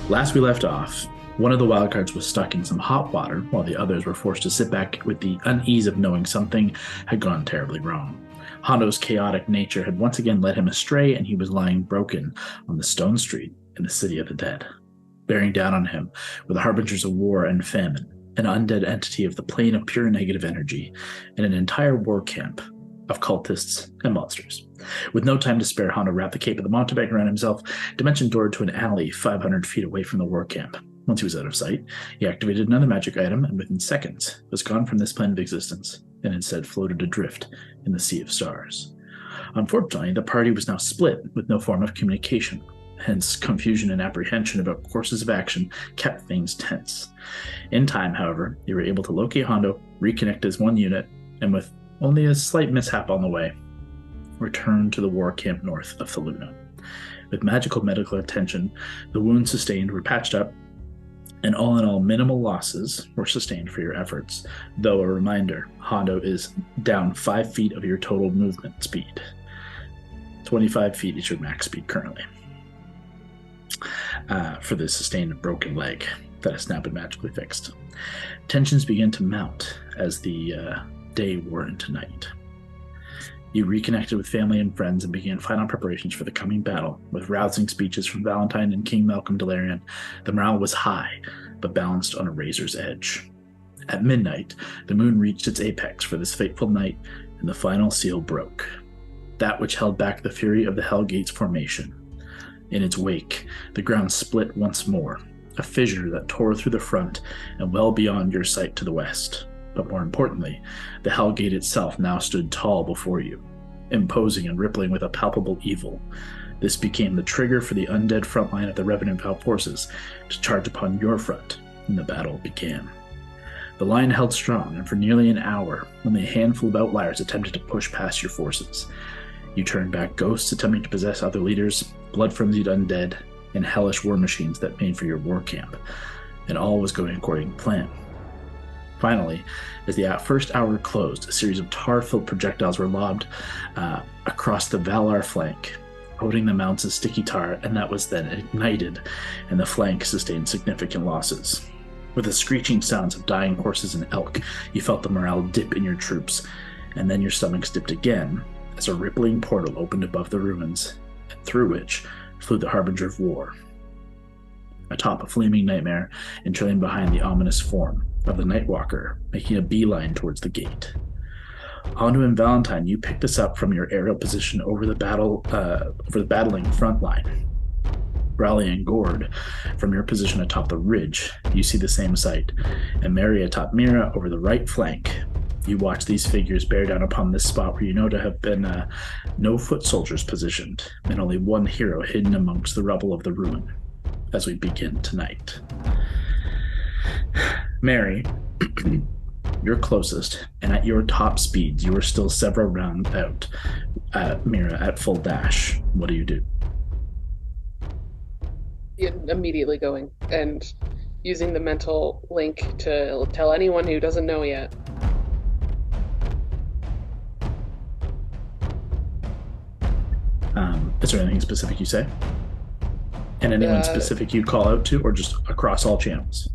Last we left off, one of the wildcards was stuck in some hot water, while the others were forced to sit back with the unease of knowing something had gone terribly wrong. Hondo's chaotic nature had once again led him astray, and he was lying broken on the stone street in the city of the dead. Bearing down on him were the harbingers of war and famine, an undead entity of the plane of pure negative energy, and an entire war camp of cultists and monsters. With no time to spare, Hondo wrapped the cape of the mountebank around himself, dimension doored to an alley 500 feet away from the war camp. Once he was out of sight, he activated another magic item and within seconds was gone from this plane of existence and instead floated adrift in the sea of stars. Unfortunately, the party was now split with no form of communication. Hence, confusion and apprehension about courses of action kept things tense. In time, however, they were able to locate Hondo, reconnect as one unit, and with only a slight mishap on the way, return to the war camp north of Thaluna. With magical medical attention, the wounds sustained were patched up, and all in all, minimal losses were sustained for your efforts. Though a reminder, Hondo is down 5 feet of your total movement speed. 25 feet is your max speed currently. For the sustained broken leg that has now been magically fixed. Tensions began to mount as the day wore into night. You reconnected with family and friends and began final preparations for the coming battle. With rousing speeches from Valentine and King Malcolm Delarian, the morale was high, but balanced on a razor's edge. At midnight, the moon reached its apex for this fateful night, and the final seal broke. That which held back the fury of the Hellgate's formation. In its wake, the ground split once more, a fissure that tore through the front and well beyond your sight to the west. But more importantly, the Hellgate itself now stood tall before you, imposing and rippling with a palpable evil. This became the trigger for the undead front line of the Revenant Vow forces to charge upon your front, and the battle began. The line held strong, and for nearly an hour, only a handful of outliers attempted to push past your forces. You turned back ghosts attempting to possess other leaders, blood-frenzied undead, and hellish war machines that made for your war camp, and all was going according to plan. Finally, as the first hour closed, a series of tar-filled projectiles were lobbed across the Valar flank, coating the mounts of sticky tar, and that was then ignited, and the flank sustained significant losses. With the screeching sounds of dying horses and elk, you felt the morale dip in your troops, and then your stomachs dipped again, as a rippling portal opened above the ruins, and through which flew the Harbinger of War. Atop a flaming nightmare, and trailing behind the ominous form of the Nightwalker, making a beeline towards the gate. Hondo and Valentine, you picked this up from your aerial position over the battling front line. Raleigh and Gord, from your position atop the ridge, you see the same sight, and Mary atop Mira over the right flank. You watch these figures bear down upon this spot where you know to have been no foot soldiers positioned, and only one hero hidden amongst the rubble of the ruin, as we begin tonight. Mary, you're closest, and at your top speeds, you are still several rounds out. Mira, at full dash, what do you do? Immediately going and using the mental link to tell anyone who doesn't know yet. Is there anything specific you say? And anyone specific you call out to, or just across all channels?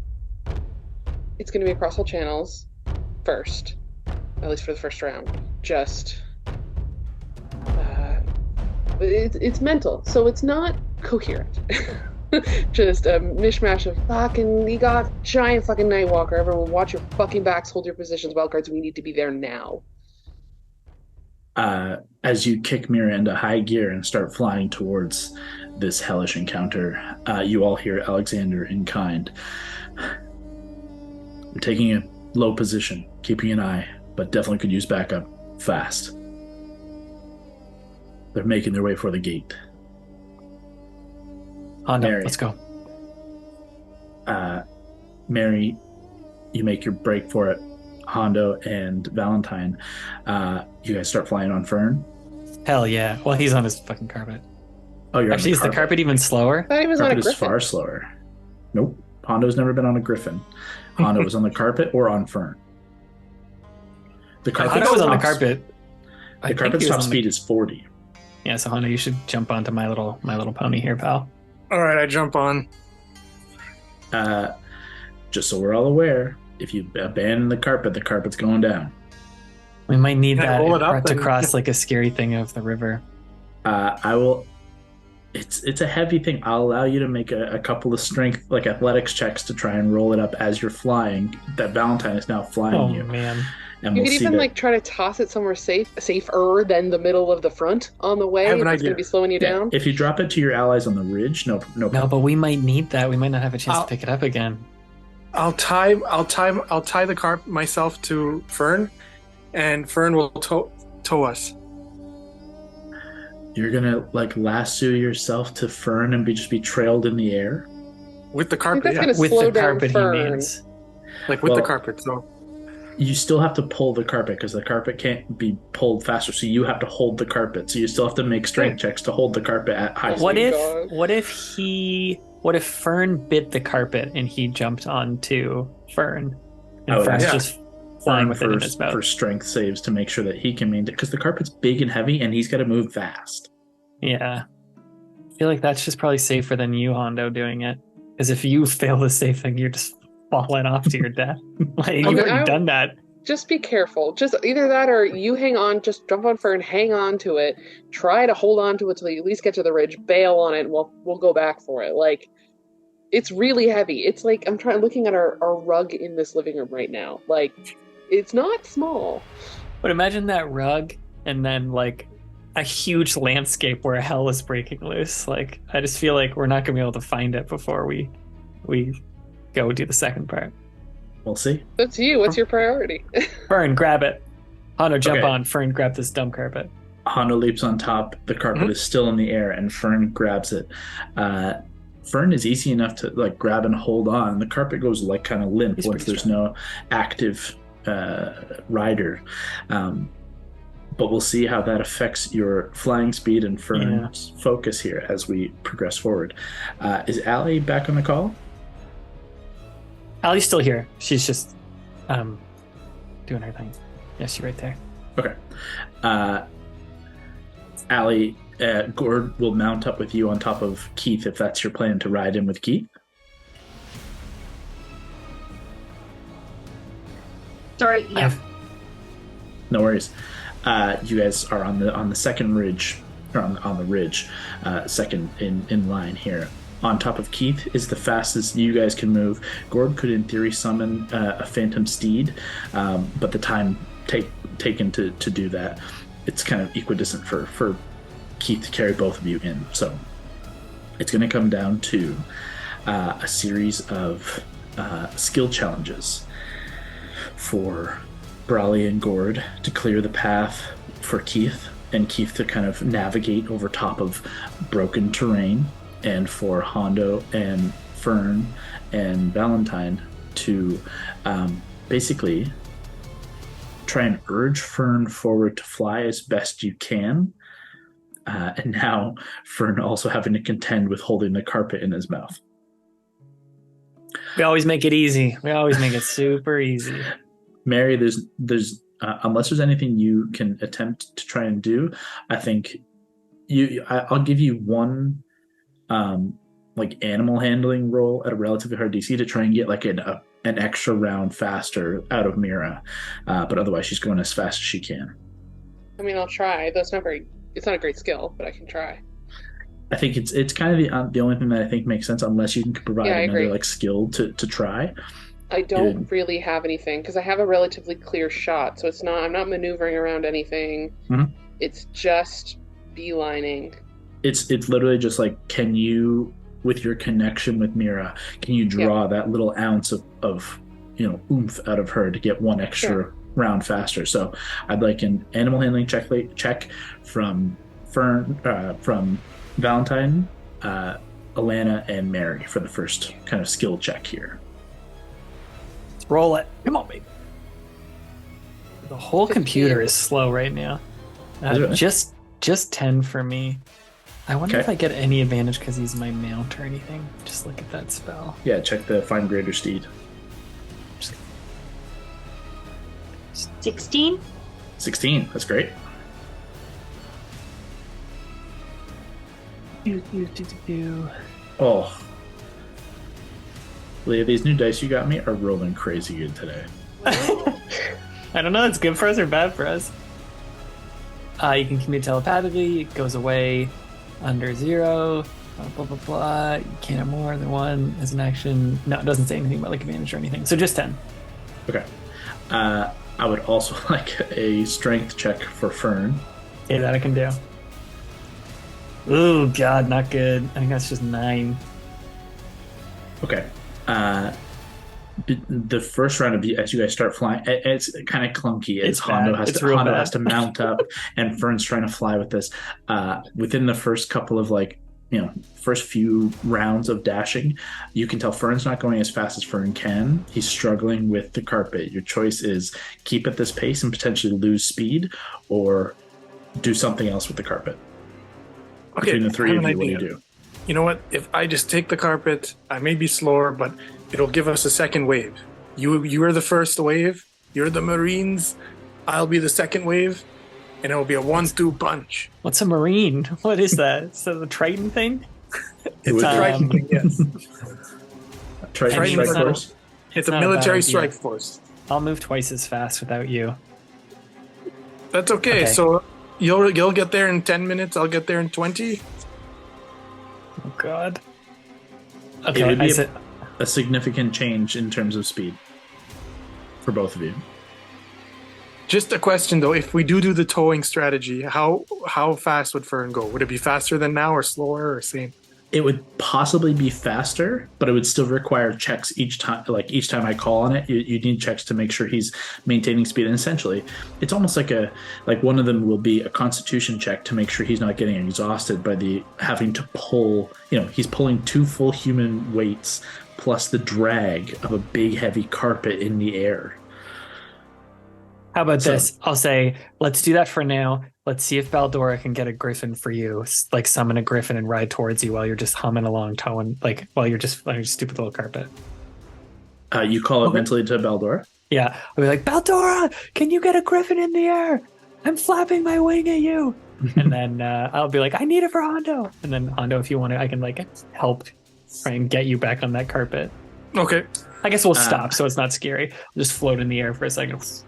It's going to be across all channels first, at least for the first round. Just, it's mental, so it's not coherent. Just a mishmash of fucking, you got giant fucking Nightwalker, everyone watch your fucking backs, hold your positions, wildcards, we need to be there now. As you kick Mira into high gear and start flying towards this hellish encounter, you all hear Alexander in kind. I'm taking a low position, keeping an eye, but definitely could use backup fast. They're making their way for the gate. Hondo, Mary, let's go. Mary, you make your break for it. Hondo and Valentine, you guys start flying on Fern? Hell yeah. Well, he's on his fucking carpet. Oh, you're actually, is the carpet even slower? I thought he was on a Carpet is griffin. far slower. Nope. Hondo's never been on a griffin. Hondo was on the carpet or on Fern. The carpet Hondo was on the carpet. The carpet's top speed is 40. Yeah, so Hondo, you should jump onto my little pony here, pal. All right, I jump on. Just so we're all aware, if you abandon the carpet's going down. We might need Yeah, that roll it up to and- cross like a scary thing of the river. I will. It's a heavy thing. I'll allow you to make a couple of strength, like athletics checks, to try and roll it up as you're flying. That Valentine is now flying Oh you, man. and You we'll could see even that. like try to toss it somewhere safer than the middle of the front on the way. I have an If it's going idea. to be slowing you Yeah, down. if you drop it to your allies on the ridge, no No, problem. but we might need that. We might not have a chance I'll- to pick it up again. I'll tie the carp myself to Fern, and Fern will tow us. You're gonna like lasso yourself to Fern and just be trailed in the air. With the I think carpet, that's yeah. going to With slow the down carpet, Fern. he means. Like with Well- the carpet. So You still have to pull the carpet because the carpet can't be pulled faster. So you have to hold the carpet. So you still have to make strength checks to hold the carpet at high Oh What speed. my God. what if Fern bit the carpet and he jumped onto Fern? And Oh, Fern's yeah. just flying Fern with it in his mouth. for strength saves to make sure that he can maintain, because the carpet's big and heavy and he's got to move fast. Yeah. I feel like that's just probably safer than you, Hondo, doing it. Because if you fail the safe thing, you're just falling off to your death. Like, you've mean, already done that. Just be careful. Just either that or you hang on, just jump on Fern, hang on to it, try to hold on to it till you at least get to the ridge, bail on it, and we'll go back for it. Like, it's really heavy. It's like, I'm looking at our rug in this living room right now. Like, it's not small. But imagine that rug and then like a huge landscape where hell is breaking loose. Like, I just feel like we're not gonna be able to find it before we go do the second part. We'll see. That's you. What's your priority? Fern, grab it. Hondo, jump Okay. on. Fern, grab this dumb carpet. Hondo leaps on top. The carpet is still in the air, and Fern grabs it. Fern is easy enough to like grab and hold on. The carpet goes like kind of limp He's once pretty there's no active rider. But we'll see how that affects your flying speed and Fern's focus here as we progress forward. Is Allie back on the call? Allie's still here. She's just doing her thing. Yeah, she's right there. Okay. Allie, Gord will mount up with you on top of Keith if that's your plan to ride in with Keith. Sorry, yeah. No worries. You guys are on the second ridge, or on the ridge, second in line here. On top of Keith is the fastest you guys can move. Gord could, in theory, summon a phantom steed, but the time taken to do that, it's kind of equidistant for Keith to carry both of you in. So it's going to come down to a series of skill challenges for Brawley and Gord to clear the path for Keith, and Keith to kind of navigate over top of broken terrain, and for Hondo and Fern and Valentine to basically try and urge Fern forward to fly as best you can. And now Fern also having to contend with holding the carpet in his mouth. We always make it easy. We always make it super easy. Mary, there's unless there's anything you can attempt to try and do, I think I'll give you one like animal handling roll at a relatively hard DC to try and get like an extra round faster out of Mira, but otherwise she's going as fast as she can. I mean, I'll try. It's not a great skill, but I can try. I think it's kind of the only thing that I think makes sense, unless you can provide Yeah, I another agree. like skill to try. I don't really have anything because I have a relatively clear shot, so I'm not maneuvering around anything. Mhm. It's just beelining. It's literally just like, can you, with your connection with Mira, can you draw that little ounce of oomph out of her to get one extra round faster? So I'd like an animal handling check from Fern, from Valentine, Alana, and Mary for the first kind of skill check here. Let's roll it. Come on, baby. The whole 15. computer is slow right now. Is it really? Just 10 for me. I wonder Okay. if I get any advantage because he's my mount or anything. Just look at that spell. Yeah, check the find greater steed. 16? 16. That's great. Oh, Leah, these new dice you got me are rolling crazy good today. I don't know. It's good for us or bad for us. You can communicate telepathically. It goes away under 0. Blah, blah, blah. You can't have more than one as an action. No, it doesn't say anything about like advantage or anything. So just 10. Okay. I would also like a strength check for Fern. Okay, that I can do. Oh, God, not good. I think that's just 9. Okay. The first round of as you guys start flying, it's kind of clunky. It's Hondo bad. has It's to real Hondo bad. has to mount up, and Fern's trying to fly with this. Within the first couple of first few rounds of dashing, you can tell Fern's not going as fast as Fern can. He's struggling with the carpet. Your choice is keep at this pace and potentially lose speed, or do something else with the carpet. Okay, Between the three I of have you, an what do you idea. do? You know what? If I just take the carpet, I may be slower, but it'll give us a second wave. You are the first wave. You're the Marines. I'll be the second wave, and it'll be a 1-2 punch. What's a Marine? What is that? Is that the Triton thing? It's a Triton thing, yes. Triton I mean, strike it's not- force. It's a not a bad military idea. strike force. I'll move twice as fast without you. That's okay. Okay. So you'll get there in 10 minutes. I'll get there in 20. Oh, God. It Okay, would I be said... a significant change in terms of speed for both of you. Just a question though: if we do the towing strategy, how fast would Fern go? Would it be faster than now, or slower, or same? It would possibly be faster, but it would still require checks each time. Like each time I call on it, you need checks to make sure he's maintaining speed. And essentially, it's almost like one of them will be a constitution check to make sure he's not getting exhausted by the having to pull. He's pulling 2 full human weights plus the drag of a big heavy carpet in the air. How about So- this? I'll say, let's do that for now. Let's see if Baldora can get a griffin for you. Like summon a griffin and ride towards you while you're just humming along, towing, like while you're just on your stupid little carpet. You call it Okay. mentally to Baldora. Yeah, I'll be like, Baldora, can you get a griffin in the air? I'm flapping my wing at you. And then I'll be like, I need it for Hondo. And then Hondo, if you want to, I can like help try and get you back on that carpet. Okay. I guess we'll stop so it's not scary. We'll just float in the air for a second.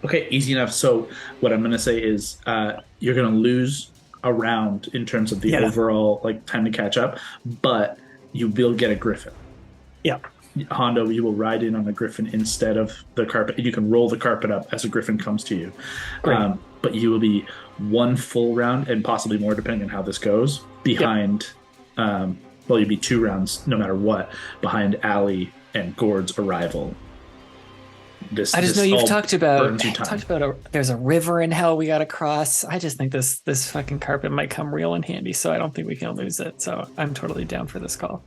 Okay, easy enough. So what I'm going to say is you're going to lose a round in terms of the Yeah. overall time to catch up, but you will get a griffin. Yeah. Hondo, you will ride in on the griffin instead of the carpet. You can roll the carpet up as a griffin comes to you. Great. But you will be 1 full round and possibly more depending on how this goes behind. You'd be 2 rounds no matter what behind Ali and Gord's arrival. I just know you've talked about burns your time. there's a river in hell we got to cross. I just think this fucking carpet might come real in handy, so I don't think we can lose it. So I'm totally down for this call.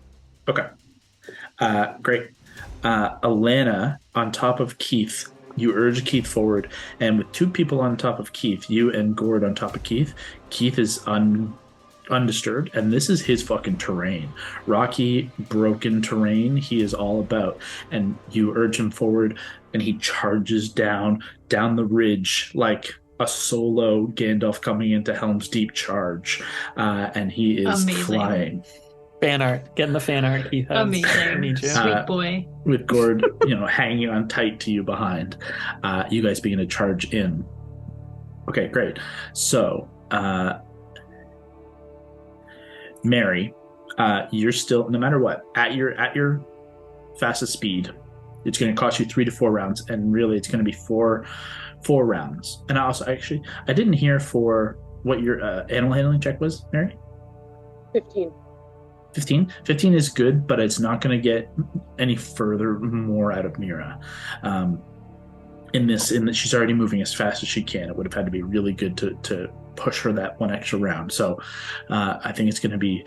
Okay. Great. Alana, on top of Keith, you urge Keith forward, and with 2 people on top of Keith, you and Gord on top of Keith, Keith is undisturbed, and this is his fucking terrain. Rocky, broken terrain he is all about, and you urge him forward, and he charges down the ridge like a solo Gandalf coming into Helm's Deep charge, and he is Amazing. flying. Fan art, getting the fan art, Keith. I Amazing. need you. Sweet boy. With Gord, hanging on tight to you behind. You guys begin to charge in. Okay, great. So, Mary, you're still, no matter what, at your fastest speed, it's going to cost you 3 to 4 rounds, and really it's going to be four rounds. And I didn't hear for what your animal handling check was, Mary. 15. 15 is good, but it's not going to get any further more out of Mira. In that she's already moving as fast as she can. It would have had to be really good to push her that 1 extra round. So I think it's going to be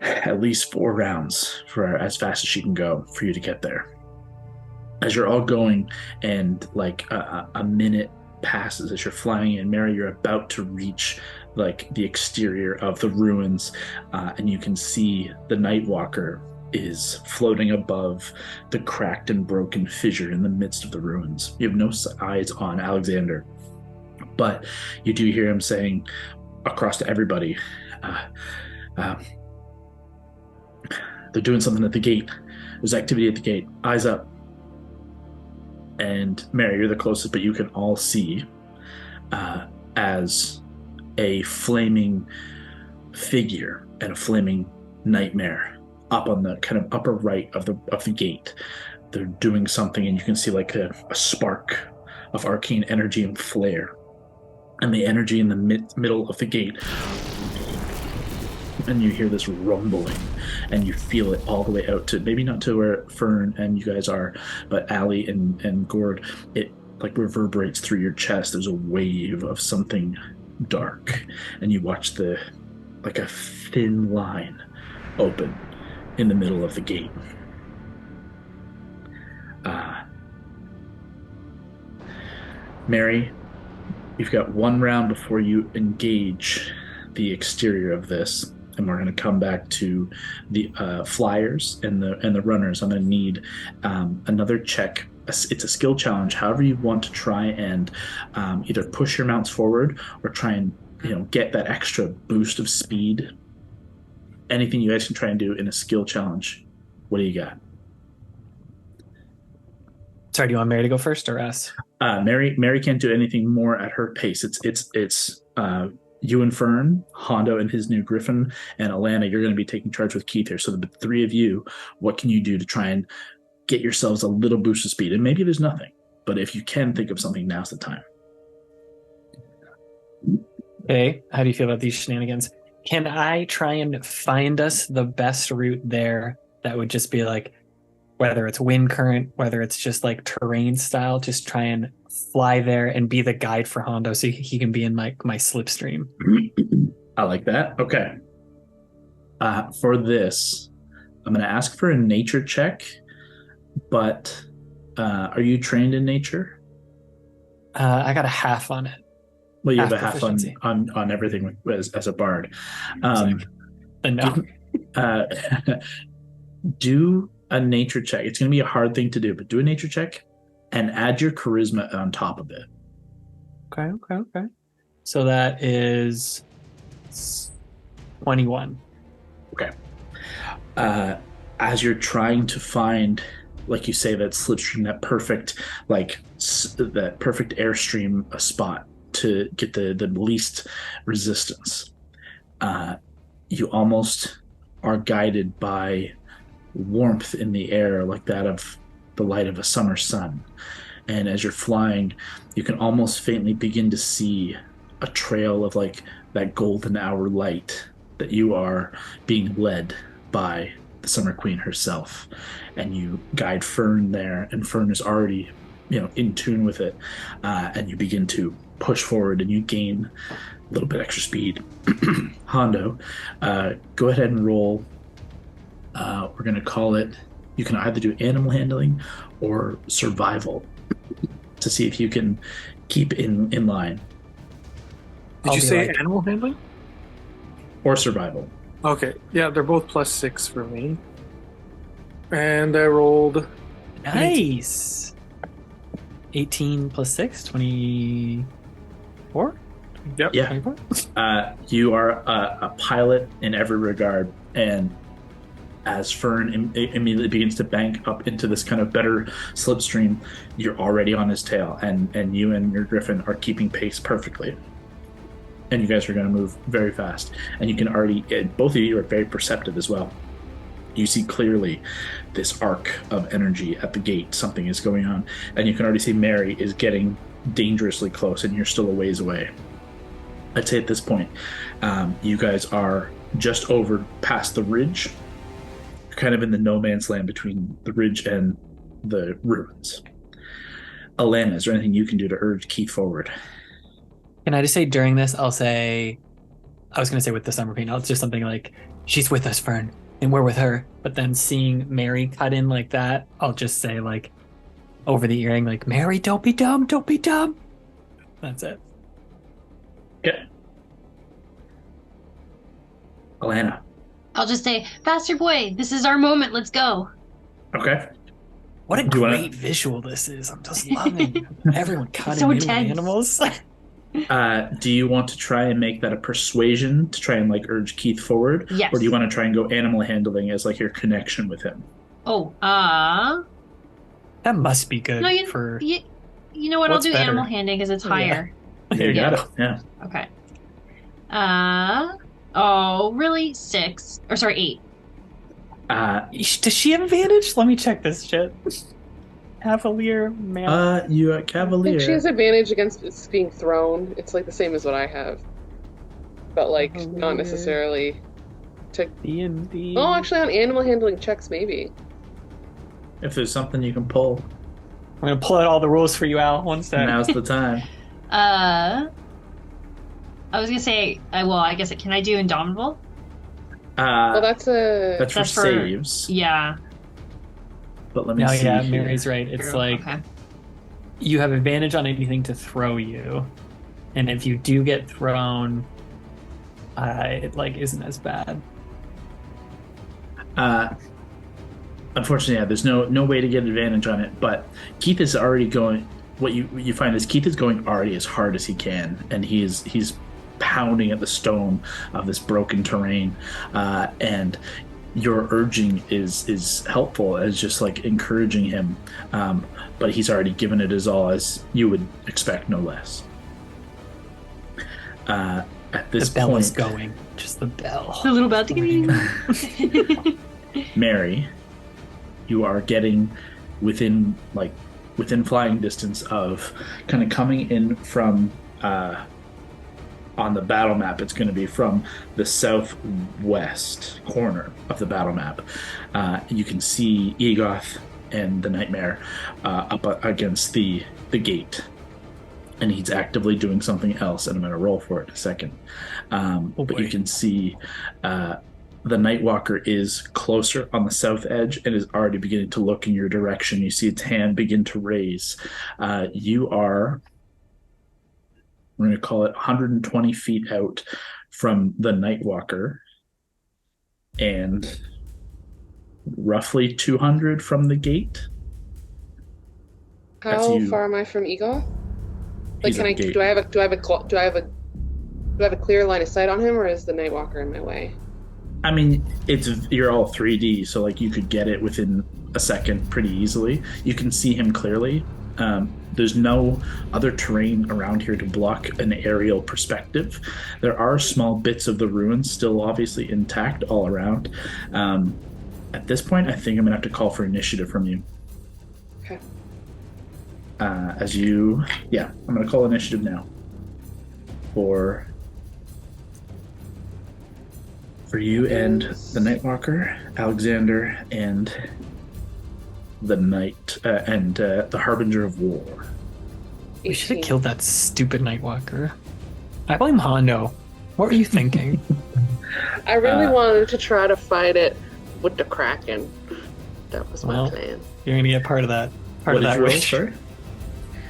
at least 4 rounds for as fast as she can go for you to get there. As you're all going, and a minute passes as you're flying in, Mary, you're about to reach the exterior of the ruins, and you can see the Nightwalker is floating above the cracked and broken fissure in the midst of the ruins. You have no eyes on Alexander, but you do hear him saying across to everybody, they're doing something at the gate. There's activity at the gate. Eyes up. And Mary, you're the closest, but you can all see as a flaming figure and a flaming nightmare up on the kind of upper right of the gate. They're doing something, and you can see like a spark of arcane energy and flare, and the energy in the middle of the gate. And you hear this rumbling, and you feel it all the way out to, maybe not to where Fern and you guys are, but Allie and Gord. It like reverberates through your chest. There's a wave of something dark, and you watch like a thin line open in the middle of the gate. Mary, you've got one round before you engage the exterior of this, and we're going to come back to the flyers and the runners. I'm going to need another check. It's a skill challenge. However you want to try and either push your mounts forward or try and get that extra boost of speed. Anything you guys can try and do in a skill challenge. What do you got? Sorry, do you want Mary to go first or us? Mary can't do anything more at her pace. It's you and Fern, Hondo and his new Griffin, and Alana, you're going to be taking charge with Keith here. So the three of you, what can you do to try and get yourselves a little boost of speed? And maybe there's nothing, but if you can think of something, now's the time. Okay, how do you feel about these shenanigans? Can I try and find us the best route there that would just be like, whether it's wind current, whether it's just like terrain style, just try and fly there and be the guide for Hondo so he can be in my slipstream. I like that. Okay. For this, I'm going to ask for a nature check, but are you trained in nature? I got a half on it. Well, you have a half on everything as a bard. No. Do a nature check. It's going to be a hard thing to do, but do a nature check and add your charisma on top of it. Okay. So that is 21. Okay. As you're trying to find, like you say, that slipstream, that perfect airstream, a spot to get the least resistance, you almost are guided by warmth in the air, like that of the light of a summer sun. And as you're flying, you can almost faintly begin to see a trail of like that golden hour light, that you are being led by the Summer Queen herself. And you guide Fern there, and Fern is already in tune with it, and you begin to push forward, and you gain a little bit extra speed. Hondo, go ahead and roll. We're going to call it, you can either do animal handling or survival to see if you can keep in line. Did you say animal handling? Or survival. Okay, yeah, they're both +6 for me. And I rolled... Nice! 18 plus 6, 24? Yep. Yeah. 24? You are a pilot in every regard, and as Fern immediately begins to bank up into this kind of better slipstream, you're already on his tail, and you and your Griffin are keeping pace perfectly. And you guys are going to move very fast. And you can already, both of you are very perceptive as well. You see clearly this arc of energy at the gate. Something is going on. And you can already see Mary is getting dangerously close, and you're still a ways away. I'd say at this point, you guys are just over past the ridge, kind of in the no man's land between the ridge and the ruins. Alana, is there anything you can do to urge Keith forward? Can I just say during this, I was going to say with the Summer Queen, just something like, she's with us, Fern, and we're with her. But then seeing Mary cut in like that, I'll just say like over the earring, like, Mary, don't be dumb, don't be dumb. That's it. Okay. Alana. I'll just say, faster boy, this is our moment, let's go. Okay. What a great visual this is. I'm just loving everyone cutting So in with tense. animals. Do you want to try and make that a persuasion to try and like urge Keith forward? Yes. Or do you want to try and go animal handling as like your connection with him? Oh, That must be good no, you, for. you know what? What's I'll do better? animal handling because it's Yeah. higher. There You got go. it. Yeah. Okay. Oh, really? 6. Or sorry, 8. Does she have advantage? Let me check this shit. Cavalier male. You I think she Cavalier. has advantage against it's being thrown. It's like the same as what I have, but like not necessarily to. D&D. Oh, actually, on animal handling checks, maybe. If there's something you can pull, I'm gonna pull out all the rules for you, Al. One sec. now's the time. I was gonna say, well, I guess can I do Indomitable? Well, that's That's for that's for- saves. Yeah. But let me No, see. yeah, here. Mary's right. It's like Okay. you have advantage on anything to throw you, and if you do get thrown, it like isn't as bad. Unfortunately, yeah, there's no way to get advantage on it. But Keith is already going. What you find is Keith is going already as hard as he can, and he's pounding at the stone of this broken terrain, and your urging is helpful as just like encouraging him, but he's already given it his all, as you would expect, no less. At this The bell point, is going. Just the bell. The little bell. Mary, you are getting within flying distance of kind of coming in from on the battle map. It's going to be from the southwest corner of the battle map. You can see Egoth and the Nightmare up against the gate, and he's actively doing something else, and I'm going to roll for it in a second. But you can see the Nightwalker is closer on the south edge and is already beginning to look in your direction. You see its hand begin to raise. You are, we're going to call it 120 feet out from the Nightwalker and roughly 200 from the gate. That's How you. far am I from Eagle? Like, He's can at I? the gate. Do I have a clear line of sight on him, or is the Nightwalker in my way? I mean, you're all 3D, so like you could get it within a second pretty easily. You can see him clearly. There's no other terrain around here to block an aerial perspective. There are small bits of the ruins still obviously intact all around. At this point, I think I'm gonna have to call for initiative from you. Okay. I'm gonna call initiative now for you and the Nightwalker, Alexander, and the Night and the Harbinger of War. We should have 18. killed that stupid Nightwalker. I blame Hondo. What were you thinking? I really wanted to try to fight it with the Kraken. That was my Well, plan. You're gonna get part of that. Part What of did that you roll, wish. sorry?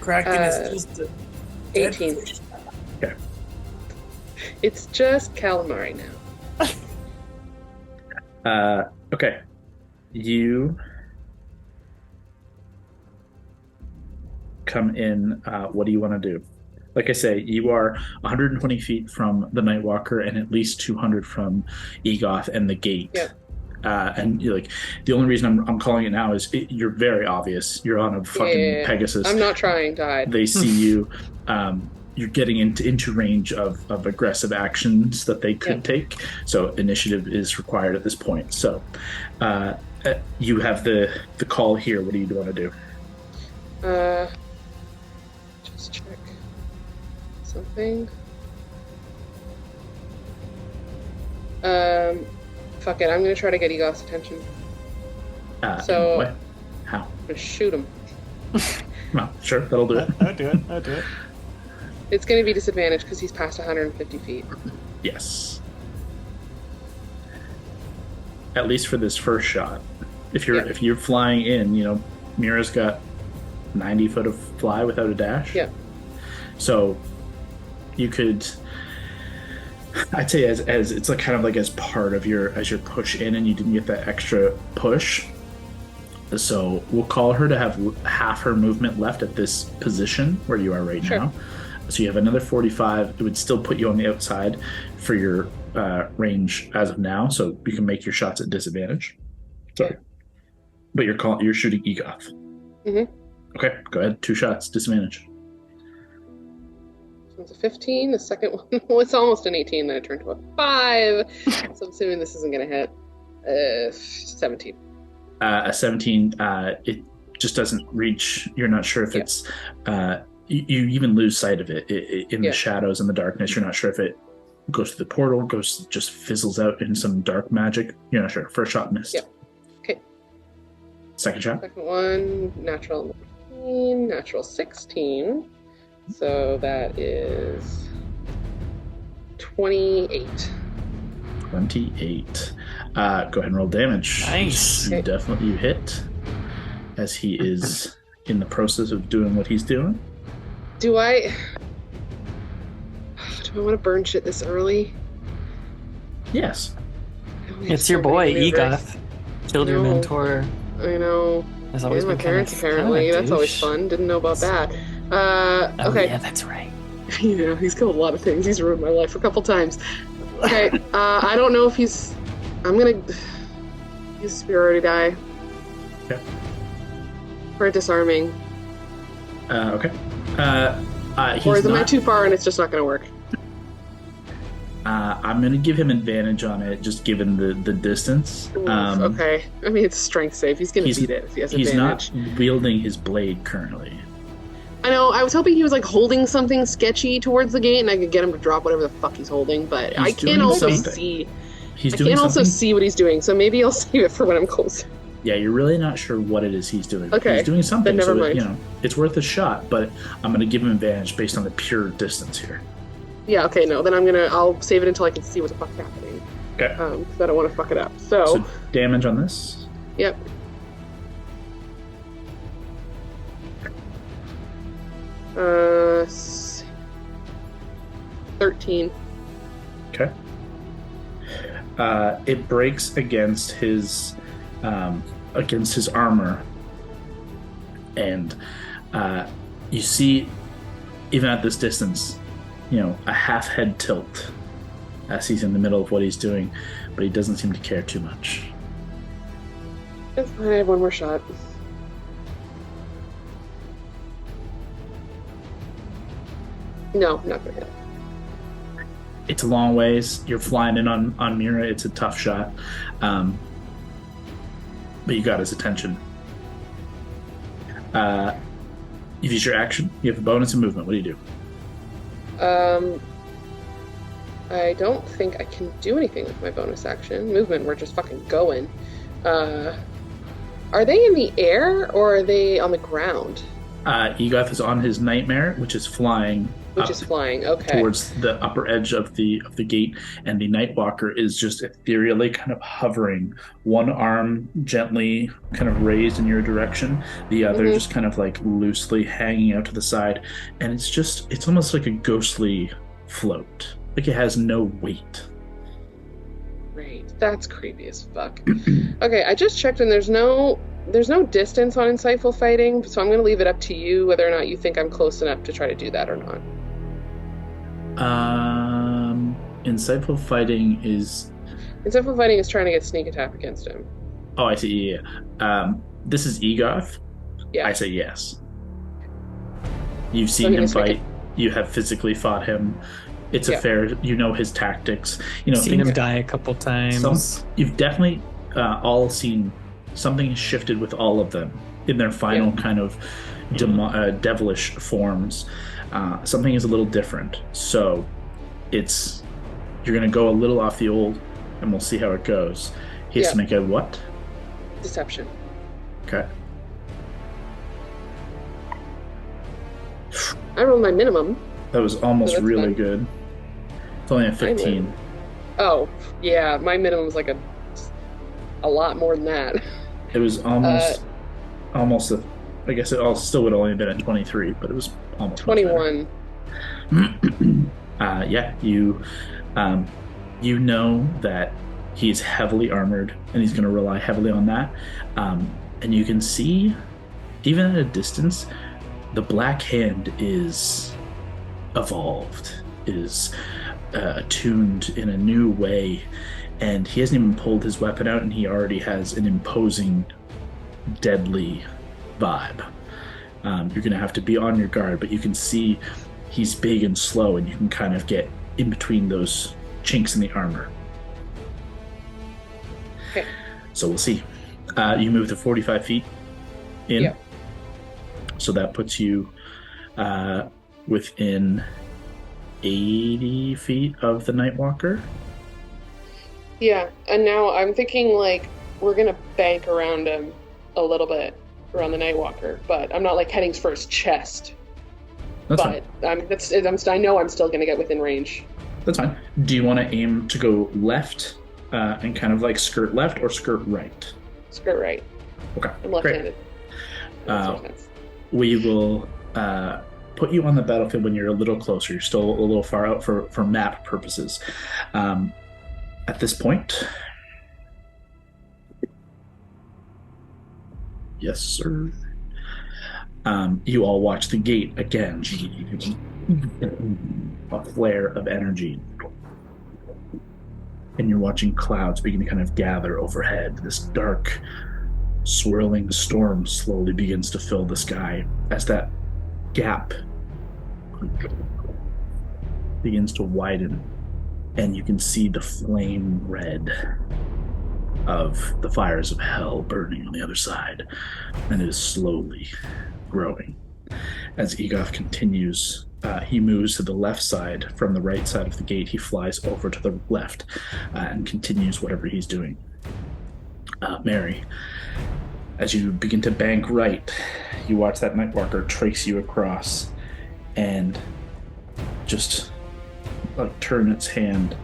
Kraken is just a 18. Okay. It's just calamari now. Okay. You come in. What do you want to do? Like I say, you are 120 feet from the Nightwalker and at least 200 from Egoth and the gate. Yep. And you're like, the only reason I'm calling it now is you're very obvious. You're on a fucking Yeah. Pegasus. I'm not trying to hide. They see you. You're getting into range of aggressive actions that they could take. So initiative is required at this point. So you have the call here. What do you want to do? Just check something. Fuck it. I'm gonna try to get Egoth's attention. So- in what way? How? I'm gonna shoot him. Well, sure, that'll do it. I'll do it. I'll do it. It's gonna be disadvantaged because he's past 150 feet. Yes. At least for this first shot. If you're flying in, Mira's got 90 foot of fly without a dash. Yeah. So you could, I'd say as it's like kind of like as part of your push in, and you didn't get that extra push. So we'll call her to have half her movement left at this position where you are right Sure. now. So you have another 45. It would still put you on the outside for your range as of now, so you can make your shots at disadvantage. Sorry. But you're shooting Egoth. Mm-hmm. Okay, go ahead. 2 shots, disadvantage. It's a 15. The second one, well, it's almost an 18. Then it turned to a 5. So I'm assuming this isn't going to hit. 17. A 17. It just doesn't reach. You're not sure if it's. You even lose sight of it in the shadows and the darkness. You're not sure if it goes through the portal, just fizzles out in some dark magic. You're not sure. First shot missed. Yeah. Okay. Second shot. Second one, natural 19, natural 16. So that is 28. 28. Go ahead and roll damage. Nice. You definitely hit as he is in the process of doing what he's doing. Do I want to burn shit this early? Yes. It's your boy, Egoth. Killed your mentor. I know. Has always my been parents, apparently. That's always fun. Didn't know about that. Okay. Yeah, that's right. Yeah, he's killed a lot of things. He's ruined my life a couple times. Okay, I don't know if he's... I'm gonna use Superiority die. Okay. For disarming. Okay. Or is I too far and it's just not gonna work? I'm gonna give him advantage on it, just given the distance. Okay. I mean, it's a strength save. He's gonna beat it if he has advantage. He's not wielding his blade currently. I know, I was hoping he was like holding something sketchy towards the gate and I could get him to drop whatever the fuck he's holding, but I can also see... I can also see what he's doing, so maybe I'll save it for when I'm closer. Yeah, you're really not sure what it is he's doing. Okay. He's doing something, then never mind. You know, it's worth a shot, but I'm going to give him advantage based on the pure distance here. Yeah, okay, no, then I'll save it until I can see what the fuck's happening. Okay. Because I don't want to fuck it up. So damage on this? Yep. Uh, 13. Okay. It breaks against his armor, and you see, even at this distance, you know, a half head tilt as he's in the middle of what he's doing, but he doesn't seem to care too much. That's fine. I have one more shot. No, not gonna hit. It's a long ways. You're flying in on Mira. It's a tough shot. But you got his attention. You've used your action. You have a bonus in movement. What do you do? I don't think I can do anything with my bonus action. Movement, we're just fucking going. Are they in the air or are they on the ground? Egoth is on his nightmare, which is flying. Okay. Towards the upper edge of the gate, and the Nightwalker is just ethereally kind of hovering, one arm gently kind of raised in your direction, the other just kind of like loosely hanging out to the side, and it's almost like a ghostly float, like it has no weight. Great, that's creepy as fuck. Okay, I just checked and there's no distance on insightful fighting, so I'm going to leave it up to you whether or not you think I'm close enough to try to do that or not. Insightful fighting is trying to get sneak attack against him. Oh, I see. Yeah. This is Egoth. Yeah. I say yes. You've seen him fight. You have physically fought him. It's a fair. You know his tactics. You know, seen him die a couple times. You've definitely all seen something shifted with all of them in their final kind of devilish forms. Something is a little different, so you're going to go a little off the old, and we'll see how it goes. He has to make a what? Deception. Okay. I rolled my minimum. That was almost really good. It's only a 15. Oh, yeah, my minimum was like a lot more than that. It was almost I guess it still would have only been at 23, but it was almost 21. You know that he's heavily armored, and he's going to rely heavily on that. And you can see, even at a distance, the Black Hand is evolved, is attuned in a new way, and he hasn't even pulled his weapon out, and he already has an imposing deadly vibe. You're going to have to be on your guard, but you can see he's big and slow, and you can kind of get in between those chinks in the armor. Okay. So we'll see. You move to 45 feet in. Yep. So that puts you within 80 feet of the Nightwalker. Yeah, and now I'm thinking like we're gonna bank around him a little bit around the Nightwalker, but I'm not like heading for his chest. That's but fine. I know I'm still gonna get within range. That's fine. Do you want to aim to go left and kind of like skirt left or skirt right? Skirt right. Okay. I'm left-handed. We will put you on the battlefield when you're a little closer. You're still a little far out for map purposes. At this point, yes, sir. You all watch the gate again. A flare of energy. And you're watching clouds begin to kind of gather overhead. This dark, swirling storm slowly begins to fill the sky as that gap begins to widen, and you can see the flame red of the fires of hell burning on the other side, and it is slowly growing. As Egoth continues, he moves to the left side from the right side of the gate. He flies over to the left and continues whatever he's doing. Mary, as you begin to bank right, you watch that Nightwalker trace you across and just turn its hand,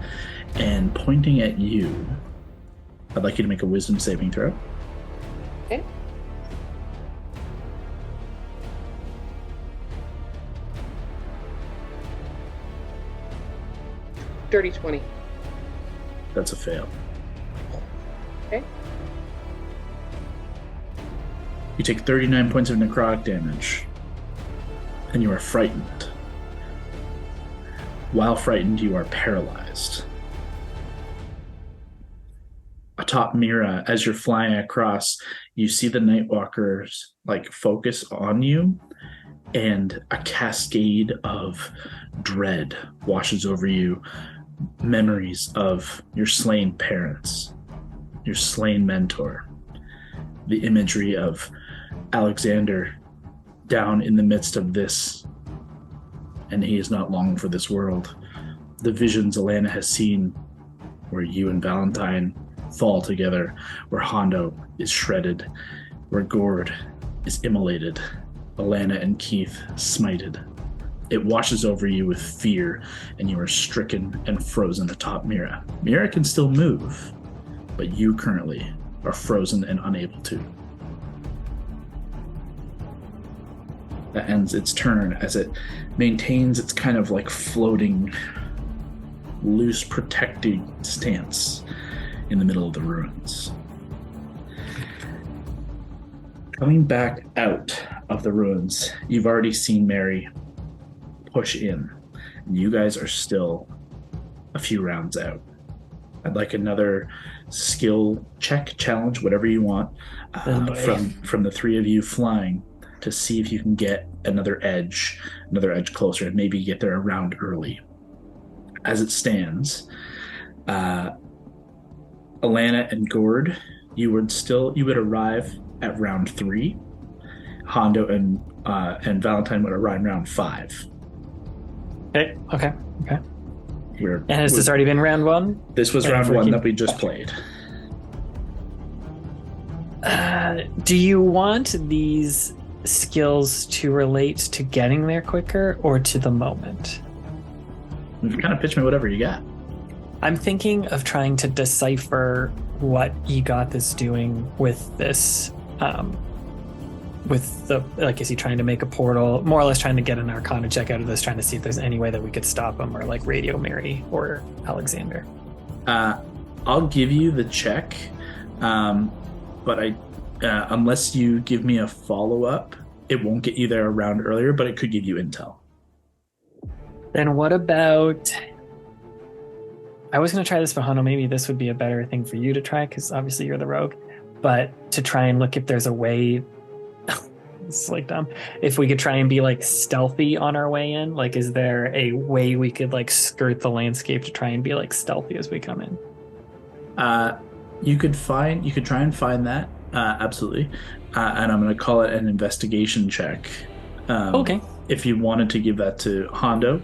and pointing at you, I'd like you to make a wisdom saving throw. Okay. Dirty 20. That's a fail. Okay. You take 39 points of necrotic damage, and you are frightened. While frightened, you are paralyzed. Atop Mira, as you're flying across, you see the Nightwalkers focus on you, and a cascade of dread washes over you. Memories of your slain parents, your slain mentor, the imagery of Alexander down in the midst of this, and he is not long for this world. The visions Alana has seen, where you and Valentine fall together, where Hondo is shredded, where Gord is immolated, Alana and Keith smited. It washes over you with fear, and you are stricken and frozen atop Mira. Mira can still move, but you currently are frozen and unable to. That ends its turn as it maintains its kind of floating, loose, protecting stance in the middle of the ruins. Coming back out of the ruins, you've already seen Mary push in. You guys are still a few rounds out. I'd like another skill check, challenge, whatever you want, from the three of you flying, to see if you can get another edge closer, and maybe get there a round early. As it stands, Alana and Gord, you would arrive at round 3. Hondo and Valentine would arrive round 5. Okay. And has this already been round 1? This was round 1 that we just played. Do you want these skills to relate to getting there quicker or to the moment? You kind of pitch me whatever you got. I'm thinking of trying to decipher what Egoth is doing with this, is he trying to make a portal, more or less trying to get an Arcana check out of this, trying to see if there's any way that we could stop him, or radio Mary or Alexander. I'll give you the check, but unless you give me a follow-up, it won't get you there a round earlier, but it could give you intel. Then what about... I was going to try this for Hondo. Maybe this would be a better thing for you to try, because obviously you're the rogue. but to try and look if there's a way. It's like dumb. If we could try and be like stealthy on our way in, like, is there a way we could like skirt the landscape to try and be like stealthy as we come in? You could try and find that. Absolutely. And I'm going to call it an investigation check. Okay. If you wanted to give that to Hondo,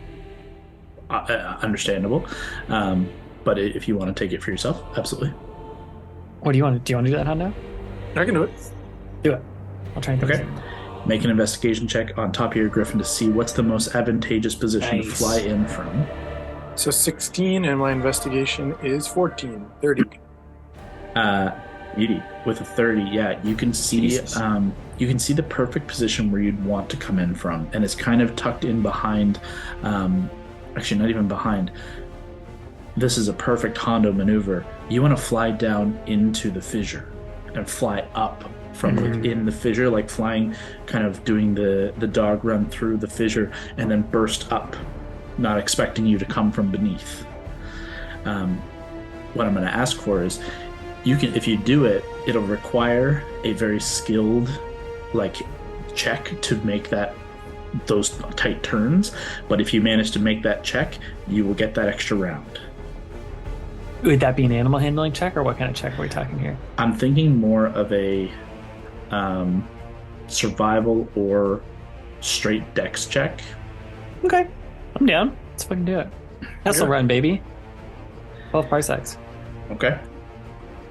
understandable. But if you want to take it for yourself, absolutely. What do you want to do? You want to do that, Hondo? I can do it. Do it. I'll try and do Okay. Make an investigation check on top of your griffin to see what's the most advantageous position to fly in from. So 16, and my investigation is 14. 30. Beauty with a 30, yeah, you can see the perfect position where you'd want to come in from, and it's kind of tucked in behind. Actually, not even behind. This is a perfect Hondo maneuver. You want to fly down into the fissure and fly up from within the fissure, like flying, kind of doing the dog run through the fissure, and then burst up, not expecting you to come from beneath. What I'm going to ask for is, you can, if you do it, it'll require a very skilled, like, check to make those tight turns. But if you manage to make that check, you will get that extra round. Would that be an animal handling check, or what kind of check are we talking here? I'm thinking more of a survival or straight dex check. Okay, I'm down. Let's fucking do it. Hustle run, baby. 12 parsecs. Okay.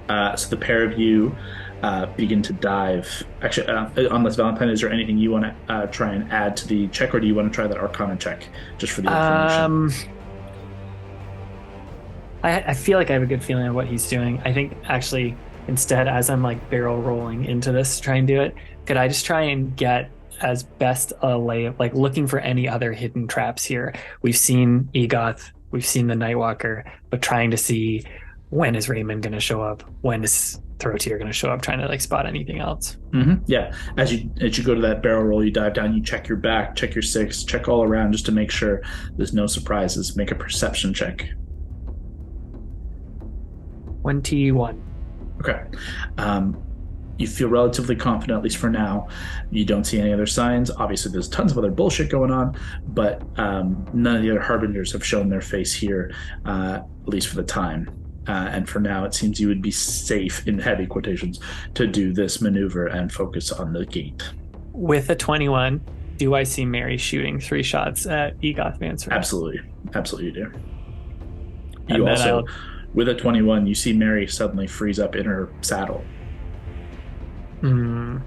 So the pair of you begin to dive. Actually, unless Valentine, is there anything you want to try and add to the check, or do you want to try that Arcana check just for the information? I feel like I have a good feeling of what he's doing. I think actually, instead, as I'm like barrel rolling into this to try and do it, could I just try and get as best a lay of, like, looking for any other hidden traps here? We've seen Egoth, we've seen the Nightwalker, but trying to see, when is Raymond going to show up? When is Throatier going to show up? Trying to like spot anything else. Mm-hmm. Yeah. As you go to that barrel roll, you dive down, you check your back, check your six, check all around just to make sure there's no surprises. Make a perception check. 21. Okay. You feel relatively confident, at least for now. You don't see any other signs. Obviously, there's tons of other bullshit going on, but none of the other Harbingers have shown their face here, at least for the time. And for now, it seems you would be safe, in heavy quotations, to do this maneuver and focus on the gate. With a 21, do I see Mary shooting 3 shots at Egoth Vansra? Absolutely. Absolutely you do. And You also, with a 21, you see Mary suddenly freeze up in her saddle. I'll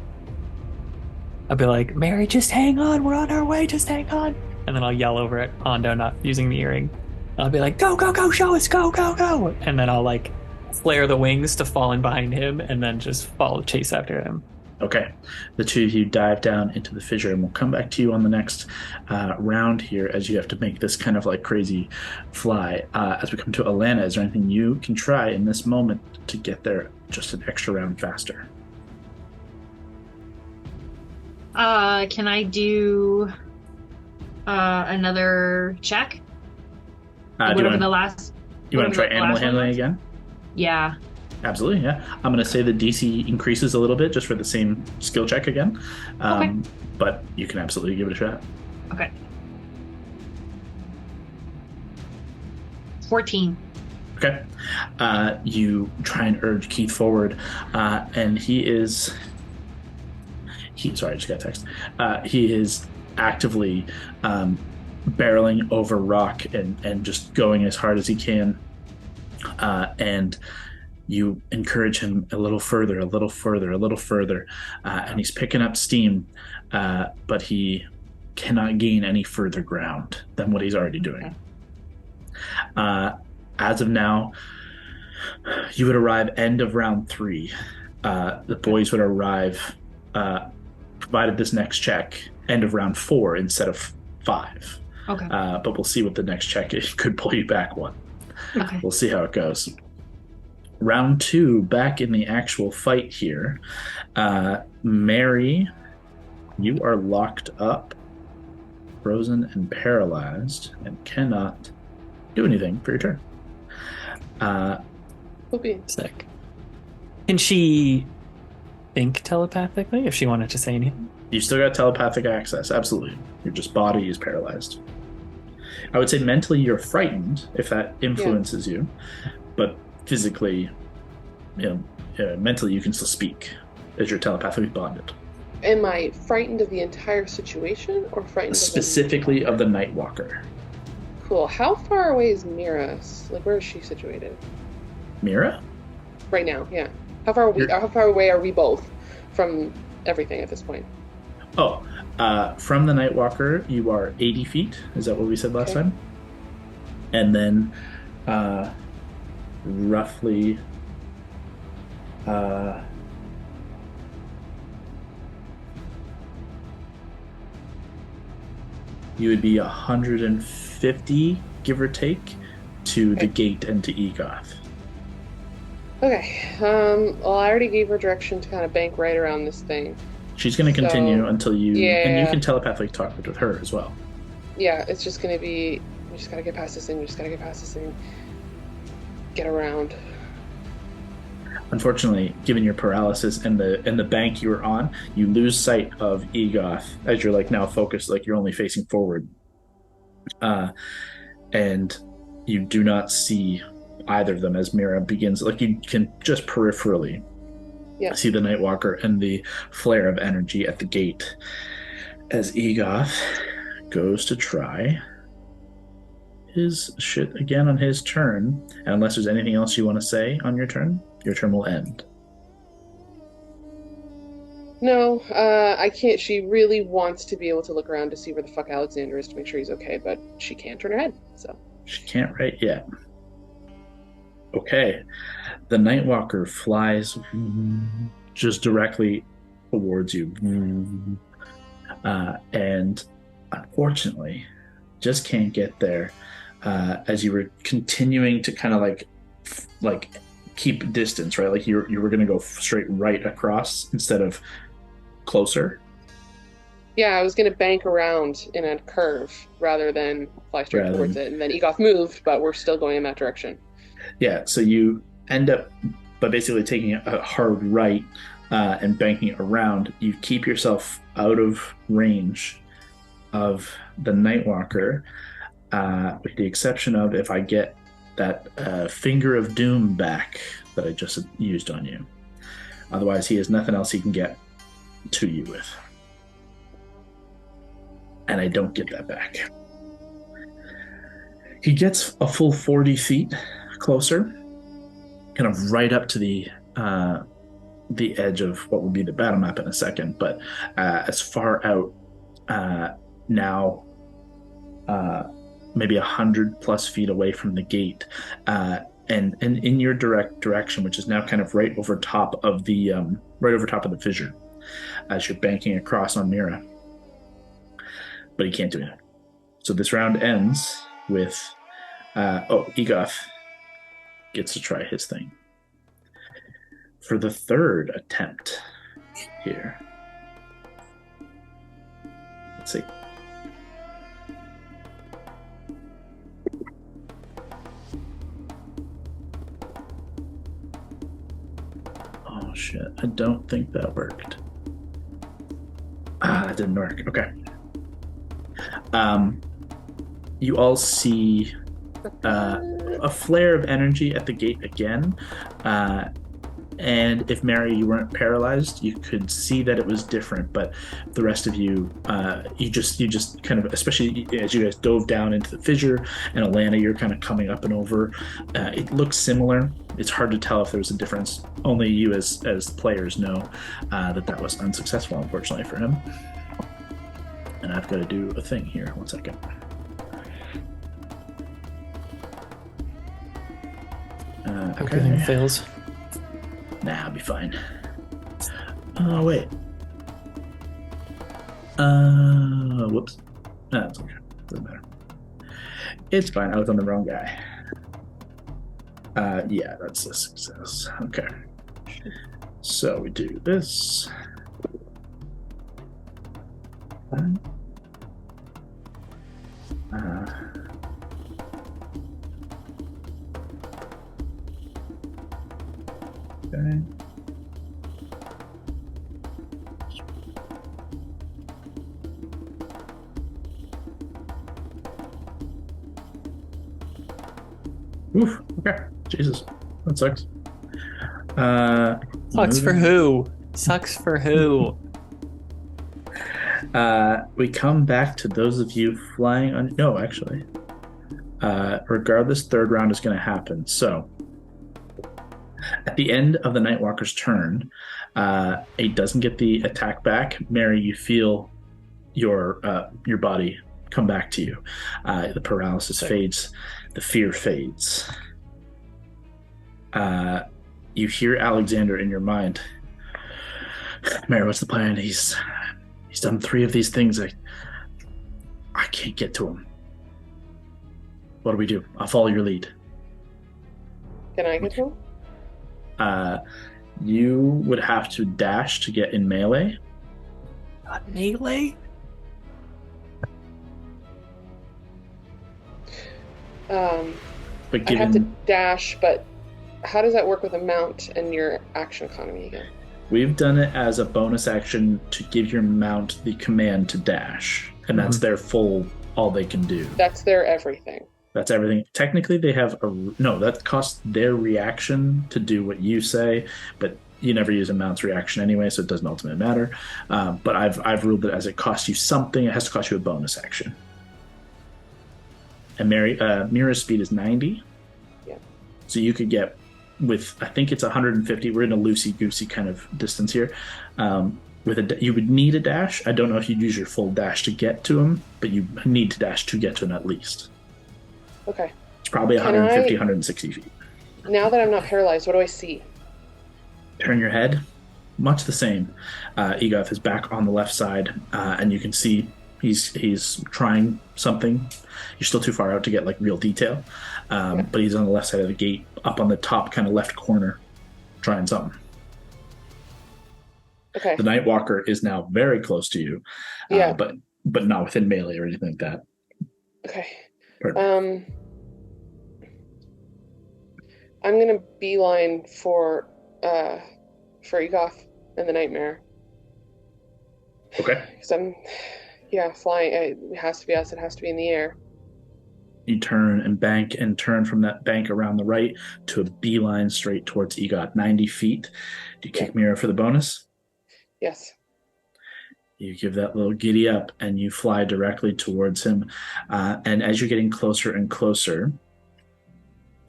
be like, Mary, just hang on. We're on our way. Just hang on. And then I'll yell over at Hondo, not using the earring. I'll be like, go, go, go, show us, go, go, go. And then I'll like flare the wings to fall in behind him and then just chase after him. Okay. The two of you dive down into the fissure, and we'll come back to you on the next round here as you have to make this kind of like crazy fly. As we come to Alana, is there anything you can try in this moment to get there just an extra round faster? Can I do another check? Whatever the last. You want to try animal handling again? Yeah. Absolutely, yeah. I'm going to say the DC increases a little bit just for the same skill check again. Okay. But you can absolutely give it a shot. Okay. 14. Okay. You try and urge Keith forward, and sorry, I just got a text. He is actively barreling over rock and just going as hard as he can. And you encourage him a little further, and he's picking up steam, but he cannot gain any further ground than what he's already doing. Okay. As of now, you would arrive end of round 3. The boys would arrive, provided this next check, end of round 4 instead of 5. Okay. But we'll see what the next check is. Could pull you back one. Okay. We'll see how it goes. Round 2, back in the actual fight here. Mary, you are locked up, frozen and paralyzed, and cannot do anything for your turn. Sick. Can she think telepathically if she wanted to say anything. You still got telepathic access, absolutely. Your just body is paralyzed. I would say mentally you're frightened if that influences you, but physically, mentally you can still speak as you're telepathically bonded. Am I frightened of the entire situation or frightened specifically of the Nightwalker? Cool. How far away is Mira? Like, where is she situated? Mira? Right now, yeah. How far away are we both from everything at this point? Oh, from the Nightwalker, you are 80 feet. Is that what we said last time? And then, roughly, you would be 150, give or take, to the gate and to Egoth. Okay. Well, I already gave her direction to kind of bank right around this thing. She's going to continue until you... Yeah. And you can telepathically talk with her as well. Yeah, it's just going to be... We just got to get past this thing. Get around. Unfortunately, given your paralysis and the bank you were on, you lose sight of Egoth as you're now focused, you're only facing forward. And you do not see either of them as Mira begins. You can just peripherally see the Nightwalker and the flare of energy at the gate as Egoth goes to try his shit again on his turn. And unless there's anything else you want to say on your turn will end. No, I can't. She really wants to be able to look around to see where the fuck Alexander is to make sure he's okay, but she can't turn her head, so. She can't right yet. Okay. The Nightwalker flies just directly towards you. And unfortunately, just can't get there as you were continuing to kind of keep distance, right? You were going to go straight right across instead of closer. Yeah, I was going to bank around in a curve rather than fly straight towards it. And then Egoth moved, but we're still going in that direction. Yeah, so you end up by basically taking a hard right and banking around. You keep yourself out of range of the Nightwalker, with the exception of if I get that Finger of Doom back that I just used on you. Otherwise, he has nothing else he can get to you with. And I don't get that back. He gets a full 40 feet closer, kind of right up to the edge of what would be the battle map in a second, but as far out now, maybe 100+ feet away from the gate, and in your direction, which is now kind of right over top of the fissure, as you're banking across on Mira. But he can't do it. So this round ends with Egoth gets to try his thing for the third attempt here. Let's see. Oh shit, I don't think that worked. That didn't work. Okay. You all see a flare of energy at the gate again. And if Mary, you weren't paralyzed, you could see that it was different. But the rest of you, you just kind of, especially as you guys dove down into the fissure, and Alana, you're kind of coming up and over. It looks similar. It's hard to tell if there's a difference. Only you, as players, know that was unsuccessful, unfortunately for him. And I've got to do a thing here. 1 second. Okay. Everything fails. Nah, I'll be fine. Oh, wait. Whoops. No, it's okay. Doesn't matter. It's fine. I was on the wrong guy. Yeah, that's a success. Okay. So we do this. Okay. Oof. Okay. Jesus. That sucks. Sucks for who? Sucks for who? We come back to those of you flying on. No, actually. Regardless, third round is going to happen. So, at the end of the Nightwalker's turn, it doesn't get the attack back. Mary, you feel your body come back to you. The paralysis fades. The fear fades. You hear Alexander in your mind. Mary, what's the plan? He's done 3 of these things. I can't get to him. What do we do? I'll follow your lead. Can I get to him? You would have to dash to get in melee. Melee? But I have to dash, but how does that work with a mount and your action economy again? We've done it as a bonus action to give your mount the command to dash, and that's their full, all they can do. That's their everything. That's everything. Technically, they have that costs their reaction to do what you say, but you never use a mount's reaction anyway, so it doesn't ultimately matter. But I've ruled it as it costs you something. It has to cost you a bonus action. And Mira's speed is 90. Yeah. So you could get with, I think it's 150. We're in a loosey-goosey kind of distance here. You would need a dash. I don't know if you'd use your full dash to get to him, but you need to dash to get to him at least. Okay. It's probably 150, 160 feet. Now that I'm not paralyzed, what do I see? Turn your head. Much the same. Egoth is back on the left side, and you can see he's trying something. You're still too far out to get like real detail, but he's on the left side of the gate, up on the top kind of left corner, trying something. Okay. The Nightwalker is now very close to you, but not within melee or anything like that. Okay. Pardon. I'm gonna beeline for Egoth and the Nightmare. Okay. Because I'm, flying. It has to be us. It has to be in the air. You turn and bank and turn from that bank around the right to a beeline straight towards Egoth, 90 feet. Do you kick Mira for the bonus? Yes. You give that little giddy up and you fly directly towards him. And as you're getting closer and closer,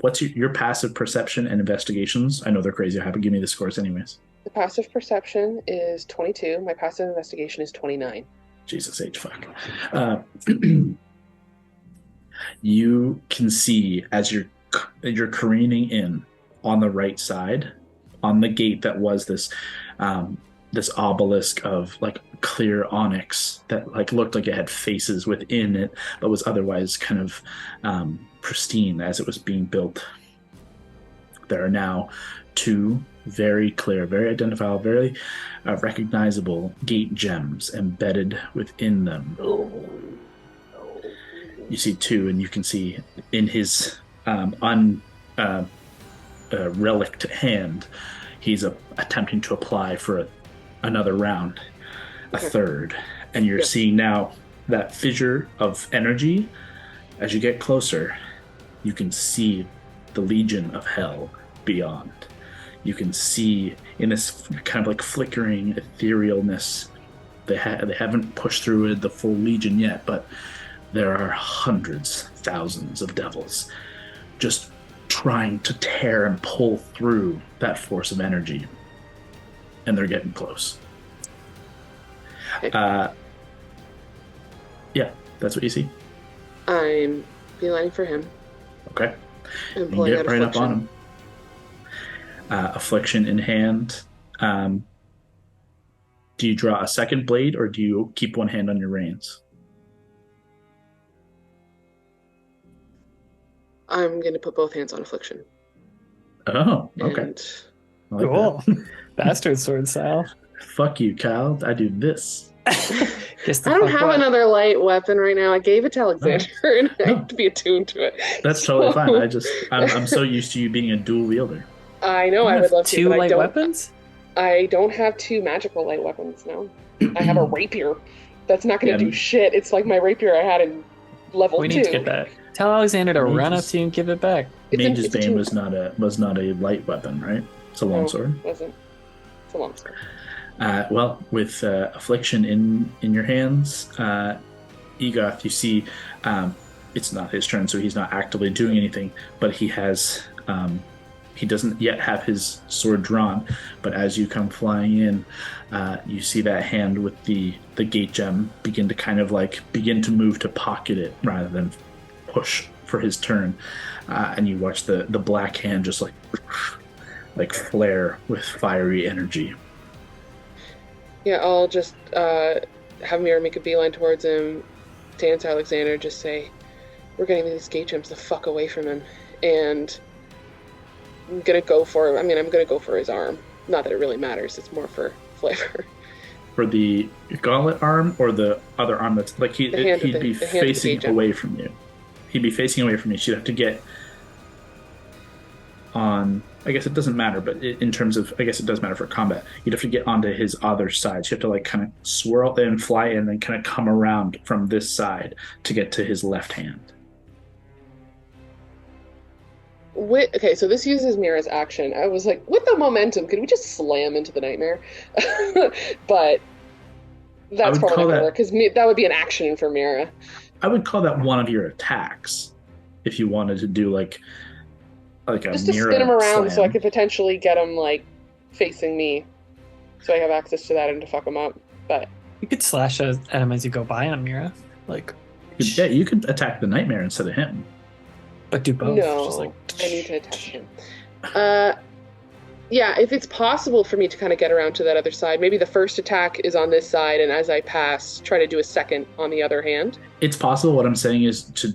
what's your passive perception and investigations? I know they're crazy. But give me the scores anyways. The passive perception is 22. My passive investigation is 29. Jesus H. Fuck. You can see as you're careening in on the right side, on the gate that was this obelisk of like clear onyx that like looked like it had faces within it, but was otherwise kind of pristine as it was being built. There are now 2 very clear, very identifiable, very recognizable gate gems embedded within them. You see 2, and you can see in his relict hand, he's attempting to apply for another round, a third. And you're seeing now that fissure of energy. As you get closer, you can see the Legion of Hell beyond. You can see in this kind of like flickering etherealness, they haven't pushed through the full Legion yet, but there are hundreds, thousands of devils just trying to tear and pull through that force of energy. And they're getting close. That's what you see. I'm beelining for him. Okay. And You pulling get out right up affliction. on him. Affliction in hand. Do you draw a second blade, or do you keep one hand on your reins? I'm going to put both hands on affliction. Oh, okay. And I like Cool. that. Bastard sword style. Fuck you, Kyle. I do this. Just I don't have another light weapon right now. I gave it to Alexander, and I have to be attuned to it. That's totally fine. I'm so used to you being a dual wielder. I know I would love to, 2 but light I don't. weapons? I don't have 2 magical light weapons. No, I have a rapier. That's not going to do shit. It's like my rapier I had in level 2. We need to get that. Tell Alexander to run up Mage's- to you and give it back. Mage's it's a Bane two- was not a light weapon, right? It's a No, longsword. it wasn't. It's a long sword. Well, with affliction in your hands, Egoth, you see, it's not his turn, so he's not actively doing anything. But he has, he doesn't yet have his sword drawn. But as you come flying in, you see that hand with the gate gem begin to move to pocket it rather than push for his turn, and you watch the black hand just like flare with fiery energy. Yeah, I'll just have Mira make a beeline towards him, dance Alexander, just say, we're getting these gate gems the fuck away from him. And I'm gonna go for him. I'm gonna go for his arm. Not that it really matters, it's more for flavor. For the gauntlet arm or the other arm that's like he'd be The hand with the facing gate gem. away from you. He'd be facing away from you. So you'd have to get on. I guess it doesn't matter, but in terms of, I guess it does matter for combat. You'd have to get onto his other side. So you have to like kind of swirl and fly in, and then kind of come around from this side to get to his left hand. Okay, so this uses Mira's action. I was like, with the momentum, could we just slam into the nightmare? But that's would probably call not gonna that- work, because that would be an action for Mira. I would call that one of your attacks if you wanted to do like a Just to Mira spin him around so I slam. could potentially get him, like, facing me. So I have access to that and to fuck him up. But You could slash at him as you go by on Mira. Like, Yeah, you could attack the nightmare instead of him. but do both. no, Just like, I need to attack him. Yeah, if it's possible for me to kind of get around to that other side, maybe the first attack is on this side, and as I pass, try to do a second on the other hand. It's possible. What I'm saying is to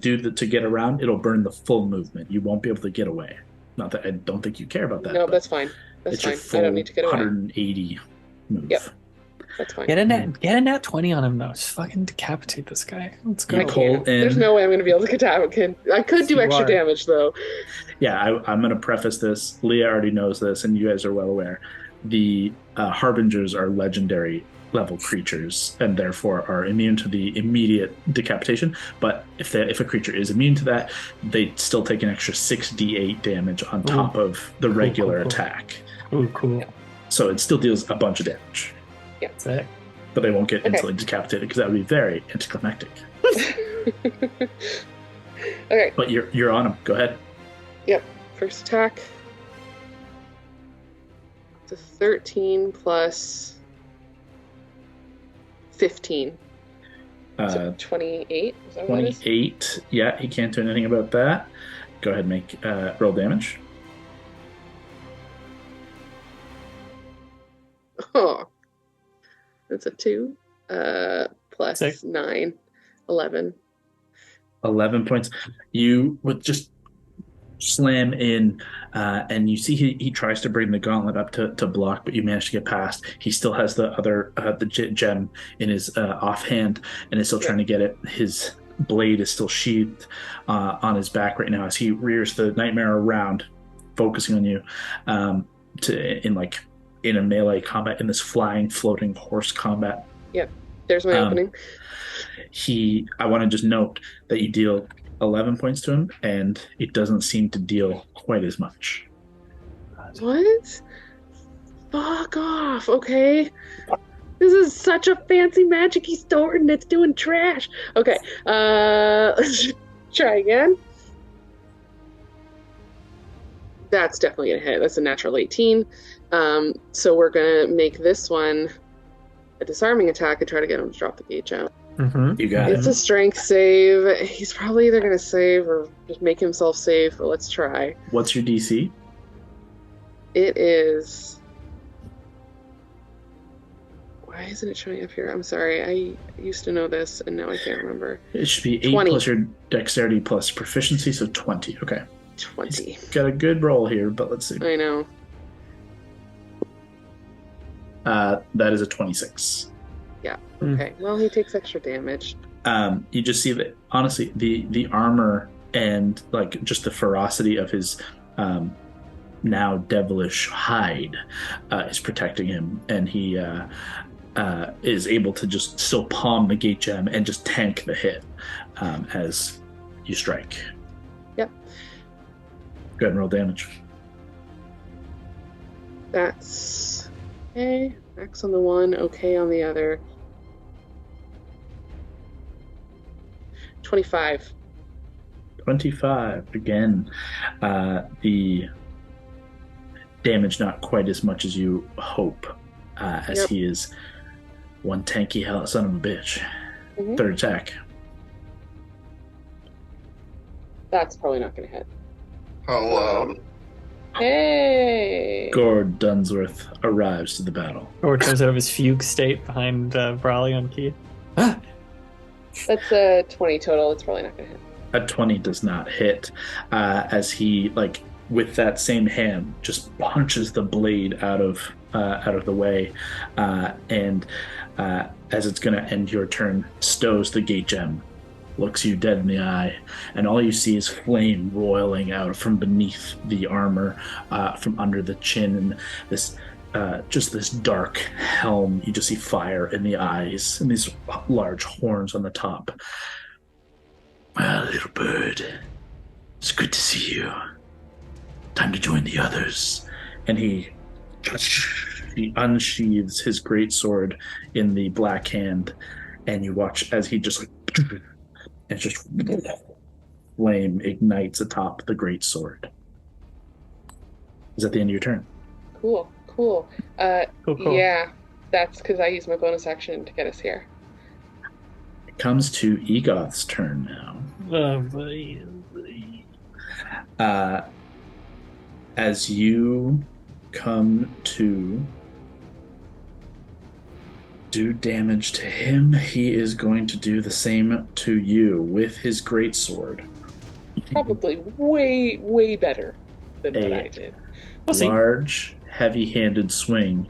get around, it'll burn the full movement. You won't be able to get away. Not that I don't think you care about that. No, but that's fine. That's it's your fine. full I don't need to get away. 180 move. Yep. That's fine. get a nat 20 on him though. Just fucking decapitate this guy. Let's go. You I pull can't. in. There's no way I'm going to be able to get that. I could do You extra are. damage, though. Yeah, I'm going to preface this. Leah already knows this, and you guys are well aware. The Harbingers are legendary level creatures, and therefore are immune to the immediate decapitation. But if a creature is immune to that, they still take an extra 6d8 damage on top of the regular cool. attack. Ooh, cool. So it still deals a bunch of damage, Sick. but they won't get Okay. instantly decapitated because that would be very anticlimactic. Okay, But you're on them. Go ahead. first attack. It's a 13 plus 15. Uh, So 28. Is that what it is? 28. Yeah, he can't do anything about that. Go ahead and make roll damage. Oh. That's a 2. Plus Sick. 9. 11. 11 points. You would just slam in, and you see he tries to bring the gauntlet up to block, but you manage to get past. He still has the other gem in his offhand, and is still trying to get it. His blade is still sheathed on his back right now as he rears the nightmare around, focusing on you in a melee combat, in this flying, floating horse combat. There's my opening. I want to just note that you deal 11 points to him, and it doesn't seem to deal quite as much. What? Fuck off, okay? This is such a fancy magic-y sword and it's doing trash. Okay, let's try again. That's definitely gonna hit. That's a natural 18. So we're gonna make this one a disarming attack and try to get him to drop the gauge out. Mm-hmm. You got It's it. a strength save. He's probably either gonna save or just make himself safe, but let's try. What's your DC? It is. Why isn't it showing up here? I'm sorry. I used to know this and now I can't remember. It should be 8 20. plus your dexterity plus proficiency, so 20. Okay. 20. Got a good roll here, but let's see. I know. That is a 26. Okay. Well, he takes extra damage. You just see that, honestly, the armor and like just the ferocity of his now devilish hide is protecting him, and he is able to just still palm the gate gem and just tank the hit as you strike. Yep. Go ahead and roll damage. That's okay. Max on the one, okay on the other. 25. 25. Again, the damage not quite as much as you hope, as he is one tanky hell son of a bitch. Mm-hmm. Third attack. That's probably not going to hit. Hello. Hey! Gord Dunsworth arrives to the battle. Or comes out of his fugue state behind Brawley on key. Ah! That's a 20 total. It's probably not going to hit. A 20 does not hit, as he, like, with that same hand, just punches the blade out of the way, and as it's going to end your turn, stows the gate gem, looks you dead in the eye, and all you see is flame roiling out from beneath the armor, from under the chin, and this just this dark helm. You just see fire in the eyes and these large horns on the top. Well, little bird, it's good to see you. Time to join the others. And he unsheathes his greatsword in the black hand, and you watch as he just and just flame ignites atop the greatsword. Is that the end of your turn? Cool. Cool. Yeah, that's because I used my bonus action to get us here. It comes to Egoth's turn now. As you come to do damage to him, he is going to do the same to you with his greatsword. Probably way, way better than what I did. Large, heavy-handed swing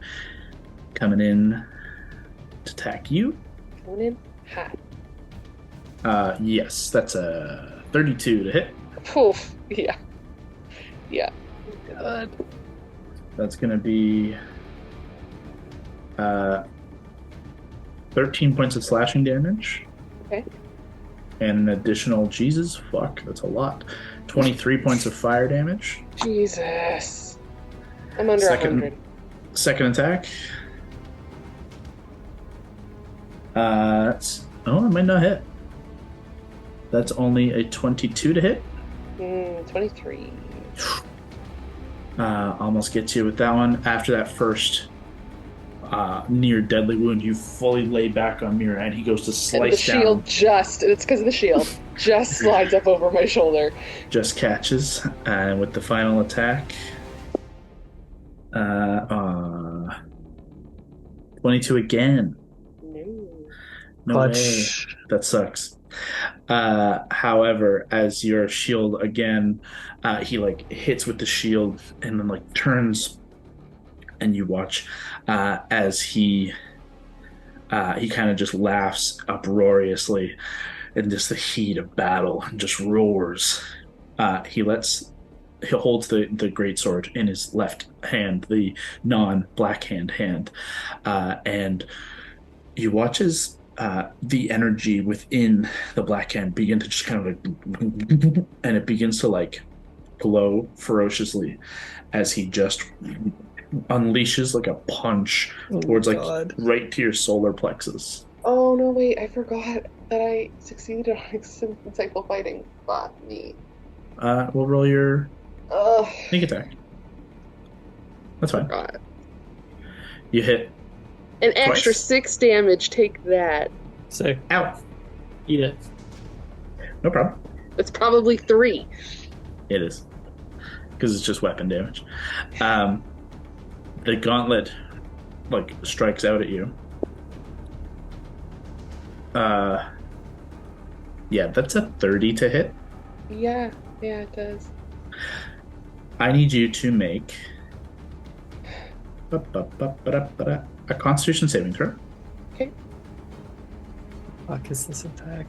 coming in to attack you. Coming in hot. Yes, that's a 32 to hit. Oof. Yeah. Yeah. God. That's going to be 13 points of slashing damage. Okay. And an additional, Jesus, fuck, that's a lot. 23 points of fire damage. Jesus. I'm under 100. Second attack. It might not hit. That's only a 22 to hit. 23. Almost gets you with that one. After that first near deadly wound, you fully lay back on Mira, and he goes to slice down. And the shield it's because of the shield, just slides up over my shoulder. Just catches, and with the final attack, 22 again. No way. That sucks. However, as your shield again, he like hits with the shield and then like turns, and you watch as he kind of just laughs uproariously in just the heat of battle and just roars. He holds the greatsword in his left hand, the non-black hand, and you watch as the energy within the black hand begin to just kind of like, and it begins to like glow ferociously as he just unleashes like a punch towards right to your solar plexus. Oh no, wait, I forgot that I succeeded on insightful fighting. Fuck me. We'll roll your sneak attack. That's fine. Forgot. You hit an extra twice. 6 damage. Take that. Sick. Ow. Eat it. No problem. It's probably 3. It is. Because it's just weapon damage. The gauntlet like strikes out at you. Yeah, that's a 30 to hit. Yeah, it does. I need you to make a Constitution saving throw. Okay. Fuck is this attack?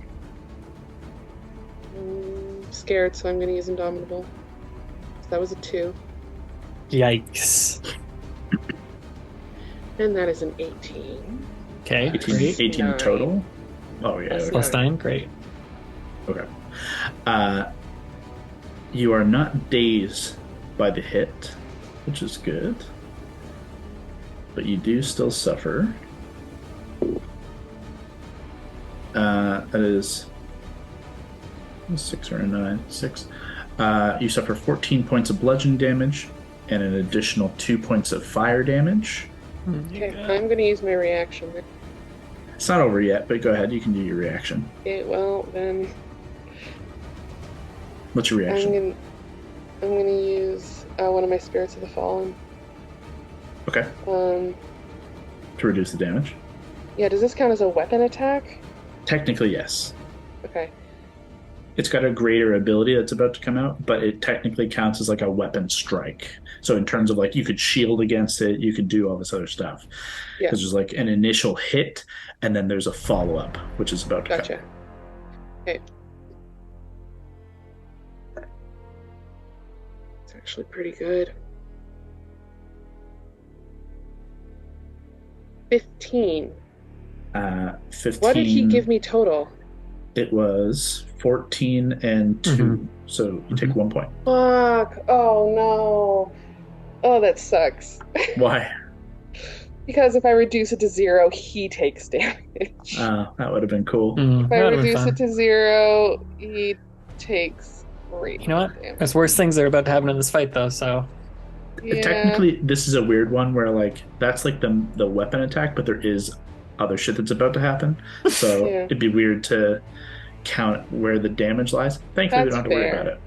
I'm scared, so I'm going to use Indomitable. So that was a 2. Yikes. And that is an 18. Okay. 18 total? Oh, yeah. Plus Okay. Plus 9, great. Okay. You are not dazed by the hit, which is good. But you do still suffer. That is 6 or a 9. 6. You suffer 14 points of bludgeoning damage and an additional 2 points of fire damage. Okay, I'm going to use my reaction. It's not over yet, but go ahead. You can do your reaction. Okay, well, then What's your reaction? I'm gonna use one of my Spirits of the Fallen. Okay. To reduce the damage? Yeah, does this count as a weapon attack? Technically, yes. Okay. It's got a greater ability that's about to come out, but it technically counts as like a weapon strike. So in terms of like you could shield against it, you could do all this other stuff. Yeah. Because there's like an initial hit, and then there's a follow-up, which is about to Gotcha. come. Okay. It's actually pretty good. 15. 15. What did he give me total? It was 14 and 2. So you take 1 point. Fuck. Oh no. Oh, that sucks. Why? Because if I reduce it to 0, he takes damage. That would have been cool. If I reduce it to 0, he takes 3. You know what? damage. There's worse things that are about to happen in this fight, though. So Yeah. Technically, this is a weird one where like that's like the weapon attack, but there is other shit that's about to happen. So Yeah. it'd be weird to count where the damage lies. Thankfully, we That's don't have to worry fair. about it.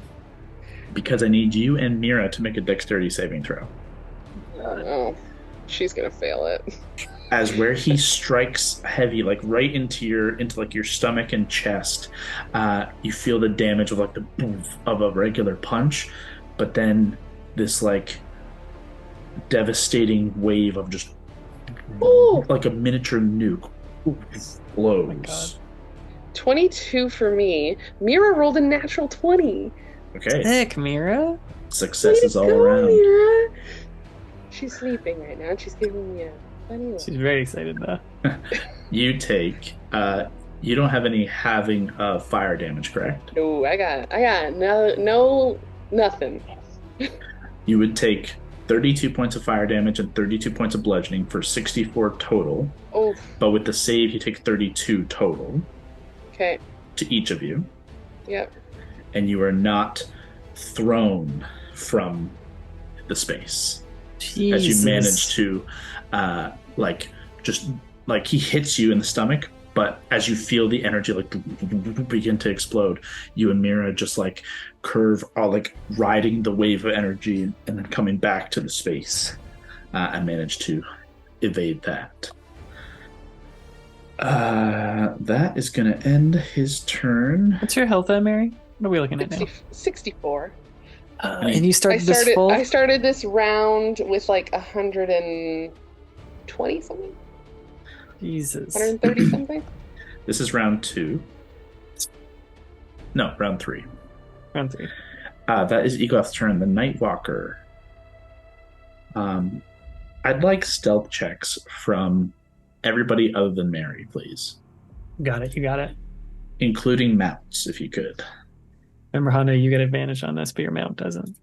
Because I need you and Mira to make a dexterity saving throw. Oh no. She's gonna fail it. As where he strikes heavy, like right into your stomach and chest, you feel the damage of like the boom of a regular punch, but then this like devastating wave of just Ooh. like a miniature nuke blows. 22 for me. Mira rolled a natural 20. Okay, sick, Mira. success is all Go, around. Mira. She's sleeping right now. She's giving me a funny look. She's very excited though. You take you don't have any halving of fire damage, correct? No, I got nothing. You would take 32 points of fire damage and 32 points of bludgeoning for 64 total. Oh, But with the save, you take 32 total okay. to each of you. Yep. And you are not thrown from the space. Jesus. As you manage to, he hits you in the stomach, but as you feel the energy begin to explode, you and Mira just like curve, riding the wave of energy and then coming back to the space, and manage to evade that. That is going to end his turn. What's your health at, Mary? What are we looking at now? 64. And you started this full? I started this round with like 120 something, Jesus. 130 something. This is round 2. No, round 3. Round 3. That is Egoth's turn. The Nightwalker. I'd like stealth checks from everybody other than Mary, please. Got it. You got it. Including mounts, if you could. Remember how you get advantage on this, but your mount doesn't.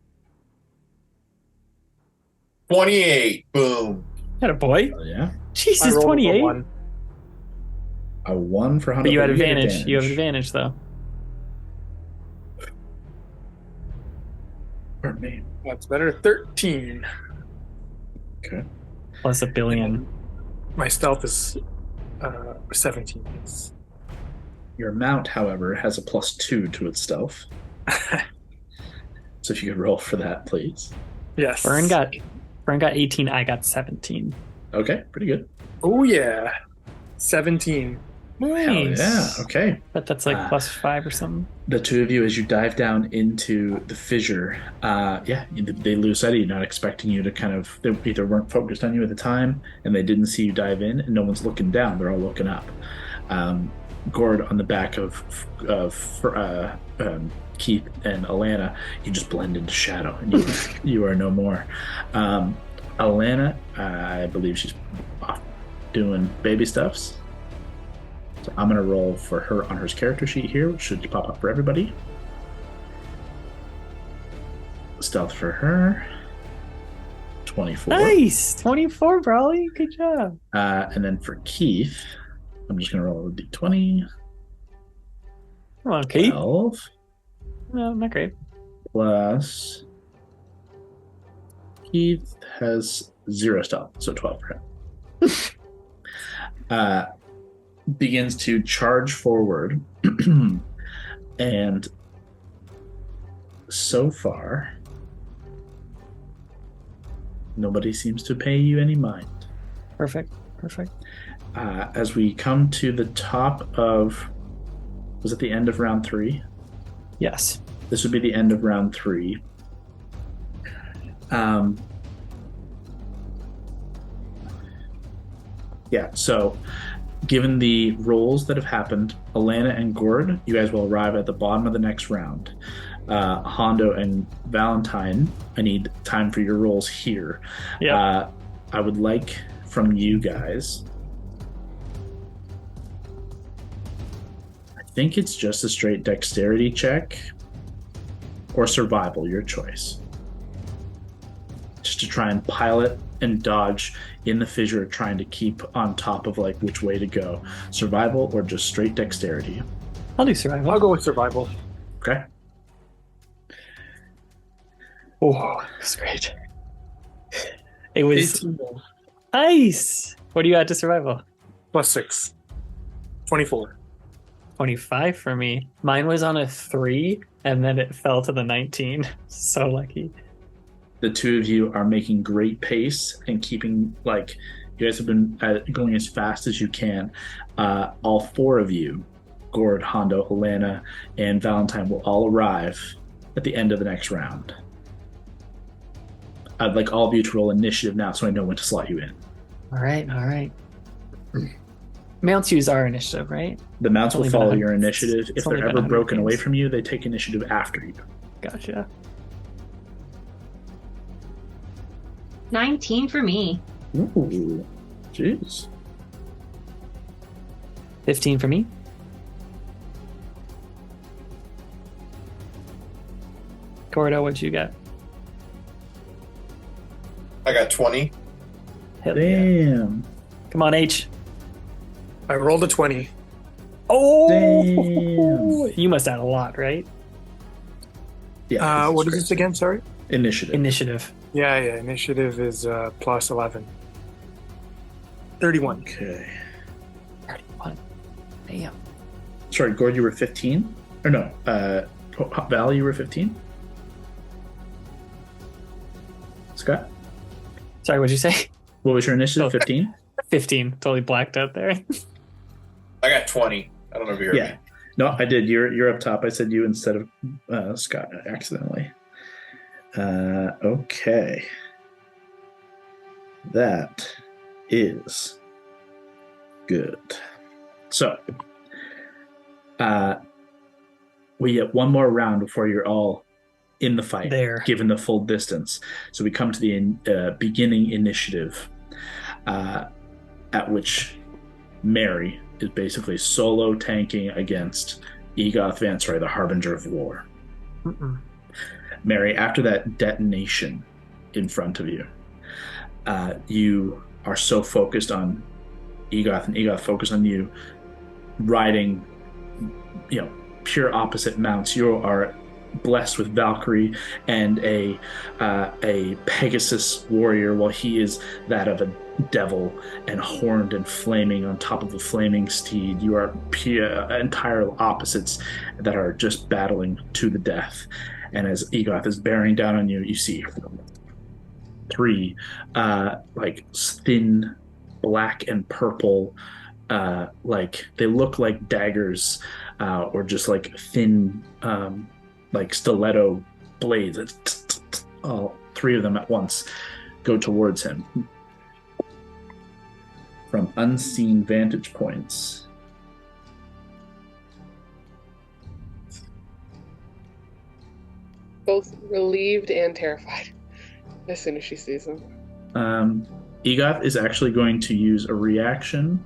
28. Boom. Had a boy. Oh, yeah. Jesus, I rolled a 28. 1. A 1 for Hunter. But you had advantage. You have advantage, though. Pardon me. That's better. 13. Okay. Plus a billion. My stealth is 17. Your mount, however, has a +2 to its stealth. So if you could roll for that, please. Yes. Fern got 18. I got 17. Okay, pretty good. Oh yeah. 17. Hell yeah. Okay. But that's like +5 or something. The two of you, as you dive down into the fissure, they lose sight of you, not expecting you to they either weren't focused on you at the time, and they didn't see you dive in, and no one's looking down. They're all looking up. Gord on the back of Keith and Alana, you just blend into shadow, and you are no more. Alana, I believe she's off doing baby stuffs. So I'm going to roll for her on her character sheet here, which should pop up for everybody. Stealth for her. 24. Nice! 24, Brawley. Good job. And then for Keith, I'm just going to roll a d20. Come on, Keith. 12 No, not great. plus. Keith has 0 stealth, so 12 for him. Begins to charge forward. And so far, nobody seems to pay you any mind. Perfect. As we come to the top of... Was it the end of round 3? Yes. This would be the end of round 3. Yeah, so given the rolls that have happened, Alana and Gord, you guys will arrive at the bottom of the next round. Hondo and Valentine, I need time for your rolls here. Yeah. I would like from you guys... I think it's just a straight dexterity check or survival, your choice. Just to try and pilot and dodge in the fissure, trying to keep on top of like which way to go. Survival or just straight dexterity. I'll do survival. I'll go with survival. Okay. Oh, that's great. It was nice. What do you add to survival? +6. 24. 25 for me. Mine was on a 3, and then it fell to the 19. So lucky. The two of you are making great pace and keeping, like, you guys have been going as fast as you can. All 4 of you, Gord, Hondo, Alana, and Valentine, will all arrive at the end of the next round. I'd like all of you to roll initiative now so I know when to slot you in. All right. Mounts use our initiative, right? The mounts will Only follow been your initiative. If it's they're only been ever 100 broken away games. from you, they take initiative after you. Gotcha. 19 for me. Ooh, jeez. 15 for me. Cordo, what'd you get? I got 20. Hell yeah. Damn. Come on, H. I rolled a 20. Oh, Damn. you must add a lot, right? Yeah. What is this again? Sorry. Initiative. Initiative. Yeah. Initiative is +11. 31. Okay. 31. Damn. Sorry, Gord, you were 15? Or no, Val, you were 15? Scott? Sorry, what'd you say? What was your initiative? Oh. 15? 15. Totally blacked out there. I got 20. I don't know if you heard Yeah. me. No, I did. You're up top. I said you instead of Scott accidentally. Okay. That is good. So, we get one more round before you're all in the fight, There. given the full distance. So we come to the beginning initiative, at which Mary is basically solo tanking against Egoth Vansroy, the Harbinger of War. Mm-mm. Mary, after that detonation in front of you, you are so focused on Egoth and Egoth focused on you, riding, pure opposite mounts. You are blessed with Valkyrie and a Pegasus warrior, while he is that of a devil and horned and flaming on top of a flaming steed. You are entire opposites that are just battling to the death. And as Egoth is bearing down on you, you see 3 thin black and purple, they look like daggers, or just like thin stiletto blades. All 3 of them at once go towards him from unseen vantage points. Both relieved and terrified as soon as she sees them. Egoth is actually going to use a reaction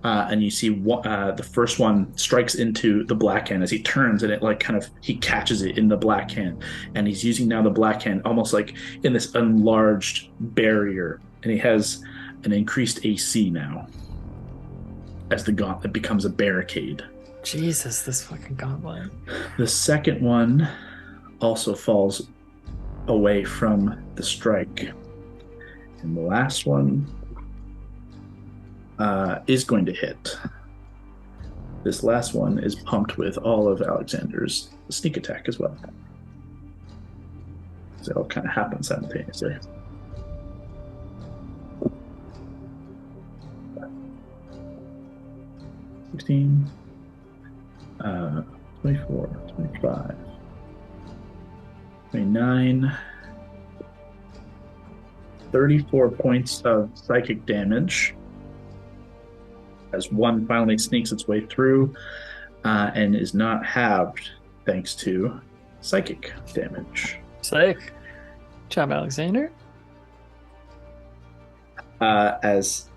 and you see the first one strikes into the black hand as he turns, and it like kind of he catches it in the black hand, and he's using now the black hand almost like in this enlarged barrier, and he has an increased AC now as the gauntlet becomes a barricade. Jesus, this fucking gauntlet. The second one also falls away from the strike, and the last one is going to hit. This last one is pumped with all of Alexander's sneak attack as well. So it all kind of happens simultaneously. $16, 24, 25, 29, 34 points of psychic damage as one finally sneaks its way through and is not halved thanks to psychic damage. Sick. Good job, Alexander. As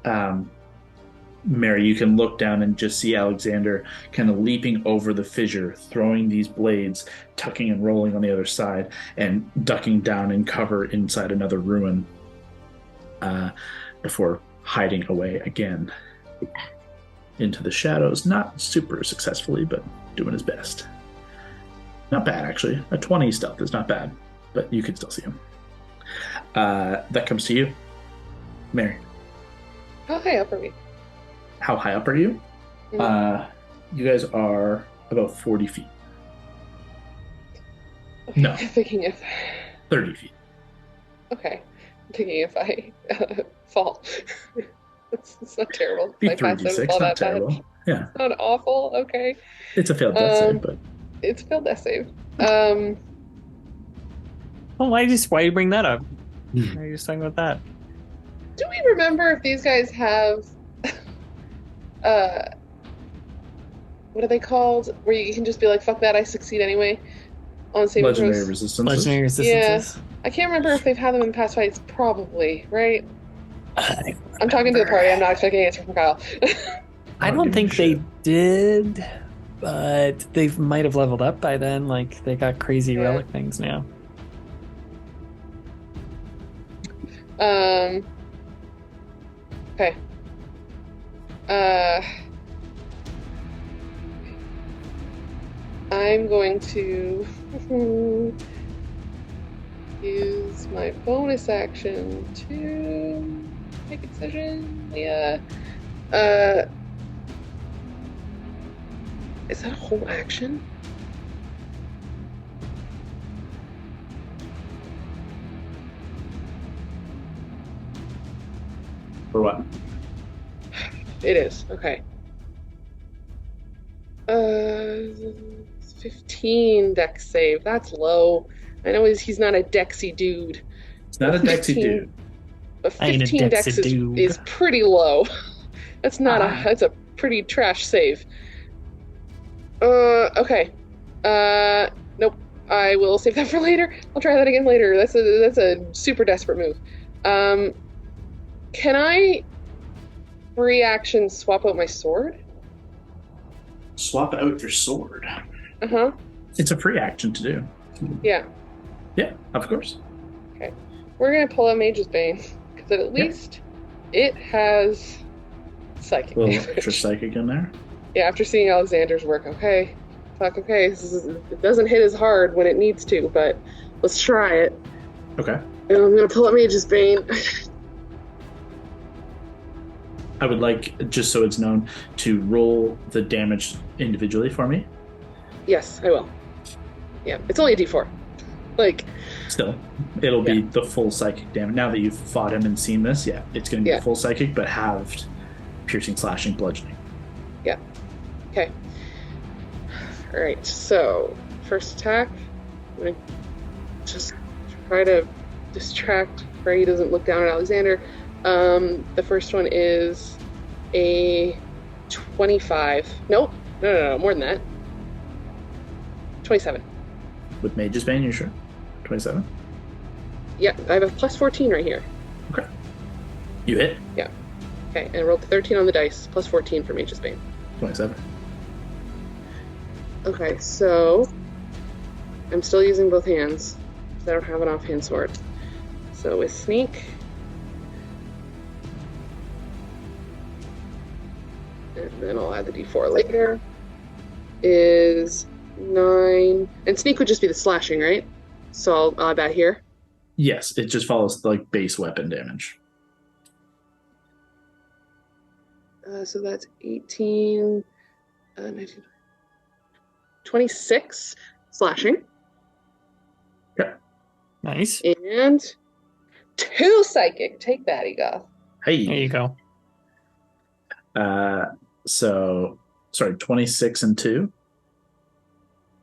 Mary, you can look down and just see Alexander kind of leaping over the fissure, throwing these blades, tucking and rolling on the other side, and ducking down in cover inside another ruin before hiding away again into the shadows. Not super successfully, but doing his best. Not bad, actually. A 20 stealth is not bad, but you can still see him. That comes to you, Mary. How high up are we? How high up are you? You guys are about 40 feet. Okay, No. I'm thinking if 30 feet. okay, I'm thinking if I fall, it's not terrible. Be My passive 3d6, fall not that bad. terrible. Yeah, It's not awful. Okay, it's a failed death save, but it's failed death save. Oh, why you bring that up? Why are you just talking about that? Do we remember if these guys have what are they called? Where you can just be like, fuck that, I succeed anyway on saving legendary throws? resistance. Legendary resistances. I can't remember if they've had them in past fights. Probably, right? I'm talking to the party. I'm not expecting an answer from Kyle. I don't think they did, but they might have leveled up by then. Like, they got crazy Yeah. relic things now. Okay. I'm going to use my bonus action to make a decision. Yeah. Is that a whole action? For what? It is. Okay. 15 dex save. That's low. I know he's not a dexy dude. It's not a Dexy 15 dude. But I ain't a 15 dex dexy dude. is pretty low. That's not Ah. that's a pretty trash save. Okay. Nope. I will save that for later. I'll try that again later. That's a super desperate move. Can I reaction swap out my sword? Swap out your sword. Uh-huh. It's a free action to do. Yeah. Yeah, of course. We're gonna pull out Mage's Bane, because at least it has psychic A little damage. extra psychic in there. Yeah, after seeing Alexander's work, okay. Fuck, okay. It doesn't hit as hard when it needs to, but let's try it. Okay. And I'm gonna pull out Mage's Bane. I would like, just so it's known, to roll the damage individually for me. Yes, I will. Yeah, it's only a d4. Like, Still, it'll be the full psychic damage. Now that you've fought him and seen this, it's going to be full psychic, but halved piercing, slashing, bludgeoning. okay. Alright, so, first attack. I'm gonna just try to distract Frey doesn't look down at Alexander. The first one is a 25. Nope. No, more than that. 27. With Mage's Bane, you sure? 27? Yeah, I have a plus 14 right here. Okay. You hit? Okay. Okay, and I rolled 13 on the dice, plus 14 for Mage's Bane. 27. Okay, so I'm still using both hands because I don't have an offhand sword. So with sneak, and then I'll add the d4 later, is 9. And sneak would just be the slashing, right? So I'll add that here. Yes, it just follows like base weapon damage. So that's 18, 19, 26 slashing. Nice. And 2 psychic. Take that, Egoth. Hey. There you go. So, sorry, 26 and 2?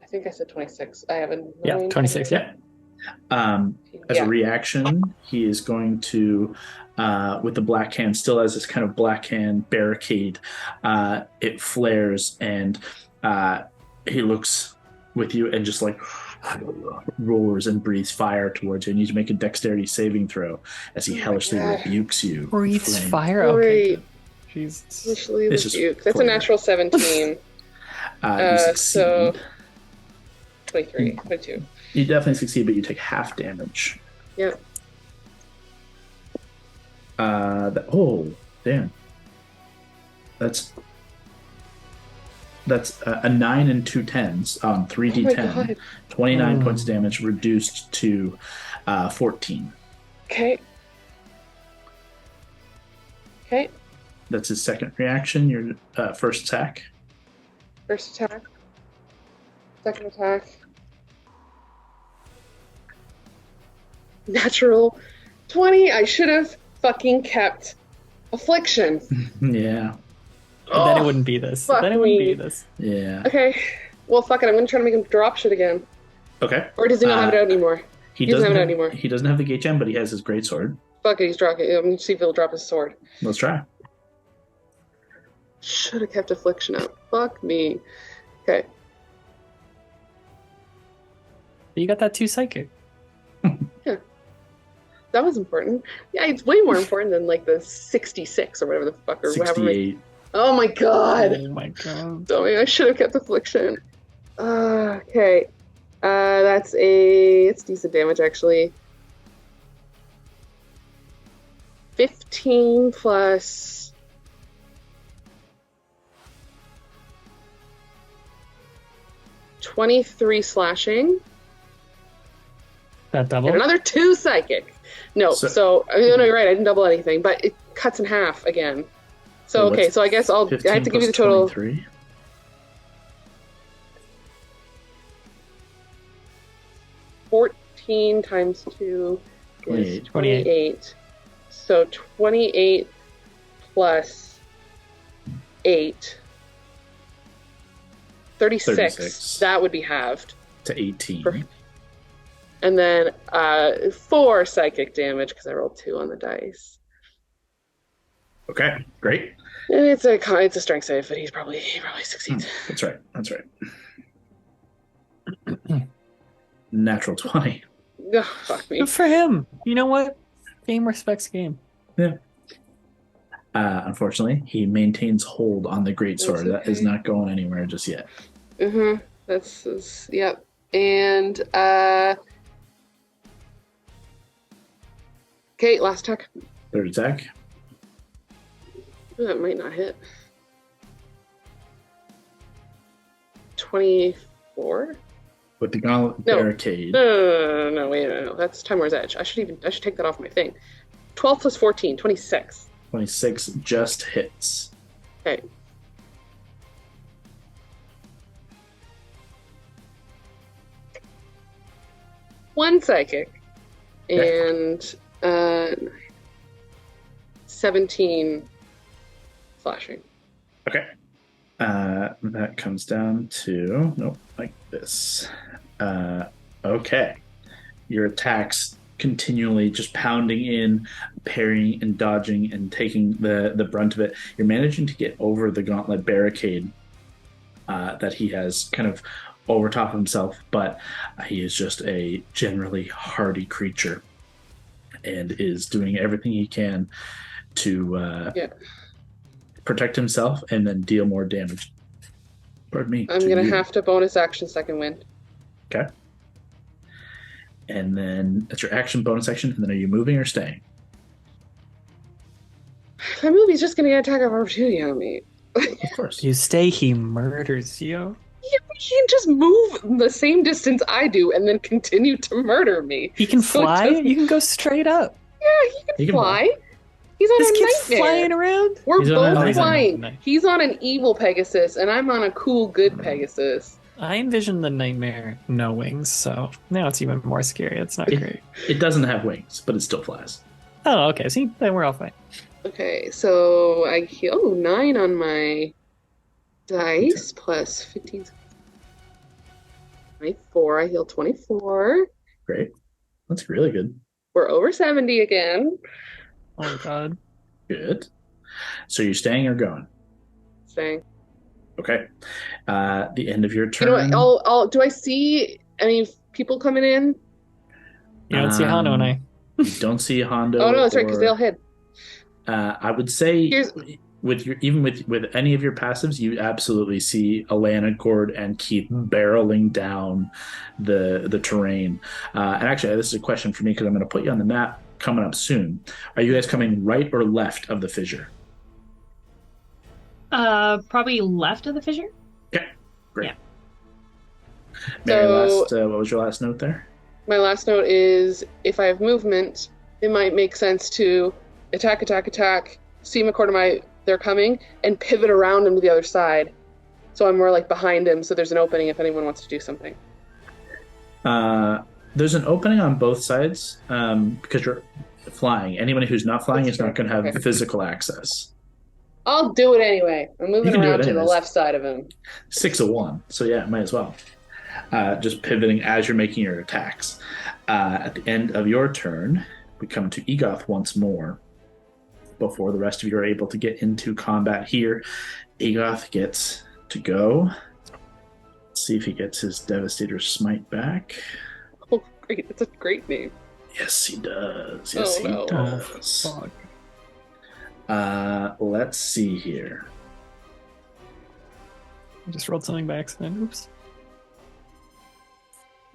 I think I said 26. I have a 9. Yeah, 26, yeah. As a reaction, he is going to, with the black hand, still has this kind of black hand barricade. It flares, and he looks with you and just like roars and breathes fire towards you. You need to make a dexterity saving throw as he hellishly rebukes you. Breathes Flame. fire? Okay. Great. Jesus. Initially It's just rebuke. That's a flavor. natural 17. You succeed. So 23, 22. You definitely succeed, but you take half damage. Yeah. Oh, damn. That's a 9 and 2 10s on 3d10. Oh my God. 29 points of damage reduced to 14. Okay. Okay. That's his second reaction. Your first attack. First attack. Second attack. Natural 20. I should have fucking kept affliction. Yeah. And then it wouldn't be this. fuck Then it wouldn't me. be this. Yeah. Okay. Well, fuck it. I'm gonna try to make him drop shit again. Okay. Or does he not have it out anymore? He doesn't have it have, anymore. He doesn't have the gate gem, but he has his greatsword. Fuck it. He's dropping. I'm gonna see if he'll drop his sword. Let's try. Should have kept affliction out. Fuck me. Okay. You got that 2 psychic. That was important. Yeah, it's way more important than like the 66 or whatever the fuck or whatever. 68. Oh my god. Oh my god. Sorry, I should have kept affliction. Okay. It's decent damage actually. 15 plus 23 slashing. That double? And another 2 psychic. No, so no, you're right. I didn't double anything, but it cuts in half again. So okay, so I guess I have to give you the total. 23. 14 times 2 is 28. 28. So 28 plus 8. 36. That would be halved. To 18. Perfect. And then 4 psychic damage because I rolled 2 on the dice. Okay, great. And it's a strength save, but he probably succeeds. That's right. That's right. Natural 20. Ugh, fuck me. Good for him. You know what? Game respects game. Yeah. Unfortunately, he maintains hold on the greatsword. That is not going anywhere just yet. Mm-hmm. That's yep. And okay, last attack. Third attack. Ooh, that might not hit. 24? With the gauntlet No. barricade. No, wait, no. That's Time War's Edge. I should take that off my thing. 12 plus 14, 26. 26 just hits. Okay. One psychic. And 17 slashing. Okay. That comes down to like this. Okay. Your attacks continually just pounding in, parrying and dodging and taking the brunt of it. You're managing to get over the gauntlet barricade that he has kind of over top of himself, but he is just a generally hardy creature and is doing everything he can to protect himself and then deal more damage. Pardon me. I'm going to have to bonus action second wind. Okay. And then that's your action, bonus action, and then are you moving or staying? If I move, he's just going to get attack of opportunity on me. Of course. You stay, he murders you. Yeah, but he can just move the same distance I do and then continue to murder me. He can So it fly. doesn't- You can go straight up. Yeah, he can fly. He's on This a kid's nightmare. flying around. We're He's on a both nightmare. flying. He's on an evil Pegasus, and I'm on a cool, good Pegasus. I envision the nightmare no wings, so now it's even more scary. It's not great. It doesn't have wings, but it still flies. Oh, okay. See, then we're all fine. Okay, so I heal 9 on my dice plus 15. 24. I heal 24. Great. That's really good. We're over 70 again. Oh god. Good. So you're staying or going? Staying. Okay. The end of your You turn. know what? Do I see any people coming in? You don't see Hano and I. You don't see Hondo. Oh no, that's right, because they all hid. I would say Here's- with any of your passives, you absolutely see Alana, Gord, and Keith barreling down the terrain. And actually, this is a question for me because I'm going to put you on the map coming up soon. Are you guys coming right or left of the fissure? Probably left of the fissure. Okay, great. Yeah. Mary, So- what was your last note there? My last note is if I have movement, it might make sense to attack, see him a quarter they're coming, and pivot around him to the other side. So I'm more like behind him, so there's an opening if anyone wants to do something. There's an opening on both sides because you're flying. Anyone who's not flying That's is not true. going to have Okay. physical access. I'll do it anyway. I'm moving can do around it to the anyways. left side of him. 6 of 1, so yeah, might as well. Just pivoting as you're making your attacks. At the end of your turn, we come to Egoth once more. Before the rest of you are able to get into combat here, Egoth gets to go. Let's see if he gets his Devastator Smite back. Oh, great. That's a great name. Yes, he does. Yes, Oh, he no. does. Let's see here. I just rolled something by accident. Oops.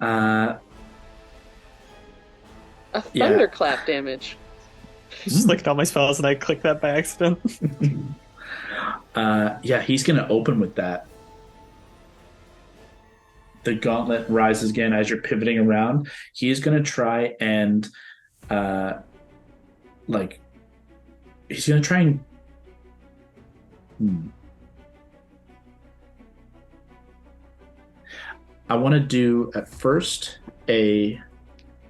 A Yeah. thunderclap damage. Just looked at all my spells and I clicked that by accident. Yeah, he's going to open with that. The gauntlet rises again as you're pivoting around. He's going to try and, he's going to try and. I want to do at first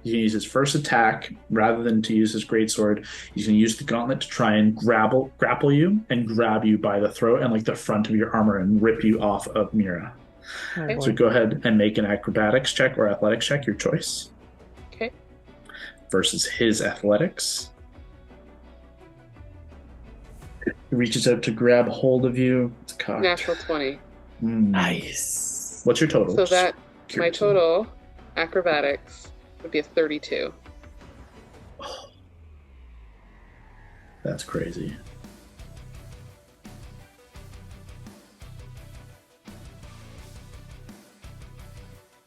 He's going to use his first attack rather than to use his greatsword. He's going to use the gauntlet to try and grapple you and grab you by the throat and like the front of your armor and rip you off of Mira. Oh, So boy. go ahead and make an acrobatics check or athletics check, your choice, Okay. versus his athletics. He reaches out to grab hold of you. It's cocked. Natural 20. Nice. What's your total? So that, Just my curious. total acrobatics would be a 32. That's crazy.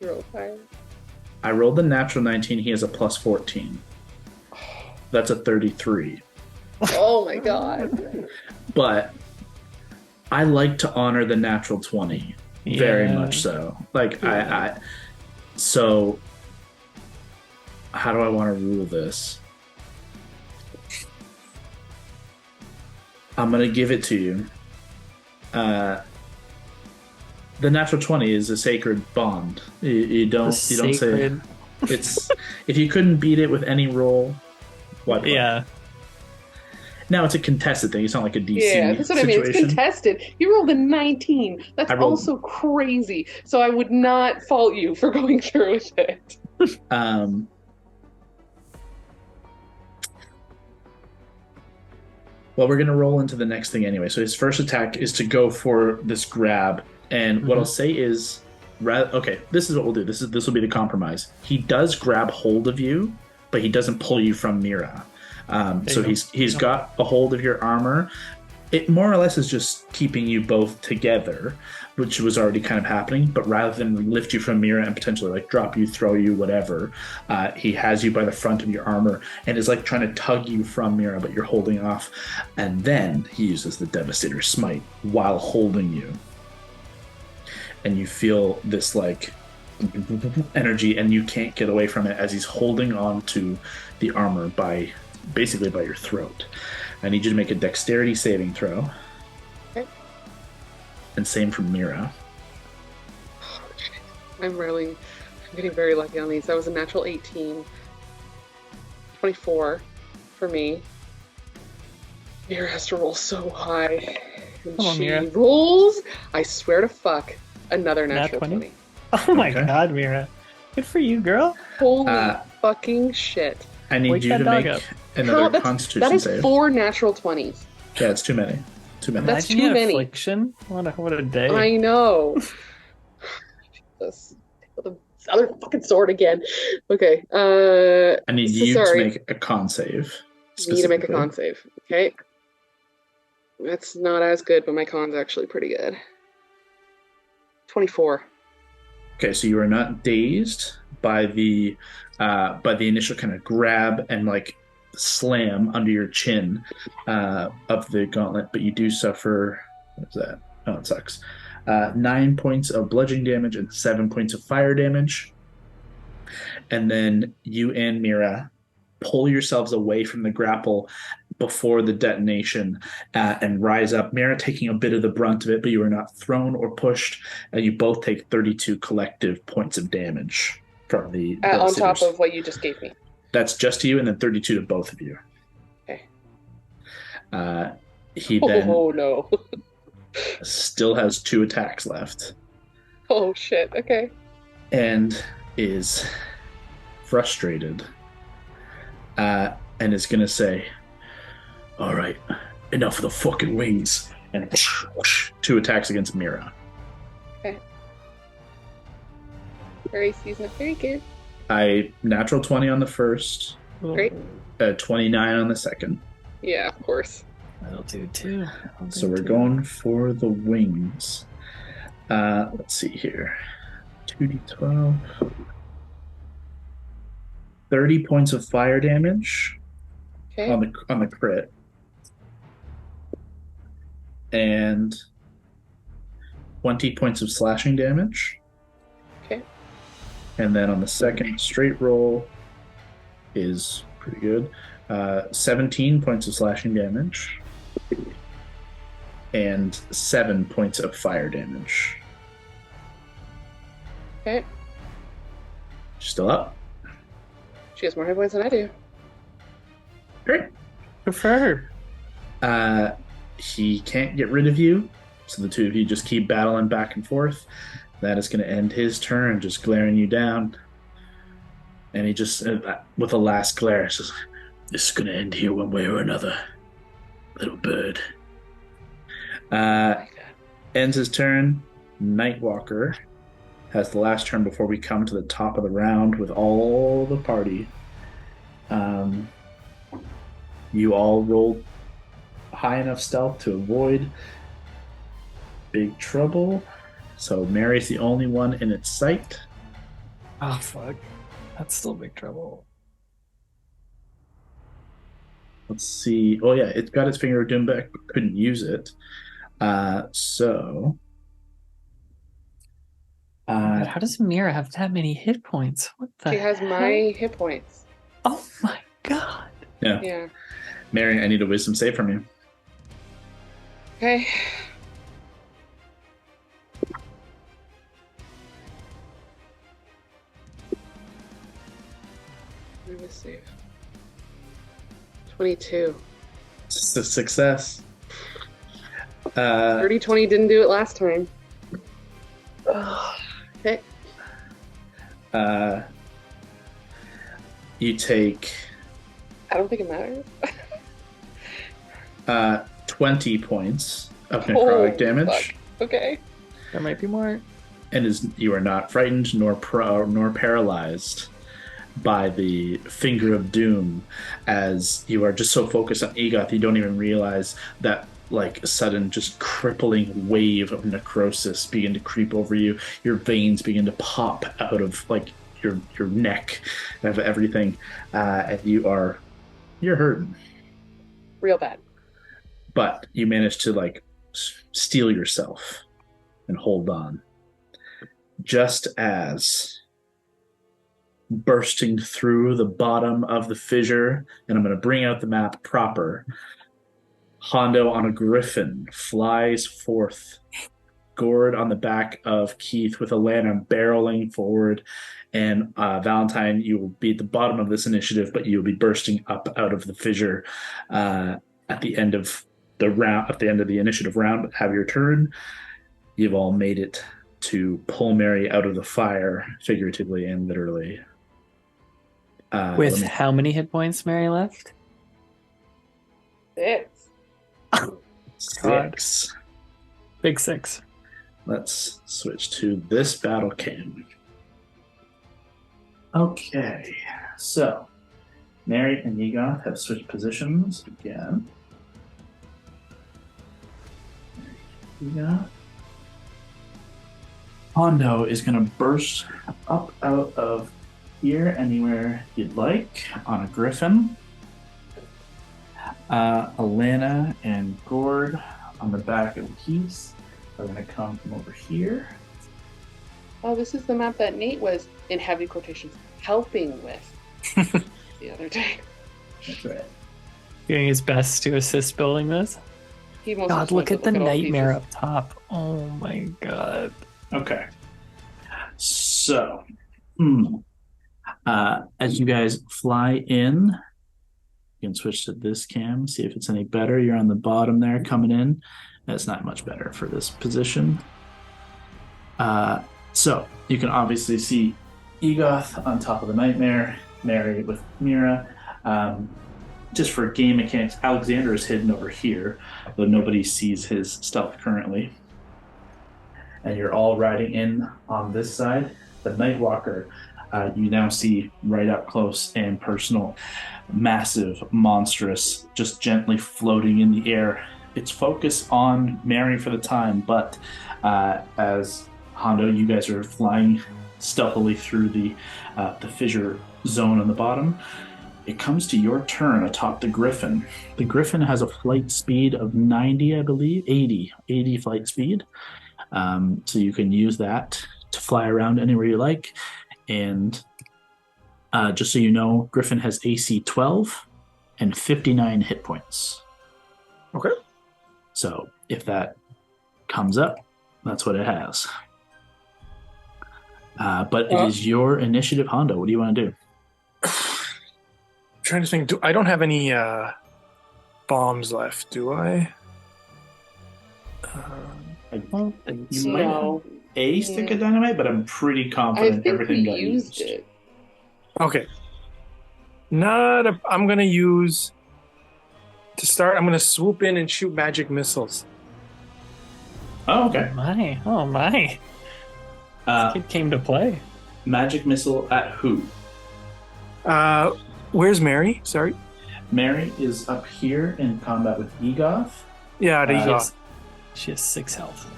You roll higher. I rolled a natural 19. He has a plus 14. That's a 33. Oh my god. But I like to honor the natural 20 very Yeah. much so. Like so how do I want to rule this? I'm gonna give it to you. The natural 20 is a sacred bond. You don't say Sacred. it's if you couldn't beat it with any roll, why play? Yeah. Now it's a contested thing. It's not like a DC Yeah, that's what I mean. It's situation. contested. You rolled a 19. That's I rolled- also crazy. So I would not fault you for going through with it. Well, we're gonna roll into the next thing anyway. So his first attack is to go for this grab, and what I'll say is, okay, this is what we'll do. This will be the compromise. He does grab hold of you, but he doesn't pull you from Mira. So you he's got a hold of your armor. It more or less is just keeping you both together, which was already kind of happening. But rather than lift you from Mira and potentially like drop you, throw you, whatever, he has you by the front of your armor and is like trying to tug you from Mira, but you're holding off. And then he uses the Devastator Smite while holding you, and you feel this like energy, and you can't get away from it as he's holding on to the armor by your throat. I need you to make a dexterity saving throw. Okay. And same for Mira. I'm getting very lucky on these. That was a natural 18. 24 for me. Mira has to roll so high. And Come on, she Mira. rolls, I swear to fuck, another natural 20. Oh my Okay. god, Mira. Good for you, girl. Holy fucking shit. I need Wake you that to dog make up. another That Constitution is save. 4 natural 20s. Yeah, it's too many. That's Imagine too you had many. Affliction. What a day. I know. This the other fucking sword again. Okay. I need you sorry. to make a con save. Need to make a specifically. con save. Okay. That's not as good, but my con's actually pretty good. 24. Okay, so you are not dazed by the initial kind of grab and like slam under your chin of the gauntlet, but you do suffer. What's that? Oh, it sucks. 9 points of bludgeoning damage and 7 points of fire damage. And then you and Mira pull yourselves away from the grapple before the detonation and rise up. Mira taking a bit of the brunt of it, but you are not thrown or pushed, and you both take 32 collective points of damage from the On top Devastators. of what you just gave me. That's just to you, and then 32 to both of you. Okay. He then Oh no. still has 2 attacks left Oh shit. Okay. and is frustrated and is going to say, all right, enough of the fucking wings. And 2 attacks against Mira. Very seasoned. Very good. Natural 20 on the first, Great. 29 on the second. Yeah, of course. That'll do too. So we're going for the wings. Let's see here. 2d12. 30 points of fire damage Okay. on the crit. And 20 points of slashing damage. Okay. And then on the second straight roll is pretty good. 17 points of slashing damage. And 7 points of fire damage. Okay. Still up. She has more hit points than I do. Great. Good for her. He can't get rid of you, so the two of you just keep battling back and forth. That is going to end his turn, just glaring you down. And he just, with a last glare, says, "This is going to end here one way or another, little bird." Ends his turn. Nightwalker has the last turn before we come to the top of the round with all the party. You all rolled high enough stealth to avoid big trouble. So Mary's the only one in its sight. Oh fuck. That's still big trouble. Let's see. Oh yeah, it's got its finger of doom back, but couldn't use it. So God, how does Mira have that many hit points? What the She has hell? my hit points. Oh my god. yeah, Yeah. Mary, I need a wisdom save from you. Okay. Let me save. 22. It's a success. 30-20 didn't do it last time. Okay. You take I don't think it matters. 20 points of necrotic Oh, damage. fuck. Okay. There might be more. And you are not frightened nor paralyzed. by the finger of doom as you are just so focused on Egoth you don't even realize that like a sudden just crippling wave of necrosis begin to creep over you. Your veins begin to pop out of like your neck and of everything, and you're hurting. Real bad. But you manage to like steel yourself and hold on. Just as bursting through the bottom of the fissure, and I'm going to bring out the map proper, Hondo on a griffin flies forth, gored on the back of Keith with Alana barreling forward, and Valentine, you will be at the bottom of this initiative, but you will be bursting up out of the fissure at the end of the round, at the end of the initiative round. Have your turn. You've all made it to pull Mary out of the fire, figuratively and literally. With how many hit points Mary left? 6. 6. Big 6. Let's switch to this battle cam. Okay, so Mary and Egoth have switched positions again. Egoth. Hondo is going to burst up out of here anywhere you'd like on a griffin. Alana and Gord on the back of Keith are going to come from over here. Oh, this is the map that Nate was, in heavy quotations, helping with the other day. That's right. Doing his best to assist building this. He most God, just look wants at to the all nightmare pieces. up top. Oh my god. Okay. So, as you guys fly in, you can switch to this cam, see if it's any better. You're on the bottom there coming in. That's not much better for this position. So, you can obviously see Egoth on top of the nightmare, Mary with Mira. Just for game mechanics, Alexander is hidden over here, though nobody sees his stealth currently. And you're all riding in on this side. The Nightwalker, you now see right up close and personal, massive, monstrous, just gently floating in the air. Its focus on Mary for the time, but as Hondo, you guys are flying stealthily through the fissure zone on the bottom. It comes to your turn atop the Griffin. The Griffin has a flight speed of 90, I believe, 80 flight speed. So you can use that to fly around anywhere you like. And just so you know, Griffin has AC 12 and 59 hit points. Okay. So if that comes up, that's what it has. But it is your initiative, Hondo. What do you want to do? I'm trying to think. I don't have any bombs left, do I? You So- might have a stick of dynamite, but I'm pretty I confident think everything we got used it. Okay. I'm gonna use to start. I'm gonna swoop in and shoot magic missiles. Oh, okay. Oh my. It came to play. Magic missile at who? Where's Mary? Sorry. Mary is up here in combat with Egoth. Yeah, there you go. She has 6 health.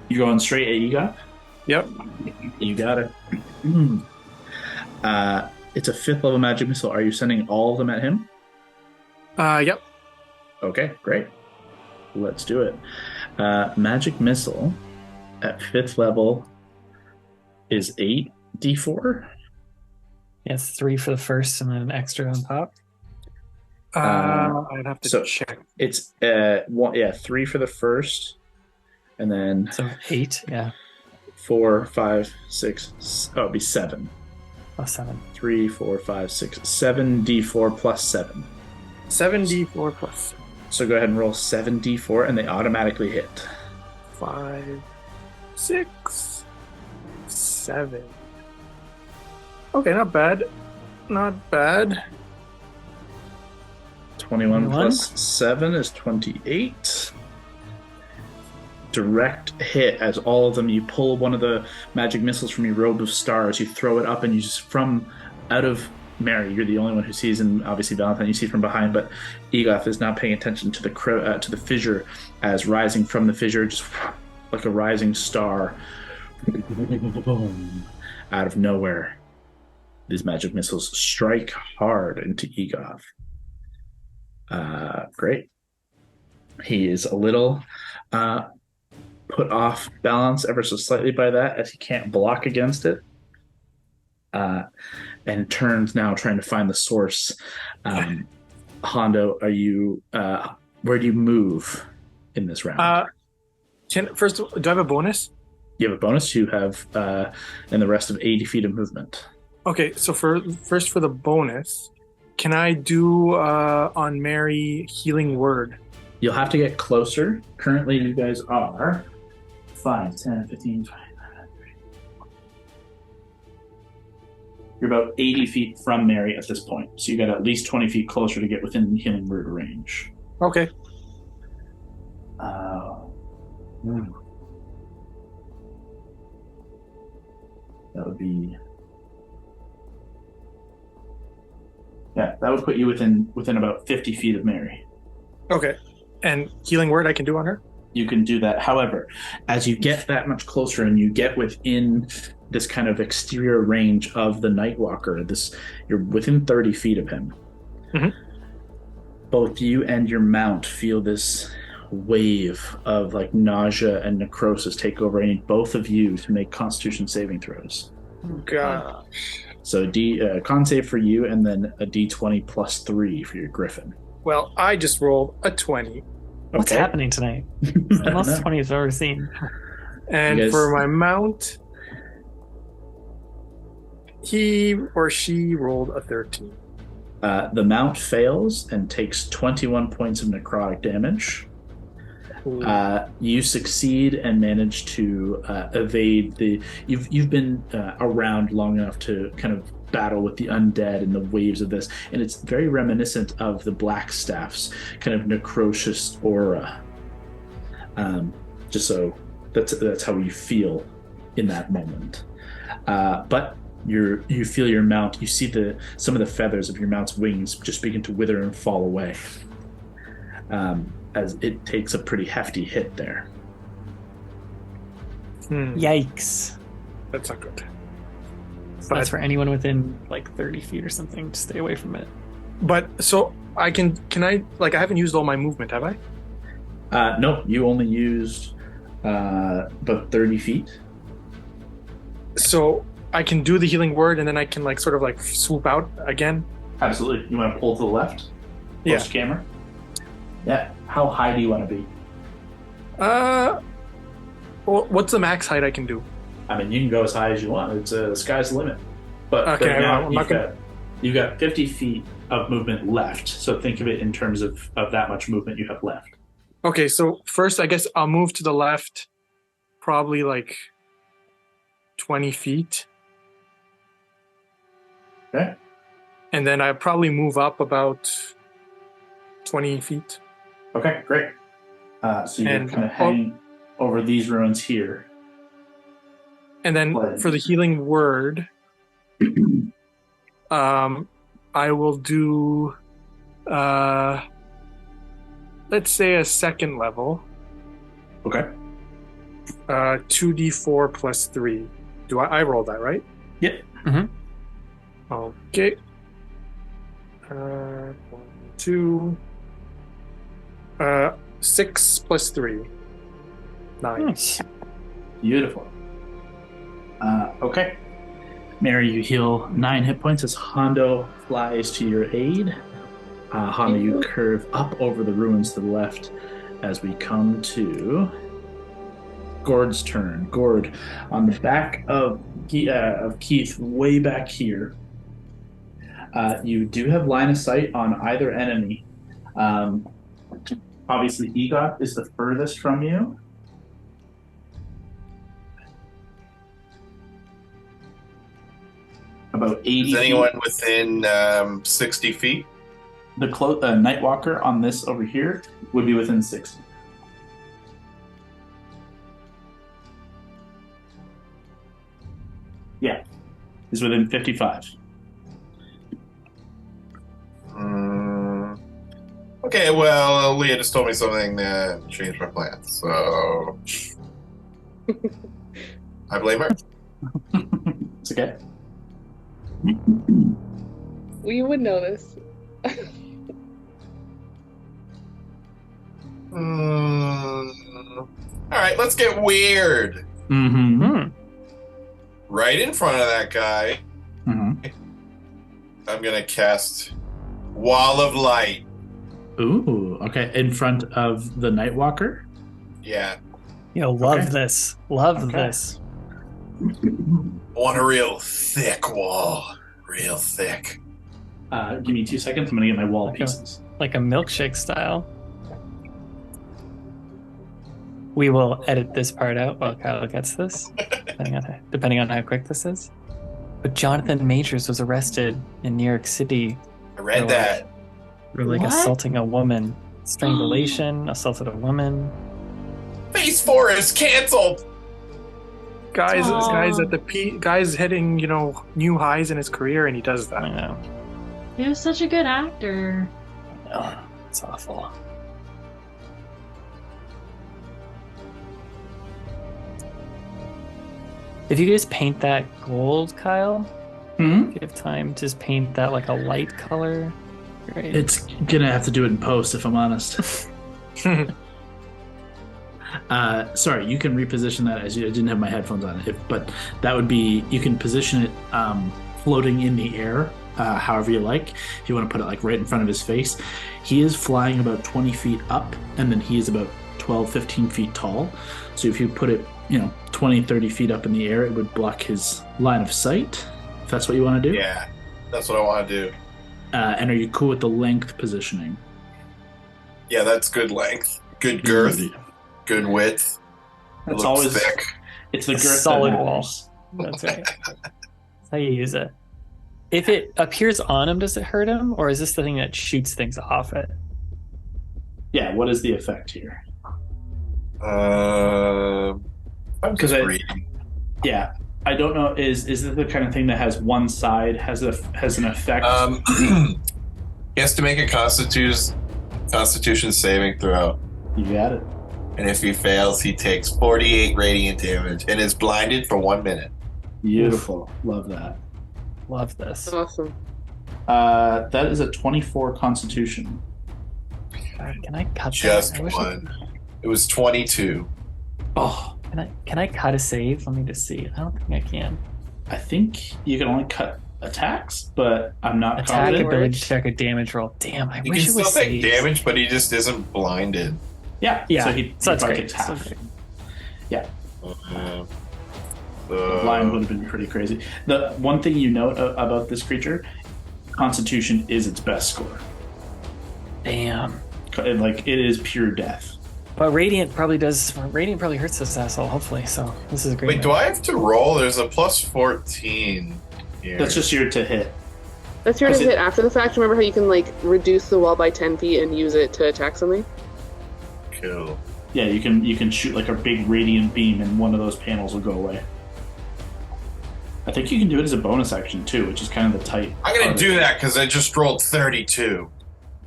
You're going straight at Egoth? Yep. You got it. It's a 5th level magic missile. Are you sending all of them at him? Yep. Okay, great. Let's do it. Magic missile at 5th level is 8d4. Yes, 3 for the first and then an extra on top. I'd have to so- check. It's 3 for the first, and then So 8, yeah. 4, 5, 6. Oh, it'd be 7. Plus 7. 3, 4, 5, 6, 7d4 plus 7. 7d4 plus So go ahead and roll 7d4, and they automatically hit. 5, 6, 7. Okay, not bad. Not bad. 21 21? plus 7 is 28. Direct hit as all of them. You pull one of the magic missiles from your robe of stars. You throw it up, and you just from out of Mary, you're the only one who sees, and obviously Valentine, you see from behind. But Egoth is now paying attention to the fissure, as rising from the fissure, just like a rising star, out of nowhere. These magic missiles strike hard into Egoth. Great. He is a little put off balance ever so slightly by that, as he can't block against it. And turns now trying to find the source. Hondo, are you where do you move in this round? First, do I have a bonus? You have a bonus. You have in the rest of 80 feet of movement. Okay, so for the bonus, can I do on Mary Healing Word? You'll have to get closer. Currently, you guys are 5, 10, 15, 5. You're about 80 feet from Mary at this point, so you got at least 20 feet closer to get within Healing Word range. Okay. That would be... Yeah, that would put you within about 50 feet of Mary. Okay. And Healing Word I can do on her? You can do that. However, as you get that much closer and you get within this kind of exterior range of the Nightwalker, you're within 30 feet of him. Mm-hmm. Both you and your mount feel this wave of like nausea and necrosis take over. I need both of you to make Constitution saving throws. God. So con save for you, and then a D20 plus 3 for your Griffin. Well, I just rolled a 20. What's happening tonight? The most 20 I've ever seen. And for my mount, he or she rolled a 13. The mount fails and takes 21 points of necrotic damage. You succeed and manage to evade You've been around long enough to kind of battle with the undead and the waves of this, and it's very reminiscent of the Blackstaff's kind of necrocious aura. Just so that's how you feel in that moment. But you feel your mount. You see some of the feathers of your mount's wings just begin to wither and fall away. As it takes a pretty hefty hit there. Yikes. That's not good. So that's for anyone within like 30 feet or something. Just stay away from it. But so I can I haven't used all my movement, have I? No, you only used about 30 feet. So I can do the Healing Word and then I can sort of swoop out again? Absolutely. You want to pull to the left? Yeah. Camera? Yeah. How high do you want to be? Well, what's the max height I can do? I mean, you can go as high as you want. It's the sky's the limit. But okay, right now, you've got 50 feet of movement left. So think of it in terms of that much movement you have left. Okay, so first I guess I'll move to the left probably 20 feet. Okay. And then I'll probably move up about 20 feet. Okay, great. So you're kind of hanging over these ruins here. And then for the Healing Word, I will do, let's say a second level. Okay. 2d4 plus 3. Do I roll that, right? Yep. Mm-hmm. Okay. 1, 2. 6 plus 3. 9. Nice. Beautiful. Okay. Mary, you heal 9 hit points as Hondo flies to your aid. Hondo, you curve up over the ruins to the left as we come to Gord's turn. Gord, on the back of Keith, way back here, you do have line of sight on either enemy. Obviously, Egoth is the furthest from you. About 80 Is anyone within 60 feet? The Nightwalker on this over here would be within 60. Yeah, he's within 55. Okay, well, Leah just told me something that changed my plans, so I blame her. It's okay. We would know this. All right, let's get weird. Mm-hmm. Right in front of that guy, Mm-hmm. I'm gonna cast Wall of Light. Ooh, okay. In front of the Nightwalker? Yeah, Yo, love Okay. this. Love Okay. this. I want a real thick wall. Real thick. Give me 2 seconds. I'm going to get my wall Okay. pieces. Like a milkshake style. We will edit this part out while Kyle gets this, depending on how quick this is. But Jonathan Majors was arrested in New York City I read that. for like What? assaulting a woman, strangulation, assaulted a woman. Phase 4 is canceled. Guys Aw. at the guys hitting new highs in his career, and he does I that. know. He was such a good actor. Oh, it's awful. If you could just paint that gold, Kyle, Hmm? if you have time, just paint that like a light color. Great. It's going to have to do it in post, if I'm honest. Sorry, you can reposition that as I didn't have my headphones on, but that would be, you can position it floating in the air, however you like. If you want to put it like right in front of his face, he is flying about 20 feet up, and then he is about 12, 15 feet tall. So if you put it, 20, 30 feet up in the air, it would block his line of sight, if that's what you want to do. Yeah, that's what I want to do. And are you cool with the length positioning? Yeah, that's good length, good girth, good width. It That's looks always thick. It's the A girth solid that wall. matters. That's right. That's how you use it. If it appears on him, does it hurt him, or is this the thing that shoots things off it? Yeah, what is the effect here? I'm 'Cause just I- reading. Yeah, I don't know. Is this the kind of thing that has one side has an effect? He has to make a Constitution saving throw, You got it. and if he fails, he takes 48 radiant damage and is blinded for 1 minute. Beautiful. Love that. Love this. Awesome. That is a 24 Constitution. God, can I cut Just that? I wish I could- one. It was 22. Oh, Can I cut a save? Let me just see. I don't think I can. I think you can only cut attacks, but I'm not Attack, confident. ability check, a damage roll. Damn, I He wish can it still was take saves. damage, but he just isn't blinded. Yeah, Yeah, So he so that's like great. it's half. So great. Blind would have been pretty crazy. The one thing you note about this creature, Constitution is its best score. Damn. Like it is pure death. But Radiant probably does. Radiant probably hurts this asshole. Hopefully, so this is a great. Wait, do I have to roll? There's a plus 14 here. That's just your to hit. That's your Is to it- hit after the fact. Remember how you can reduce the wall by 10 feet and use it to attack something? cool. Yeah, you can shoot like a big radiant beam, and one of those panels will go away. I think you can do it as a bonus action too, which is kind of the tight. I'm gonna part of do it. that because I just rolled 32.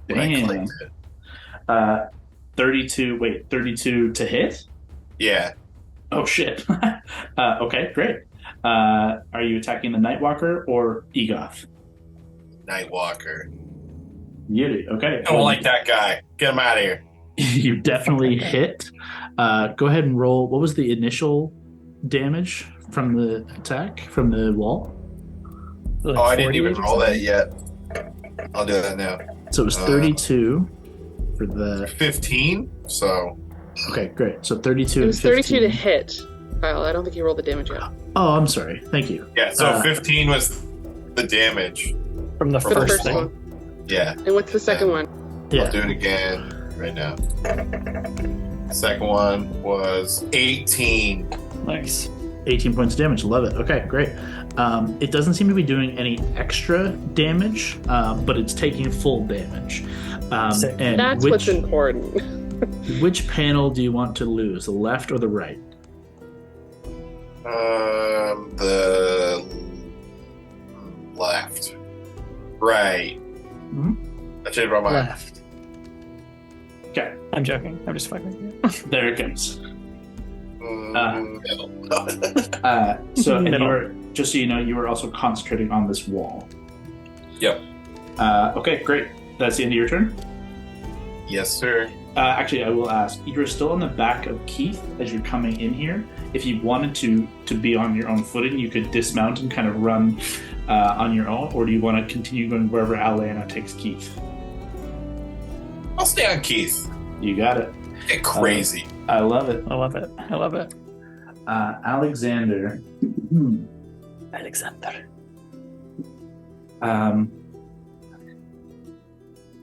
when I Damn. clicked it. 32. Wait, 32 to hit? Yeah. Oh shit. Okay, great. Are you attacking the Nightwalker or Egoth? Nightwalker. Beauty. Okay. I don't like that guy. Get him out of here. You definitely hit. Go ahead and roll. What was the initial damage from the attack from the wall? Like Oh, I didn't 48 even or roll that something? yet. I'll do that now. So it was 32 for the. 15. So Okay, great. So 32. It was and 32 to 15. hit, Kyle. I don't think you rolled the damage yet. Oh, I'm sorry. Thank you. yeah. So 15 was the damage. From the For the first first thing. one. Yeah. And what's the second one? I'll Yeah. do it again right now. Second one was 18. Nice. 18 points of damage. Love it. Okay, great. It doesn't seem to be doing any extra damage, but it's taking full damage. Sick. And That's what's important. which panel do you want to lose, the left or the right? The left. Right. Mhm. I changed my mind. Left. Okay, I'm joking. I'm just fucking with you. there it comes. Middle. So, and you Middle. were, just so you know, you were also concentrating on this wall. Yep. Okay, great. That's the end of your turn. Yes, sir. Actually, I will ask. You're still on the back of Keith as you're coming in here. If you wanted to be on your own footing, you could dismount and kind of run on your own, or do you want to continue going wherever Alana takes Keith? I'll stay on Keith. You got it. Get crazy. I love it. I love it. I love it. Alexander. Alexander.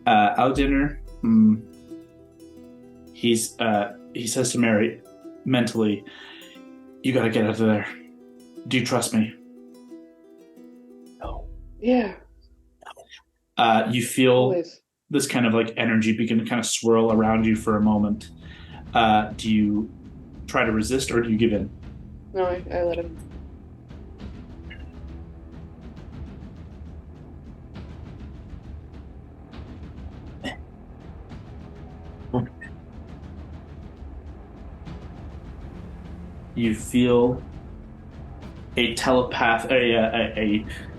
Alexander. He says to Mary, mentally, "You gotta get out of there. Do you trust me?" No. Yeah. You feel Always. this kind of like energy begin to kind of swirl around you for a moment. Do you try to resist or do you give in? No, I let him. You feel a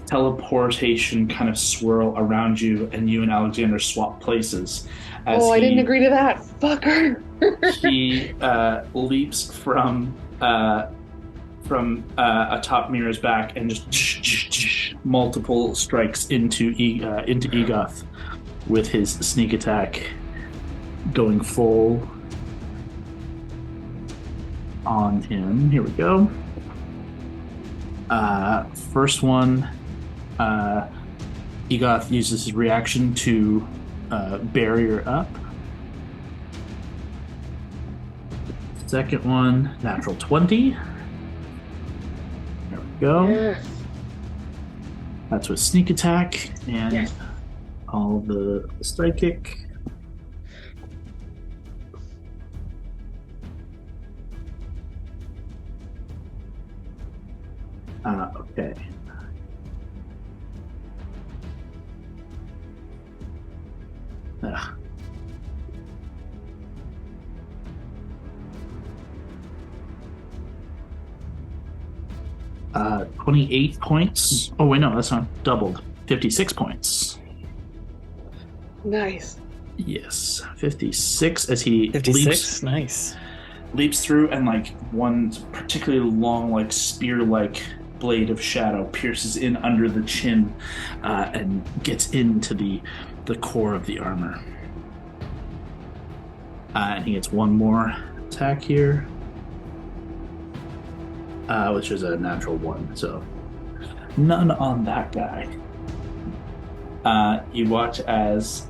teleportation kind of swirl around you, and you and Alexander swap places. Oh, I didn't agree to that. Fucker. He leaps from atop Mira's back and just multiple strikes into Egoth with his sneak attack, going full on him. Here we go. First one, Egoth uses his reaction to barrier up. Second one, natural 20. There we go. Yes. That's with sneak attack and Yes. all the strike kick. Okay. Ugh. 28 points. Oh, wait, no, that's not doubled. 56 points. Nice. Yes, 56 as he 56? Nice. leaps through, and like one particularly long, like spear-like blade of shadow pierces in under the chin and gets into the core of the armor. And he gets one more attack here, which is a natural 1, so none on that guy. You watch as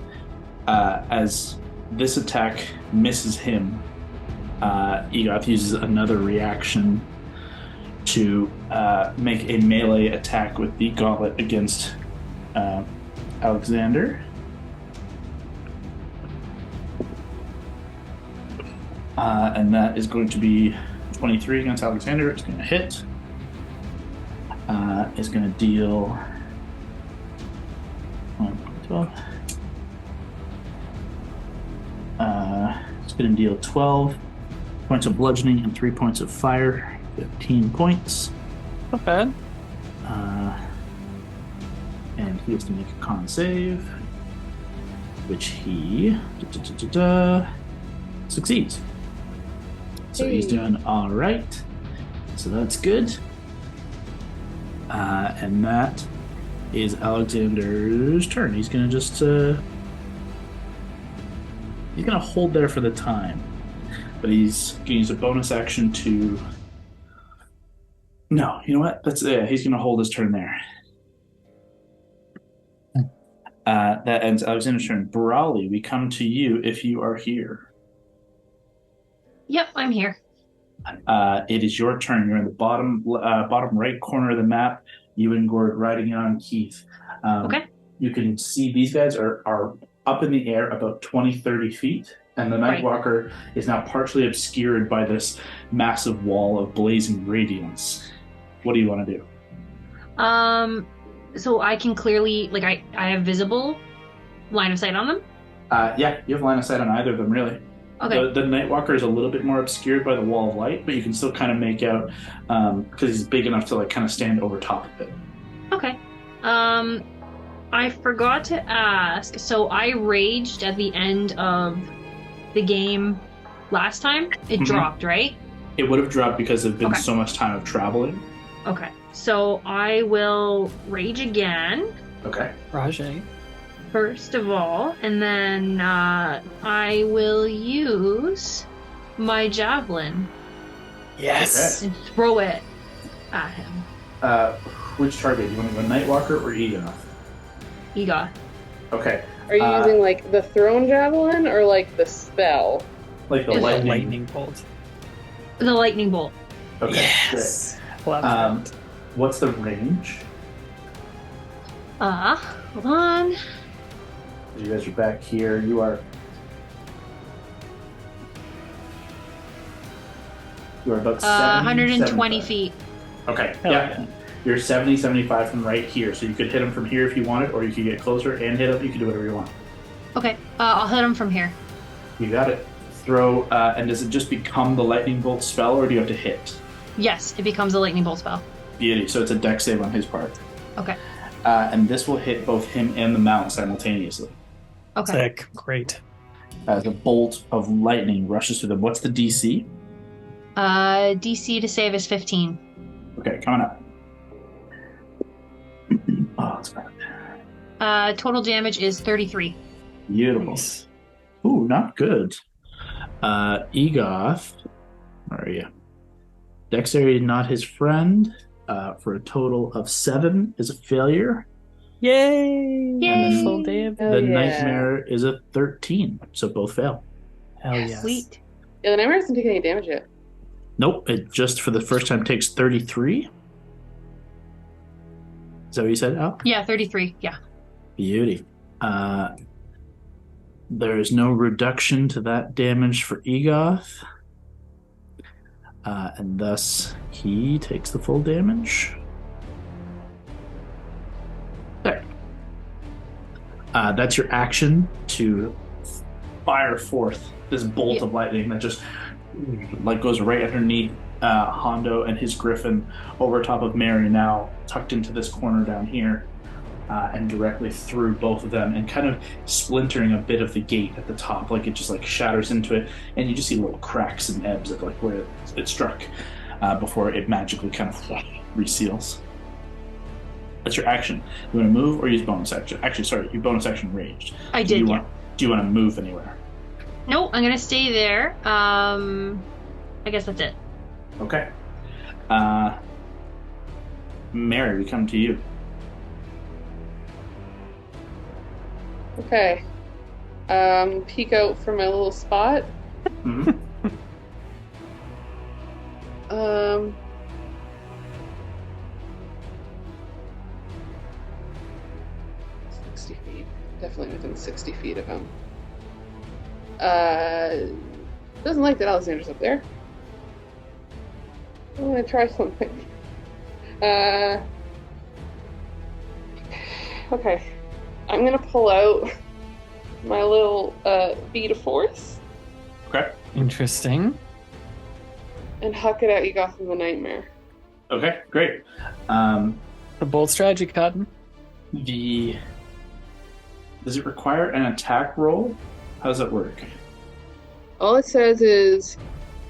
this attack misses him. Egoth uses another reaction to make a melee attack with the gauntlet against Alexander. And that is going to be 23 against Alexander. It's going to hit. It's going to deal 12. It's going to deal 12 points of bludgeoning and 3 points of fire. 15 points. Not bad. And he has to make a con save, which he succeeds. So he's doing all right. So that's good. And that is Alexander's turn. He's gonna just he's gonna hold there for the time, but he's gonna use a bonus action to. No, you know what? That's he's gonna hold his turn there. That ends Alexander's turn. Brawley, we come to you if you are here. Yep, I'm here. It is your turn. You're in the bottom right corner of the map. You and Gord riding on Keith. Okay. You can see these guys are up in the air about 20, 30 feet, and the Nightwalker is now partially obscured by this massive wall of blazing radiance. What do you want to do? So I can clearly, like, I have visible line of sight on them? Yeah, you have line of sight on either of them, really. Okay. The Nightwalker is a little bit more obscured by the wall of light, but you can still kind of make out because he's big enough to like kind of stand over top of it. Okay. I forgot to ask. So I raged at the end of the game last time. It dropped, right? It would have dropped because there's been Okay. so much time of traveling. Okay. So I will rage again. Okay. Rajay. First of all, and then I will use my javelin Yes. and throw it at him. Which target? You want to go Nightwalker or Egoth? Egot. Okay. Are you using like the thrown javelin or like the spell? Like the It's lightning. Lightning bolt. The lightning bolt. Okay. Yes. Love Um, that. What's the range? Hold on. You guys are back here. You are about 70, 120 75. feet. Okay. Hell Yeah. You're 70, 75 from right here. So you could hit him from here if you wanted, or you could get closer and hit him. You can do whatever you want. Okay. I'll hit him from here. You got it. Throw, and does it just become the lightning bolt spell, or do you have to hit? Yes, it becomes a lightning bolt spell. Beauty. So it's a dex save on his part. Okay. And this will hit both him and the mount simultaneously. Okay. Sick. Great. As a bolt of lightning rushes through them. What's the DC? DC to save is 15. Okay, coming up. Oh, that's bad. Total damage is 33. Beautiful. Nice. Ooh, not good. Egoth, where are you? Dexterity not his friend. For a total of 7 is a failure. Yay! Yay! Full damage. Oh, The yeah. nightmare is a 13, so both fail. Hell yes. Sweet. Yeah, the nightmare doesn't take any damage yet. Nope, it just for the first time takes 33. Is that what you said, Al? Yeah, 33. Yeah. Beauty. There is no reduction to that damage for Egoth. And thus he takes the full damage. There. That's your action to fire forth this bolt of lightning that just like goes right underneath Hondo and his griffin over top of Mary, now tucked into this corner down here, and directly through both of them and kind of splintering a bit of the gate at the top, like it just like shatters into it, and you just see little cracks and ebbs of like where it struck before it magically kind of reseals. That's your action. You want to move or use bonus action? Actually, sorry, your bonus action raged. I did, yeah. Do you want to move anywhere? No, I'm gonna stay there. I guess that's it. Okay. Mary, we come to you. Okay. Peek out from my little spot. Mhm. 60 feet. Definitely within 60 feet of him. Doesn't like that Alexander's up there. I'm gonna try something. Okay. I'm gonna pull out my little bead of force Okay. Interesting. and huck it at Egoth in the nightmare. Okay, great. The bold strategy, Cotton. Does it require an attack roll? How does that work? All it says is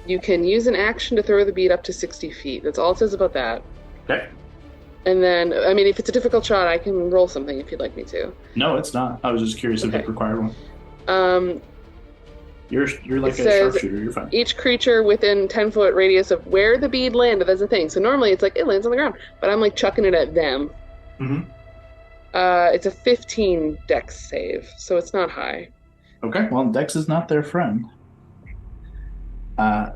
you can use an action to throw the bead up to 60 feet. That's all it says about that. Okay. And then, I mean, if it's a difficult shot, I can roll something if you'd like me to. No, it's not. I was just curious if Okay. it required one. Um, You're like It a says- sharpshooter. You're fine. each creature within 10-foot radius of where the bead landed, that's the thing. So normally it's like, it lands on the ground. But I'm like chucking it at them. Mm-hmm. It's a 15 dex save, so it's not high. Okay. Well, Dex is not their friend.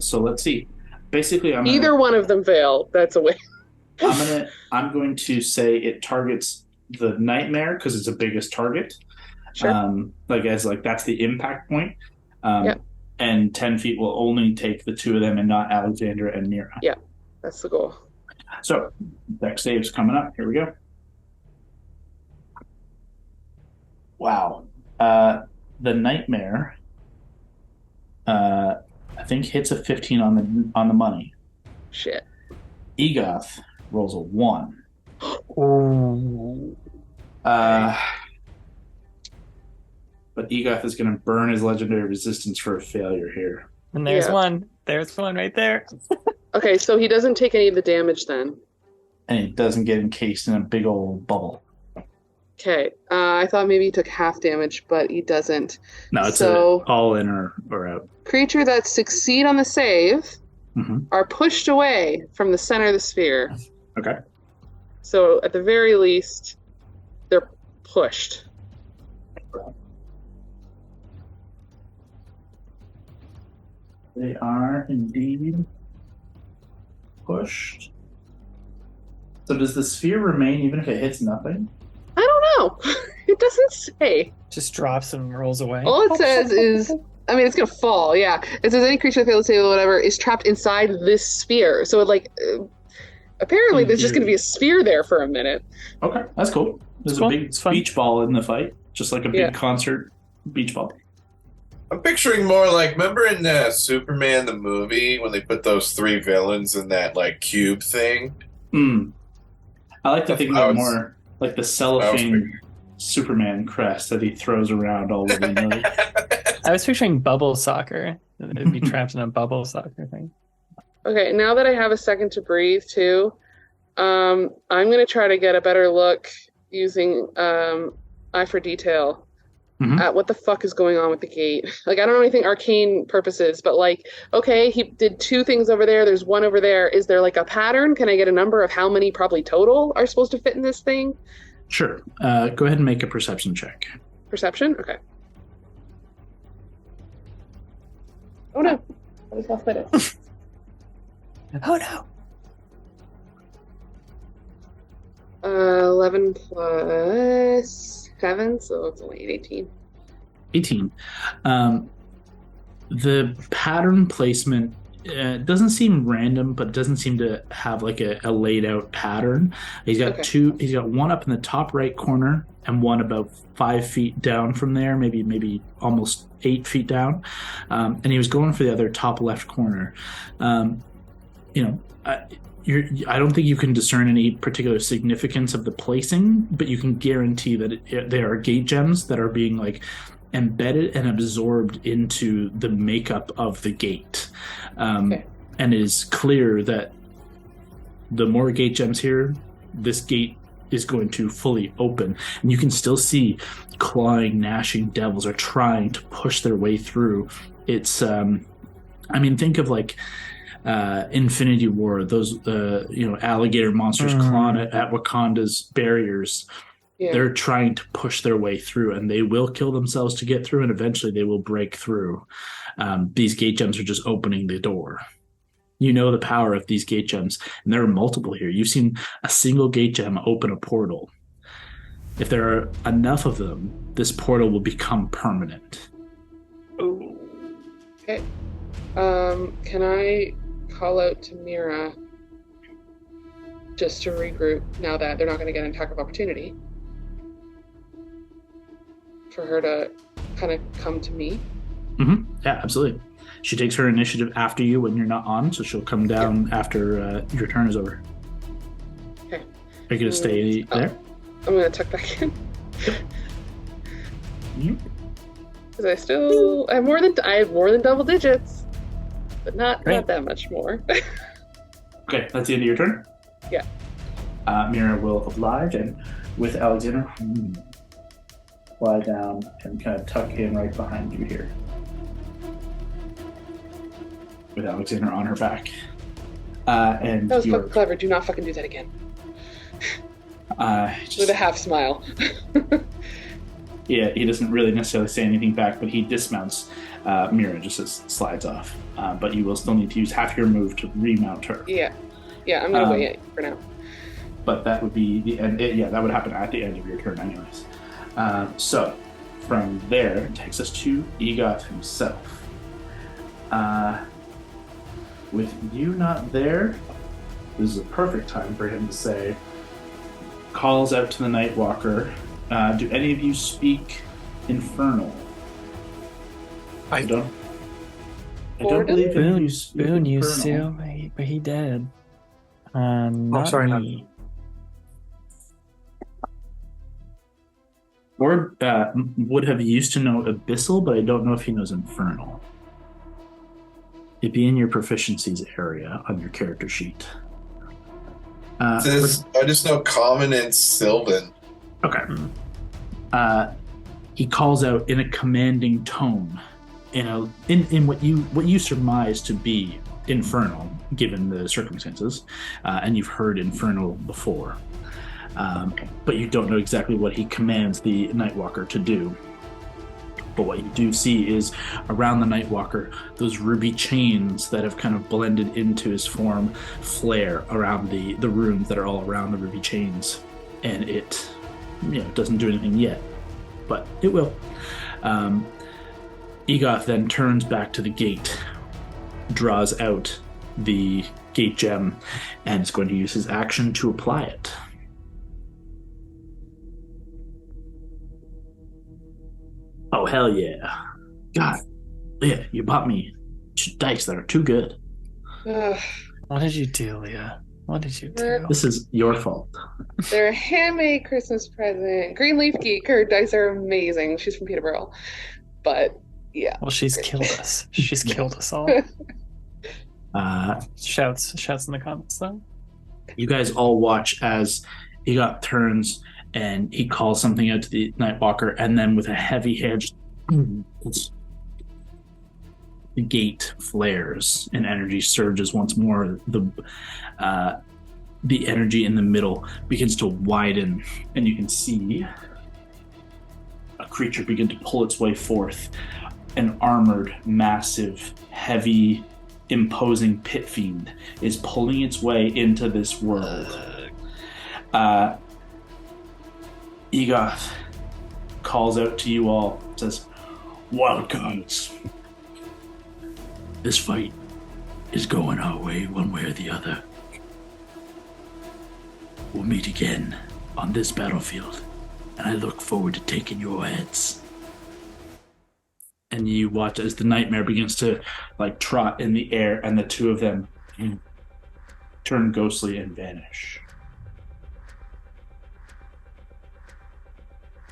So let's see. Basically, Either one of them fail. That's a win. I'm going to say it targets the nightmare because it's the biggest target. Sure. That's the impact point. Yep. And 10 feet will only take the two of them and not Alexandra and Mira. Yeah, that's the goal. So, Dex saves coming up. Here we go. Wow. The nightmare, I think, hits a 15 on the money. Shit. Egoth rolls a 1. Ooh. But Egoth is going to burn his legendary resistance for a failure here. And there's Yeah. one. There's one right there. Okay, so he doesn't take any of the damage then. And he doesn't get encased in a big old bubble. Okay, I thought maybe he took half damage, but he doesn't. No, it's So- all in or out. Creature that succeed on the save Mm-hmm. are pushed away from the center of the sphere. Okay. So at the very least, they're pushed. They are indeed pushed. So does the sphere remain even if it hits nothing? I don't know. It doesn't say. Just drops and rolls away. All it says is, I mean, it's gonna fall. Yeah, it says any creature that fails to save or whatever is trapped inside this sphere. So apparently there's just gonna be a sphere there for a minute. Okay, that's cool. There's Cool. a big It's fun. beach ball in the fight, just like a big Yeah. concert beach ball. I'm picturing more like, remember in Superman the movie when they put those 3 villains in that like cube thing? I like to think of I it was- more like the I was cellophane thinking- Superman crest that he throws around all willy-nilly. I was picturing bubble soccer. It'd be trapped in a bubble soccer thing. Okay, now that I have a second to breathe too, I'm gonna try to get a better look using eye for detail Mhm. at what the fuck is going on with the gate. Like, I don't know anything arcane purposes, but like, okay, he did 2 things over there. There's 1 over there. Is there like a pattern? Can I get a number of how many probably total are supposed to fit in this thing? Sure. Go ahead and make a perception check. Perception? Okay. Oh no. I just lost my dice. Oh no! 11 plus 7, so it's only 18. 18. The pattern placement doesn't seem random, but doesn't seem to have like a laid out pattern. He's got Okay. 2. He's got 1 up in the top right corner and 1 about 5 feet down from there, maybe almost 8 feet down. And he was going for the other top left corner. I don't think you can discern any particular significance of the placing, but you can guarantee that they are gate gems that are being like embedded and absorbed into the makeup of the gate. Okay. And it is clear that the more gate gems here, this gate is going to fully open. And you can still see clawing, gnashing devils are trying to push their way through. It's, think of like Infinity War, those, alligator monsters clawing at Wakanda's barriers. Yeah. They're trying to push their way through, and they will kill themselves to get through, and eventually they will break through. These gate gems are just opening the door. You know the power of these gate gems, and there are multiple here. You've seen a single gate gem open a portal. If there are enough of them, this portal will become permanent. Ooh. Okay. Can I call out to Mira just to regroup now that they're not going to get an attack of opportunity? For her to kind of come to me? Yeah, absolutely. She takes her initiative after you when you're not on, so she'll come down after your turn is over. Okay. Are you going to stay there? I'm going to tuck back in. Mhm. Because I have more than double digits, but not Great. that much more. Okay, that's the end of your turn? Yeah. Mira will oblige, and with Alexander, lie down and kind of tuck in right behind you here. With Alexander on her back. And That was you're, fucking clever. Do not fucking do that again. just- With a half smile. yeah, he doesn't really necessarily say anything back, but he dismounts. Mira just slides off. But you will still need to use half your move to remount her. Yeah, I'm going to wait for now. But that would be the end. That would happen at the end of your turn, anyways. So from there, it takes us to Egoth himself. With you not there, this is a perfect time for him to say, calls out to the Nightwalker. Do any of you speak Infernal? I don't Gordon? believe he Boone, used Boone used to, Infernal. but he did. Not sorry, me. Or would have used to know Abyssal, but I don't know if he knows Infernal. It'd be in your proficiencies area on your character sheet. I just know Common and Sylvan. Okay. He calls out in a commanding tone, in what you surmise to be Infernal, given the circumstances, and you've heard Infernal before. But you don't know exactly what he commands the Nightwalker to do. But what you do see is around the Nightwalker, those ruby chains that have kind of blended into his form flare around the runes that are all around the ruby chains. And it doesn't do anything yet, but it will. Egoth then turns back to the gate, draws out the gate gem, and is going to use his action to apply it. Oh, hell yeah. God, Leah, you bought me dice that are too good. Ugh, What did you do, Leah? What did you do? This is your fault. they're a handmade Christmas present. Greenleaf Geek, her dice are amazing. She's from Peterborough. But, yeah. Well, she's killed us. She's killed us all. Shouts in the comments, though. You guys all watch as Egot turns and he calls something out to the Nightwalker, and then with a heavy hand, the gate flares and energy surges once more. The energy in the middle begins to widen, and you can see a creature begin to pull its way forth. An armored, massive, heavy, imposing pit fiend is pulling its way into this world. Egoth calls out to you all, says, "Wildcards, this fight is going our way one way or the other. We'll meet again on this battlefield, and I look forward to taking your heads." And you watch as the nightmare begins to trot in the air, and the two of them turn ghostly and vanish.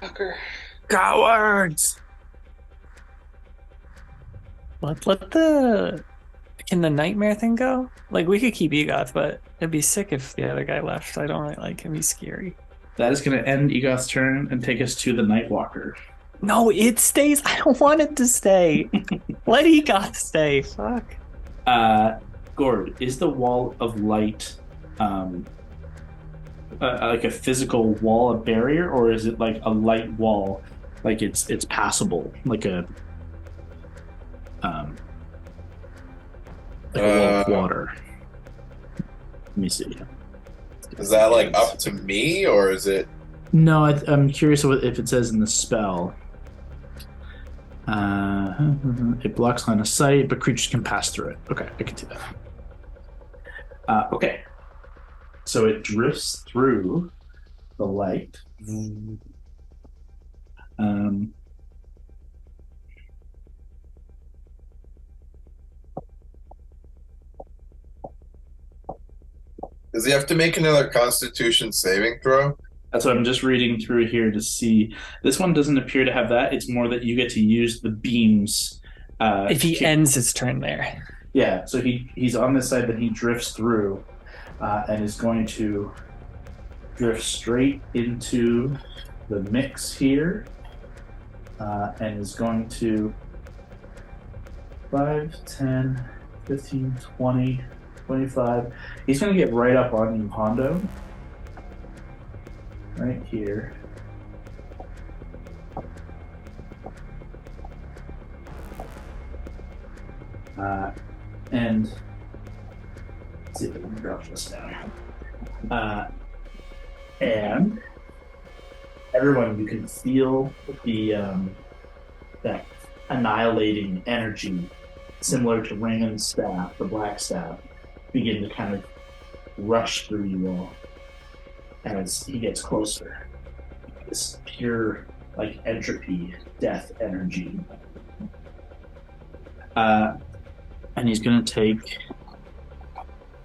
Fucker. Cowards! Can the nightmare thing go? We could keep Egoth, but it'd be sick if the other guy left. I don't really like him. He's scary. That is going to end Egoth's turn and take us to the Nightwalker. No, it stays. I don't want it to stay. Let Egoth stay. Fuck. Gord, is the wall of light like a physical wall, a barrier, or is it like a light wall, like it's passable, like a wall of water? Let me see. Is that up to me, or is it? No, I'm curious if it says in the spell. It blocks line of sight, but creatures can pass through it. Okay, I can see that. Okay. So it drifts through the light. Does he have to make another Constitution saving throw? That's what I'm just reading through here to see. This one doesn't appear to have that. It's more that you get to use the beams. If he ends his turn there. Yeah, so he's on this side, but he drifts through and is going to drift straight into the mix here and is going to 5, 10, 15, 20, 25. He's going to get right up on you, Hondo. Right here. And let's see if I can drop this down. And everyone, you can feel the that annihilating energy, similar to Raymond's staff, the black staff, begin to kind of rush through you all as he gets closer. This pure, entropy, death energy. And he's going to take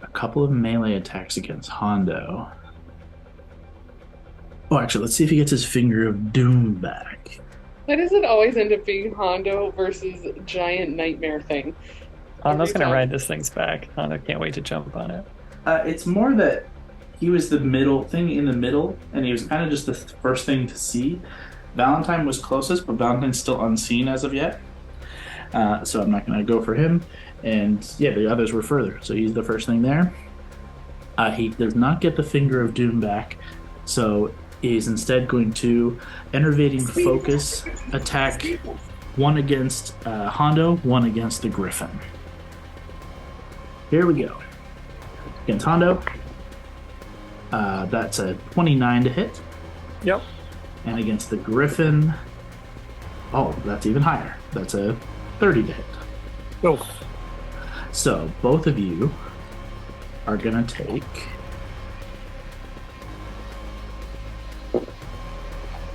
a couple of melee attacks against Hondo. Oh, actually, let's see if he gets his Finger of Doom back. Why does it always end up being Hondo versus giant nightmare thing? Hondo's Every gonna time. ride this thing's back. Hondo can't wait to jump on it. It's more that he was the middle thing in the middle, and he was kind of just the first thing to see. Valentine was closest, but Valentine's still unseen as of yet. So I'm not going to go for him. And yeah, the others were further, so he's the first thing there. He does not get the Finger of Doom back, so he's instead going to Enervating Focus attack, one against Hondo, one against the Griffin. Here we go. Against Hondo, that's a 29 to hit. Yep. And against the Griffin, oh, that's even higher. That's a 30 to hit. Oh. So both of you are going to take...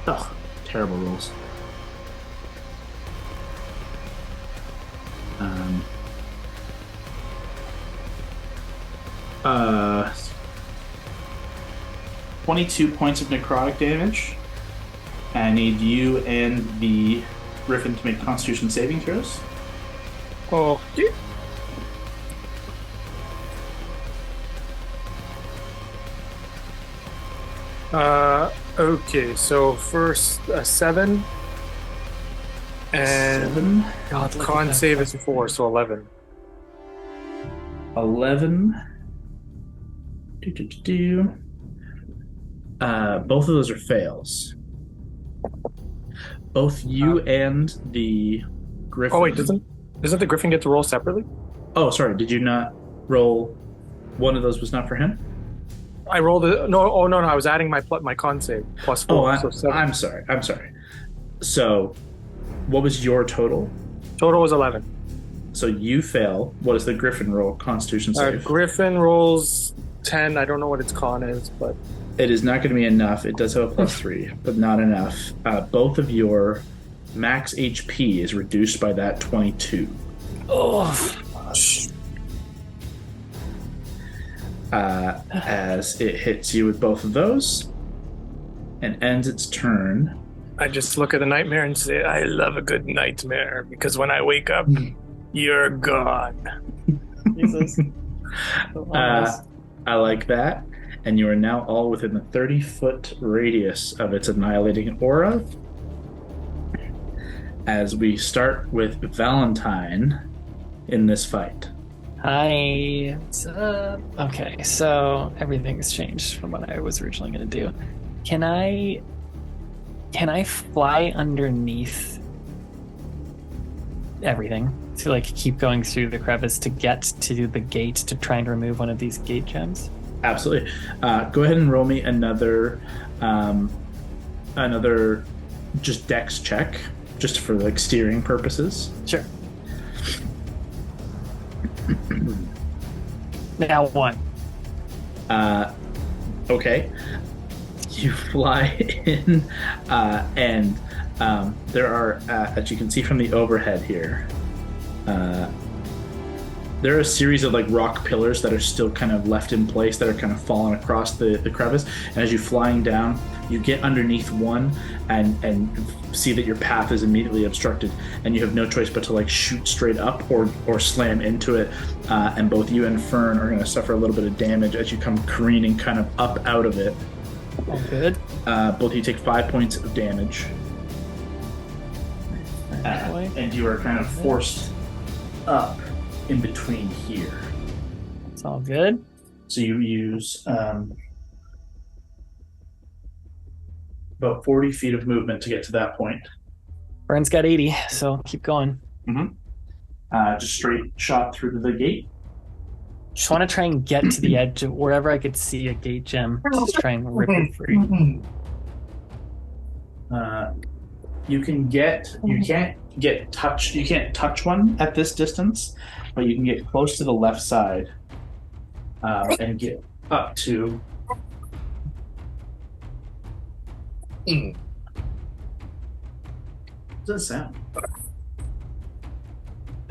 Oh, terrible rolls. 22 points of necrotic damage. I need you and the Griffin to make Constitution saving throws. Oh. Okay, so first 7. And 7, God, look at con that. save is 4, so 11. 11. Both of those are fails. Both you and the Griffin. Oh wait, doesn't the Griffin get to roll separately? Oh, sorry. Did you not roll? One of those was not for him. I rolled it. No, oh no, I was adding my con save plus 4, so 7. I'm sorry. So, what was your total? Total was 11. So you fail. What does the Griffin roll? Constitution save. Griffin rolls 10. I don't know what its con is, but It is not going to be enough. It does have a +3, but not enough. Both of your max HP is reduced by that 22. Oh, As it hits you with both of those and ends its turn. I just look at the nightmare and say, I love a good nightmare because when I wake up, you're gone. Jesus. I like that. And you are now all within the 30-foot radius of its annihilating aura. As we start with Valentine in this fight. Hi. What's up? Okay, so everything's changed from what I was originally going to do. Can I fly underneath everything to like keep going through the crevice to get to the gate to try and remove one of these gate gems? Absolutely. Go ahead and roll me another just dex check, just for like steering purposes. Sure. Now one. Okay. You fly in, and there are, as you can see from the overhead here, there are a series of like rock pillars that are still kind of left in place that are kind of falling across the crevice. And as you're flying down, you get underneath one and see that your path is immediately obstructed, and you have no choice but to like shoot straight up or slam into it. And both you and Fern are going to suffer a little bit of damage as you come careening kind of up out of it. All good. Both of you take 5 points of damage. And you are kind of forced up in between here. It's all good. So you use about 40 feet of movement to get to that point. Vern's got 80, so keep going. Just straight shot through to the gate. Just want to try and get to the edge of wherever I could see a gate gem. Just try and rip it free. You can't touch one at this distance, but you can get close to the left side and get up to. What does that sound?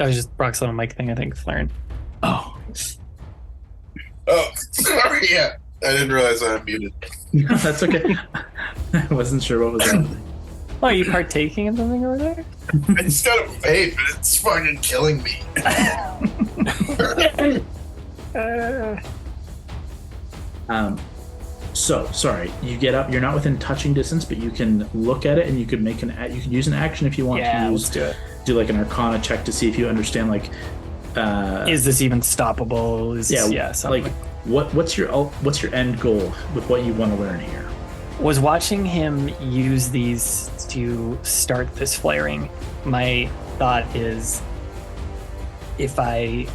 That was just Brock's little mic thing, I think, flaring. Oh. Oh, sorry. Yeah, I didn't realize I unmuted. No, that's okay. I wasn't sure what was happening. Oh, are you partaking in something over there? I just got a vape, and it's fucking killing me. So sorry, you get up. You're not within touching distance, but you can look at it, and you could make you can use an action if you want Yeah, to let's use. do it. Do like an Arcana check to see if you understand. Like, Is this even stoppable? Something. like what's your end goal with what you want to learn here? Was watching him use these to start this flaring. My thought is, if I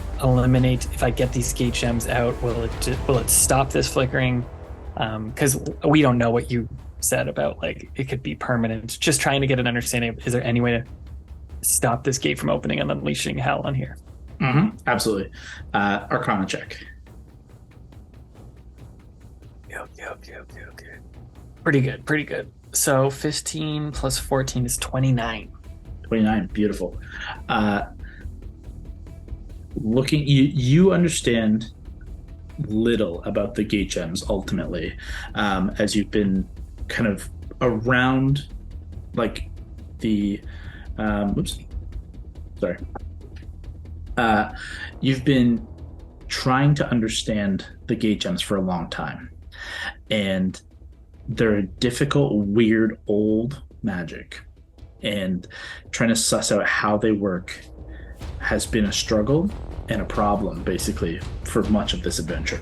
get these gate gems out, will it stop this flickering? Because we don't know what you said about like it could be permanent. Just trying to get an understanding of, is there any way to stop this gate from opening and unleashing hell on here? Mm-hmm. Absolutely. Arcana check. Okay. Pretty good. So 15 plus 14 is 29. 29. Beautiful. You understand little about the gate gems ultimately, as you've been kind of around like the you've been trying to understand the gate gems for a long time, and they're a difficult, weird, old magic, and trying to suss out how they work has been a struggle and a problem basically for much of this adventure.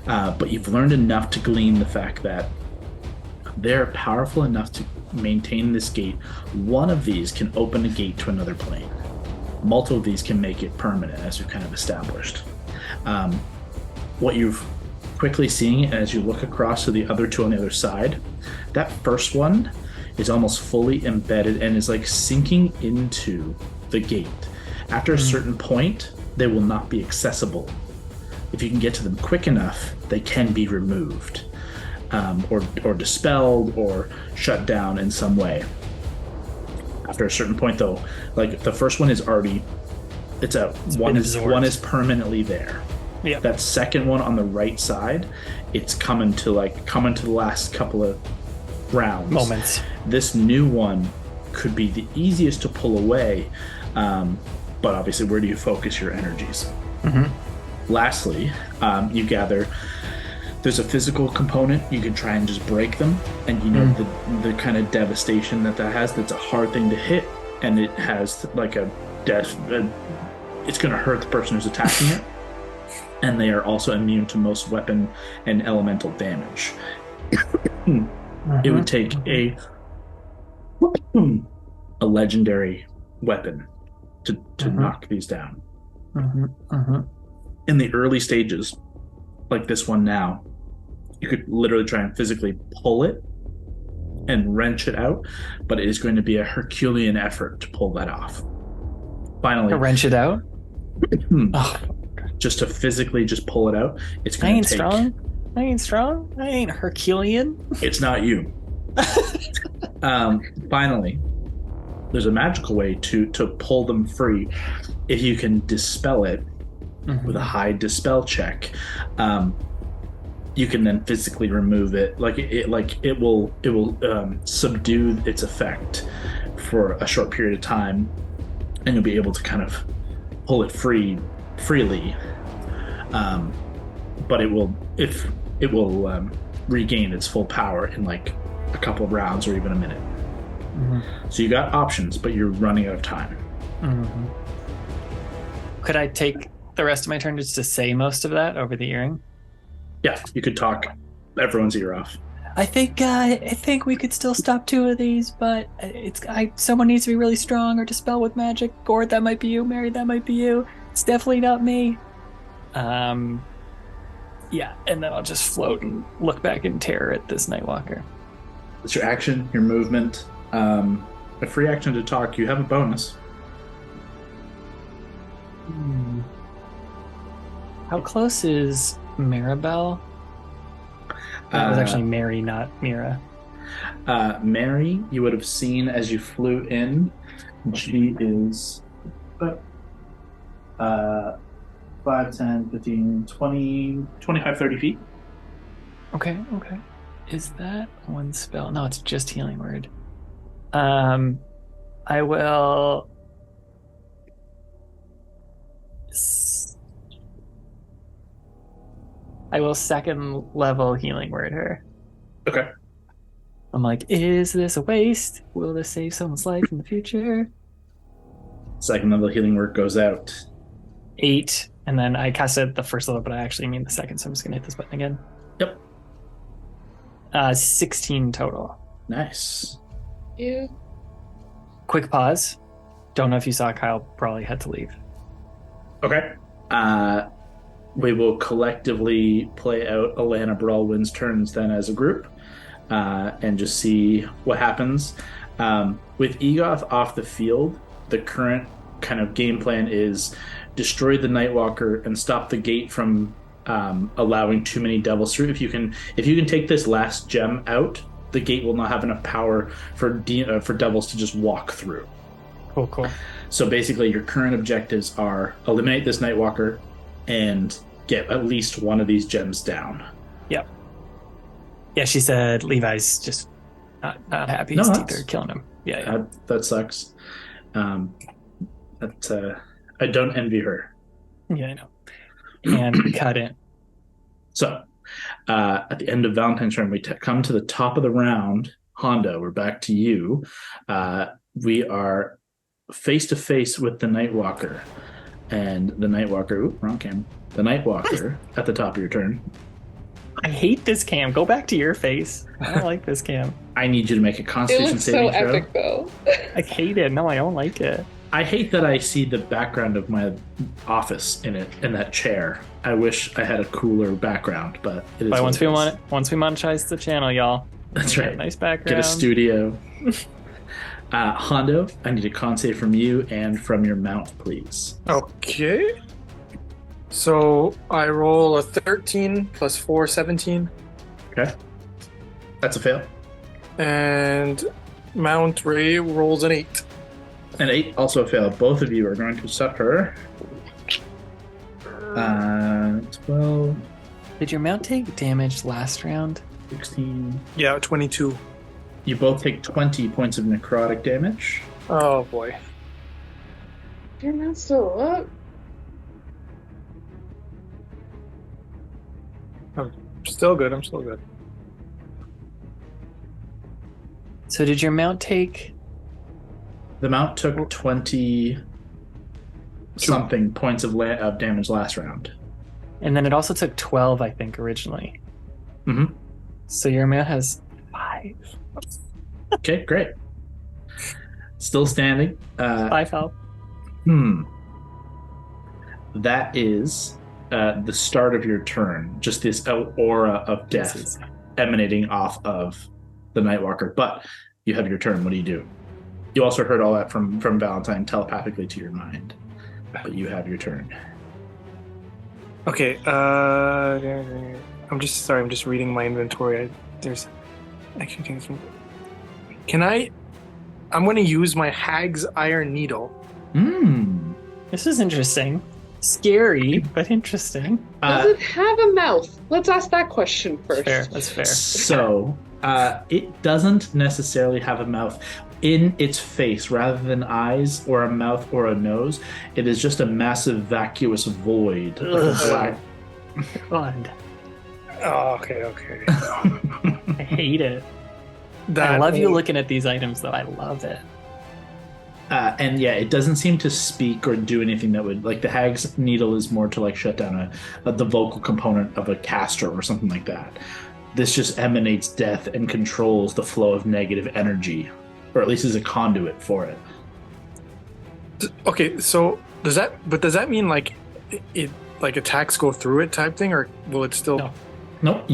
But you've learned enough to glean the fact that they're powerful enough to maintain this gate. One of these can open a gate to another plane. Multiple of these can make it permanent, as we've kind of established. What you've quickly seeing as you look across to the other two on the other side, that first one is almost fully embedded and is like sinking into the gate. After a certain point, they will not be accessible. If you can get to them quick enough, they can be removed, or dispelled, or shut down in some way. After a certain point, though, like the first one is already, one is permanently there. Yeah. That second one on the right side, it's coming to the last couple of rounds. Moments. This new one could be the easiest to pull away. But obviously, where do you focus your energies? Mm-hmm. Lastly, you gather there's a physical component. You can try and just break them, and you know the kind of devastation that has. That's a hard thing to hit, and it has like a death. It's going to hurt the person who's attacking it, and they are also immune to most weapon and elemental damage. It would take a legendary weapon to knock these down. In the early stages, like this one now, you could literally try and physically pull it and wrench it out, but it is going to be a Herculean effort to pull that off. Finally, to wrench it out? Just to physically just pull it out, it's I going ain't to take... strong. I ain't strong. I ain't Herculean. It's not you. Finally, there's a magical way to pull them free. If you can dispel it with a high dispel check, you can then physically remove it. It will subdue its effect for a short period of time, and you'll be able to kind of pull it freely. But it will regain its full power in like a couple of rounds or even a minute. So you got options, but you're running out of time. Could I take the rest of my turn just to say most of that over the earring? Yeah, you could talk everyone's ear off. I think we could still stop two of these, but someone needs to be really strong or dispel with magic. Gord, that might be you. Mary, that might be you. It's definitely not me. Yeah, and then I'll just float and look back in terror at this Nightwalker. It's your action, your movement. A free action to talk. You have a bonus. How close is Maribel? It was actually Mary, not Mira. Mary, you would have seen as you flew in. She is 5, 10, 15, 20, 25, 30 feet. Okay. Is that one spell? No, it's just healing word. I will. I will second level healing word her. Okay. I'm like, is this a waste? Will this save someone's life in the future? Second level healing word goes out. 8, and then I casted the first level, but I actually mean the second, so I'm just gonna hit this button again. Yep. 16 total. Nice. Yeah. Quick pause. Don't know if you saw Kyle probably had to leave. Okay. We will collectively play out Alana Brawlwind's turns then as a group, and just see what happens. With Egoth off the field, the current kind of game plan is destroy the Nightwalker and stop the gate from allowing too many devils through. If you can take this last gem out, the gate will not have enough power for devils to just walk through. Cool. So basically, your current objectives are eliminate this Nightwalker and get at least one of these gems down. Yep. Yeah, she said Levi's just not happy. No, His that's- teeth are killing him. Yeah. That sucks. I don't envy her. Yeah, I know. And cut it. So, at the end of Valentine's round, we come to the top of the round. Hondo, we're back to you. We are face to face with the Nightwalker, and the Nightwalker. Ooh, wrong cam. The Nightwalker at the top of your turn. I hate this cam. Go back to your face. I don't like this cam. I need you to make a It Constitution looks so saving throw. epic, though. I hate it. No, I don't like it. I hate that I see the background of my office in that chair. I wish I had a cooler background, but it is. But once we what it is. once we monetize the channel, y'all. That's we'll get right. a nice background. Get a studio. Hondo, I need a con save from you and from your mount, please. Okay. So I roll a 13 plus 4, 17. Okay. That's a fail. And Mount Ray rolls an 8. An 8, also a fail. Both of you are going to suffer. 12, Did your mount take damage last round? 16. Yeah, 22. You both take 20 points of necrotic damage. Oh boy. Your mount's still up. I'm still good. So did your mount take? The mount took 20 something points of damage last round. And then it also took 12, I think, originally. Mm-hmm. So your mount has 5. Okay, great. Still standing. 5 health. That is the start of your turn. Just this aura of death emanating off of the Nightwalker. But you have your turn. What do you do? You also heard all that from Valentine telepathically to your mind. But you have your turn. Okay. I'm just reading my inventory. There's actually things from. I'm going to use my Hag's Iron Needle. This is interesting. Scary, but interesting. Does it have a mouth? Let's ask that question first. That's fair. So, it doesn't necessarily have a mouth in its face. Rather than eyes or a mouth or a nose, it is just a massive vacuous void. God. Oh, okay. I hate it. I love you looking at these items, though. I love it. And yeah, it doesn't seem to speak or do anything that would, like, the Hag's Needle is more to like shut down the vocal component of a caster or something like that. This just emanates death and controls the flow of negative energy, or at least is a conduit for it. Okay, so does that mean like it like attacks go through it type thing, or will it still? No. Nope,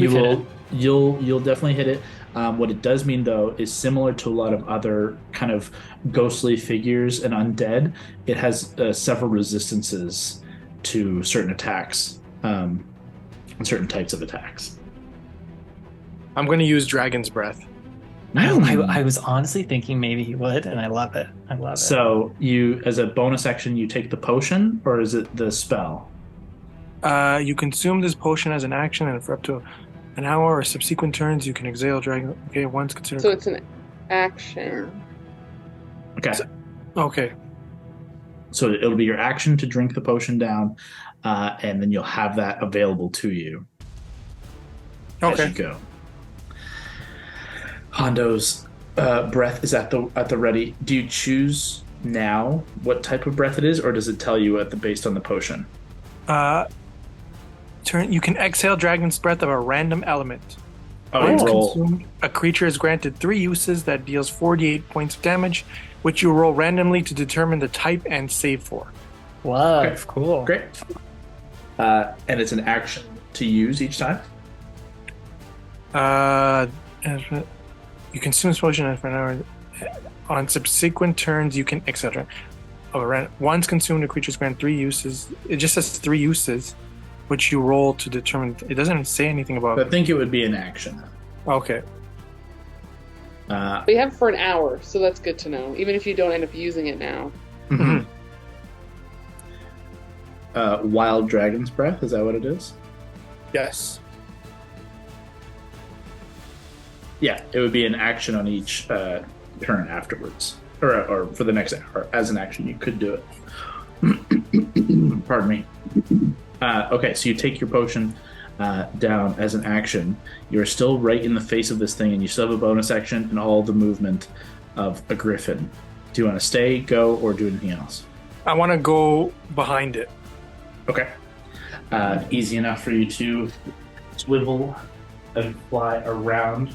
you'll definitely hit it. What it does mean, though, is similar to a lot of other kind of ghostly figures and undead. It has several resistances to certain attacks, and certain types of attacks. I'm going to use Dragon's Breath. I was honestly thinking maybe he would, and I love it. I love it. So you, as a bonus action, you take the potion, or is it the spell? You consume this potion as an action, and for up to an hour or subsequent turns, you can exhale dragon. Okay, once considered. So it's an action. Okay. Okay. So it'll be your action to drink the potion down, and then you'll have that available to you as you go. Hondo's breath is at the ready. Do you choose now what type of breath it is, or does it tell you based on the potion? You can exhale dragon's breath of a random element. Once consumed, a creature is granted 3 uses that deals 48 points of damage, which you roll randomly to determine the type and save for. Wow, Okay. cool. Great. And it's an action to use each time? You consume this potion for an hour. On subsequent turns, you can, etc. Once consumed, a creature is granted 3 uses. It just says 3 uses, which you roll to determine. It doesn't say anything about. I think it would be an action. Okay. We have for an hour, so that's good to know. Even if you don't end up using it now. Mm-hmm. Wild Dragon's Breath, is that what it is? Yes. Yeah, it would be an action on each turn afterwards. Or for the next hour. As an action, you could do it. Pardon me. Okay, so you take your potion down as an action. You're still right in the face of this thing, and you still have a bonus action and all the movement of a griffin. Do you want to stay, go, or do anything else? I want to go behind it. Okay. Easy enough for you to swivel and fly around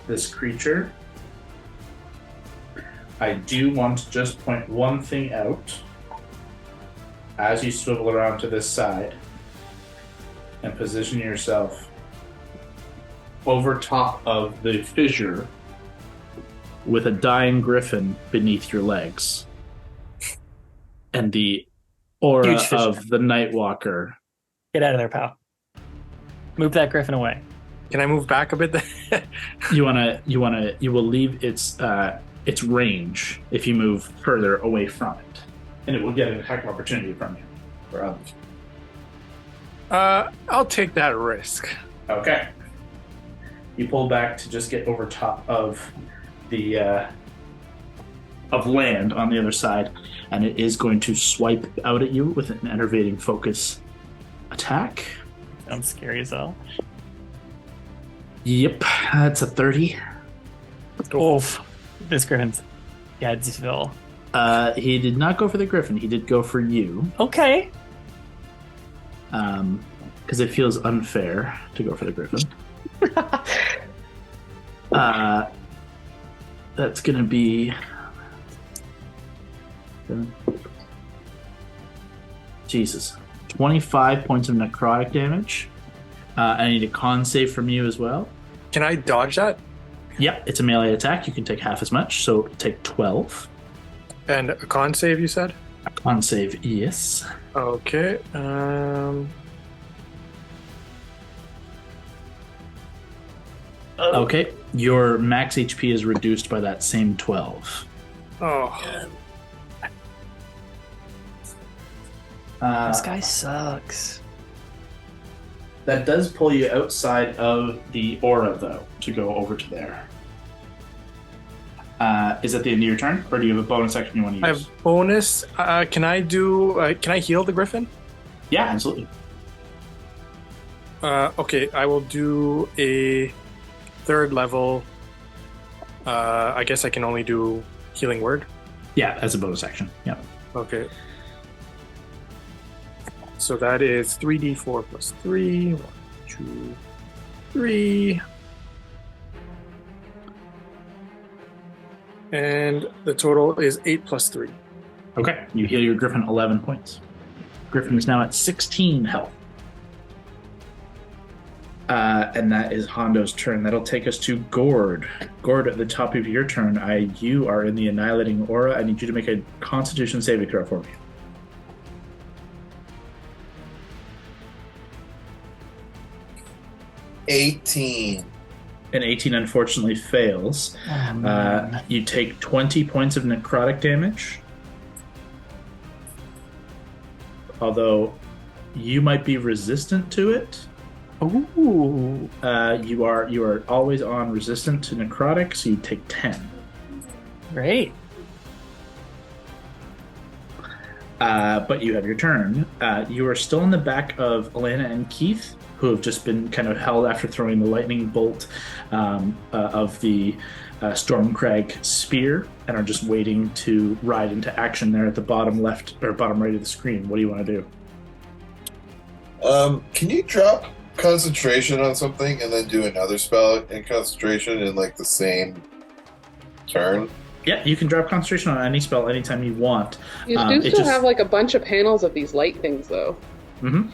this creature. I do want to just point one thing out. As you swivel around to this side and position yourself over top of the fissure with a dying griffin beneath your legs and the aura of the Nightwalker. Get out of there, pal. Move that griffin away. Can I move back a bit? You will leave its range if you move further away from it. And it will get an attack opportunity from you or others. I'll take that risk. Okay. You pull back to just get over top of the of land on the other side, and it is going to swipe out at you with an enervating focus attack. Sounds scary as hell. Yep, that's a 30. Oof. This griffin's Gadsville. He did not go for the griffin. He did go for you. Okay. Because it feels unfair to go for the griffin. That's going to be... Jesus. 25 points of necrotic damage. I need a con save from you as well. Can I dodge that? Yep, it's a melee attack. You can take half as much, so take 12. And a con save, you said? Con save, yes. Okay. Okay, your max HP is reduced by that same 12. Oh. This guy sucks. That does pull you outside of the aura, though, to go over to there. Is that the end of your turn, or do you have a bonus action you want to use? I have bonus. Can I heal the griffin? Yeah, absolutely. Okay, I will do a 3rd level. I guess I can only do healing word. Yeah, as a bonus action. Yeah. Okay. So that is 3d4 plus 3. 1, 2, 3. And the total is 8 plus 3. Okay, you heal your griffin 11 points. Griffin is now at 16 health. And that is Hondo's turn. That'll take us to Gord. Gord, at the top of your turn, you are in the Annihilating Aura. I need you to make a Constitution saving throw for me. 18. An 18 unfortunately fails. You take 20 points of necrotic damage. Although you might be resistant to it. Ooh. You are always on resistant to necrotic, so you take 10. Great. But you have your turn. You are still in the back of Alana and Keith, who have just been kind of held after throwing the lightning bolt of the Stormcrag spear, and are just waiting to ride into action there at the bottom left or bottom right of the screen. What do you want to do? Can you drop concentration on something and then do another spell in concentration in like the same turn? Yeah, you can drop concentration on any spell anytime you want. You do still have like a bunch of panels of these light things, though. Mm-hmm.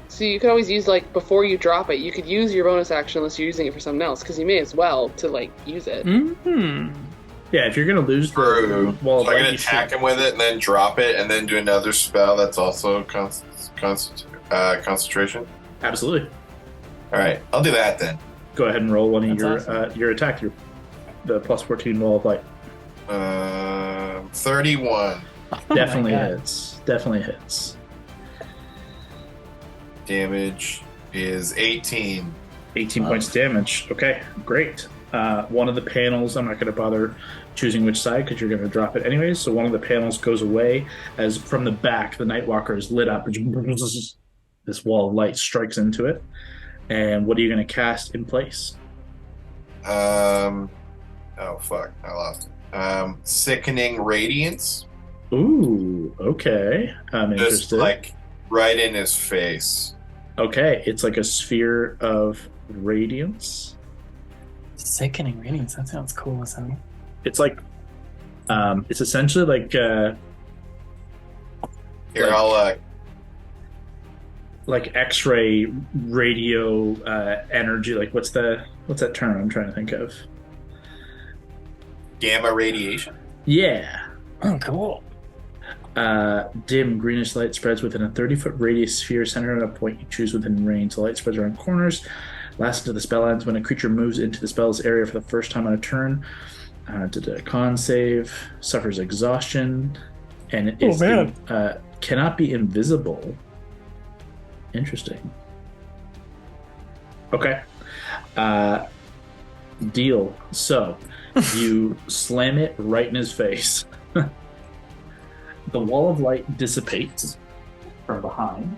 So you could always use, like, before you drop it, you could use your bonus action unless you're using it for something else, because you may as well to, like, use it. Mm-hmm. Yeah, if you're going to lose the wall of so I light, can attack him with it and then drop it and then do another spell that's also concentration? Absolutely. All right, I'll do that then. Go ahead and roll one of That's your attack, the plus 14 wall of light. 31. Definitely hits. Definitely hits. Damage is 18. 18 points of damage. Okay, great. One of the panels, I'm not going to bother choosing which side because you're going to drop it anyways. So one of the panels goes away as from the back, the Nightwalker is lit up. This wall of light strikes into it. And what are you going to cast in place? Oh, fuck. I lost it. Sickening Radiance. Ooh, okay. I'm Just interested. like right in his face. Okay, it's like a sphere of radiance. Sickening radiance. That sounds cool as hell. It's like, it's essentially like, Here, Like- I'll like X-ray radio energy. Like what's that term I'm trying to think of? gamma radiation. Yeah. Oh, cool. Dim greenish light spreads within a 30-foot radius sphere centered at a point you choose within range. The light spreads around corners, lasts until the spell ends. When a creature moves into the spell's area for the first time on a turn, did a con save, suffers exhaustion, and cannot be invisible. Interesting. Okay. Deal. So you slam it right in his face. The wall of light dissipates from behind.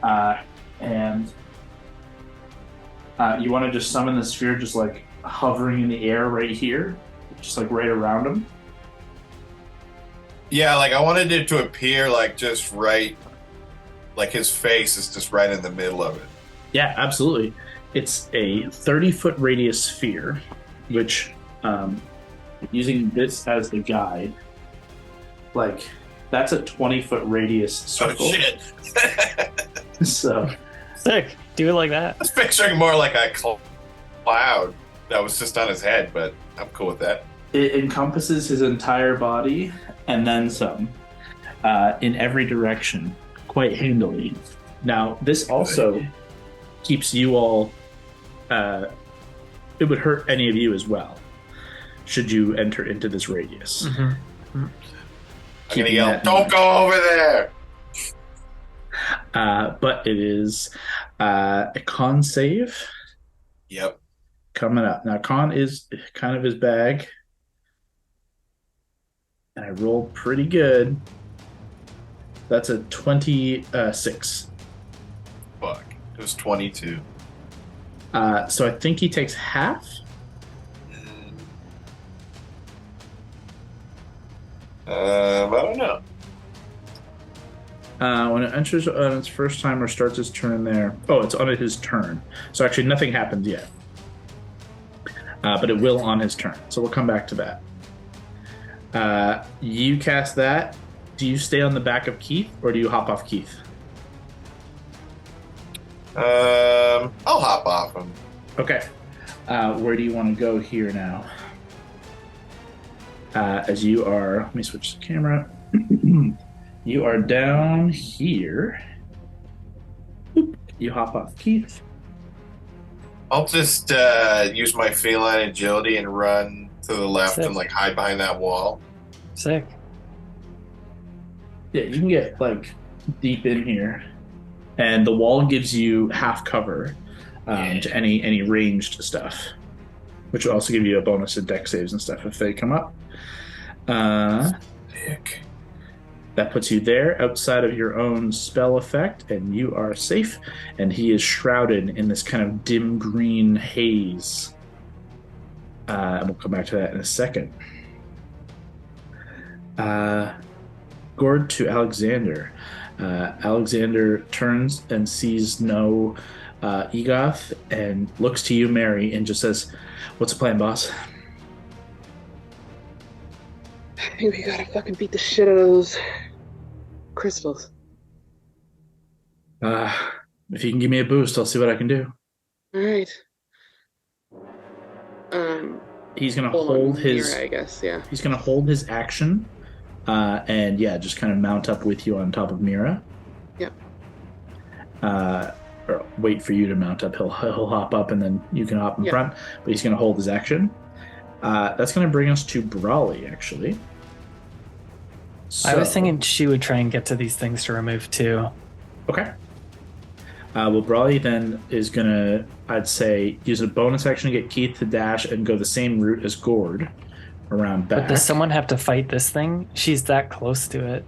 And you want to just summon the sphere just like hovering in the air right here, just like right around him. Yeah, like I wanted it to appear like just right, like his face is just right in the middle of it. Yeah, absolutely. It's a 30-foot radius sphere, which, using this as the guide, like, that's a 20-foot radius circle. Oh, shit. So, Sick. Do it like that. I was picturing more like a cloud that was just on his head, but I'm cool with that. it encompasses his entire body and then some, in every direction, quite handily. Now, this also keeps you all... it would hurt any of you as well, should you enter into this radius. Mm-hmm. I'm gonna yell, "Don't go over there!" But it is a con save Yep. coming up. Now, con is kind of his bag. And I rolled pretty good. That's a 26. Fuck. It was 22. So I think he takes half. I don't know. When it enters on its first time or starts its turn there. Oh, it's on his turn. So actually nothing happened yet. But it will on his turn. So we'll come back to that. You cast that. Do you stay on the back of Keith or do you hop off Keith? I'll hop off him. Okay. Where do you want to go here now? As you are... Let me switch the camera. You are down here. Boop. You hop off Keith. I'll just use my feline agility and run to the left Sick. and like hide behind that wall. Sick. Yeah, you can get like deep in here, and the wall gives you half cover to any ranged stuff, which will also give you a bonus to deck saves and stuff if they come up. Sick. That puts you there outside of your own spell effect, and you are safe. And he is shrouded in this kind of dim green haze. And we'll come back to that in a second. Gord to Alexander. Alexander turns and sees no Egoth and looks to you, Mary, and just says, "What's the plan, boss?" I think we gotta fucking beat the shit out of those crystals. If you can give me a boost, I'll see what I can do. All right. He's gonna hold his. Mira, I guess, yeah. He's gonna hold his action, and just kind of mount up with you on top of Mira. Yep. Or wait for you to mount up. He'll hop up, and then you can hop in front. But he's gonna hold his action. That's gonna bring us to Brawley, actually. I was thinking she would try and get to these things to remove too. Okay. Well, Brawley then is going to, I'd say, use a bonus action to get Keith to dash and go the same route as Gord around back. But does someone have to fight this thing? She's that close to it.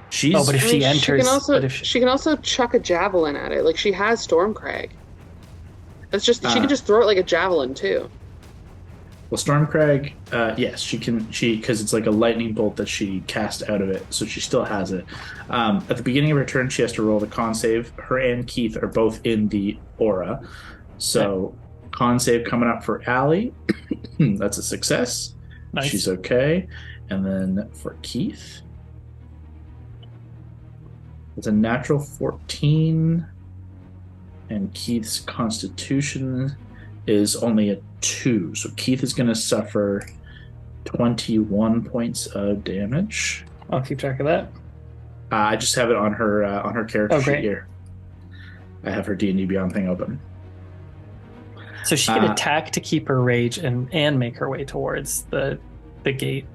But if she enters... She can also chuck a javelin at it. Like, she has Stormcrag. That's just... she can just throw it like a javelin, too. Well, Stormcrag, yes, she can, because it's like a lightning bolt that she cast out of it, so she still has it. At the beginning of her turn, she has to roll the con save. Her and Keith are both in the aura. So, con save coming up for Allie. That's a success. Nice. She's okay. And then for Keith, it's a natural 14. And Keith's constitution is only a 2. So Keith is going to suffer 21 points of damage. I'll keep track of that. I just have it on her character sheet great. here. I have her D&D Beyond thing open. So she can attack to keep her rage and make her way towards the gate.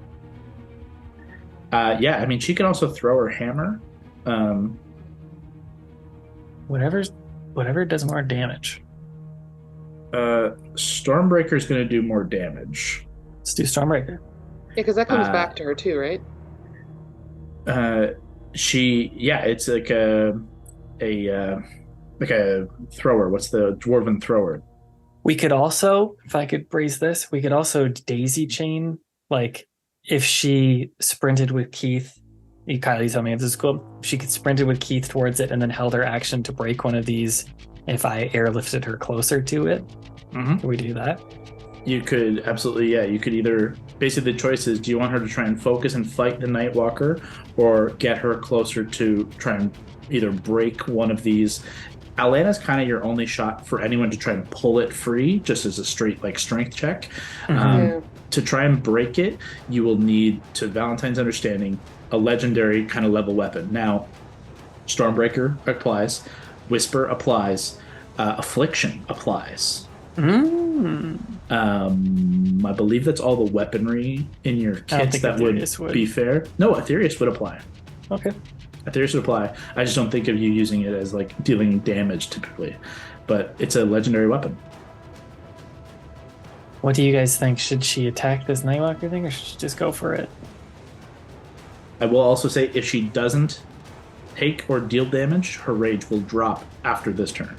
Yeah, I mean, she can also throw her hammer. Whatever does more damage. Stormbreaker is going to do more damage. Let's do Stormbreaker. Yeah, because that comes back to her too, right? It's like a thrower. What's the dwarven thrower? We could also, if I could phrase this, we could also daisy chain. Like if she sprinted with Keith, Kylie, tell me if this is cool. She could sprinted with Keith towards it and then held her action to break one of these. If I airlifted her closer to it, Can we do that? You could absolutely, yeah. You could either, basically the choice is, do you want her to try and focus and fight the Nightwalker, or get her closer to try and either break one of these? Alana's kind of your only shot for anyone to try and pull it free, just as a straight like strength check. To try and break it, you will need, to Valentine's understanding, a legendary kind of level weapon. Now, Stormbreaker applies, Whisper applies, Affliction applies. I believe that's all the weaponry in your kits that would be fair. No, Aetherius would apply. Okay. Aetherius would apply. I just don't think of you using it as like dealing damage typically, but it's a legendary weapon. What do you guys think? Should she attack this Nightwalker thing, or should she just go for it? I will also say, if she doesn't take or deal damage, her rage will drop after this turn.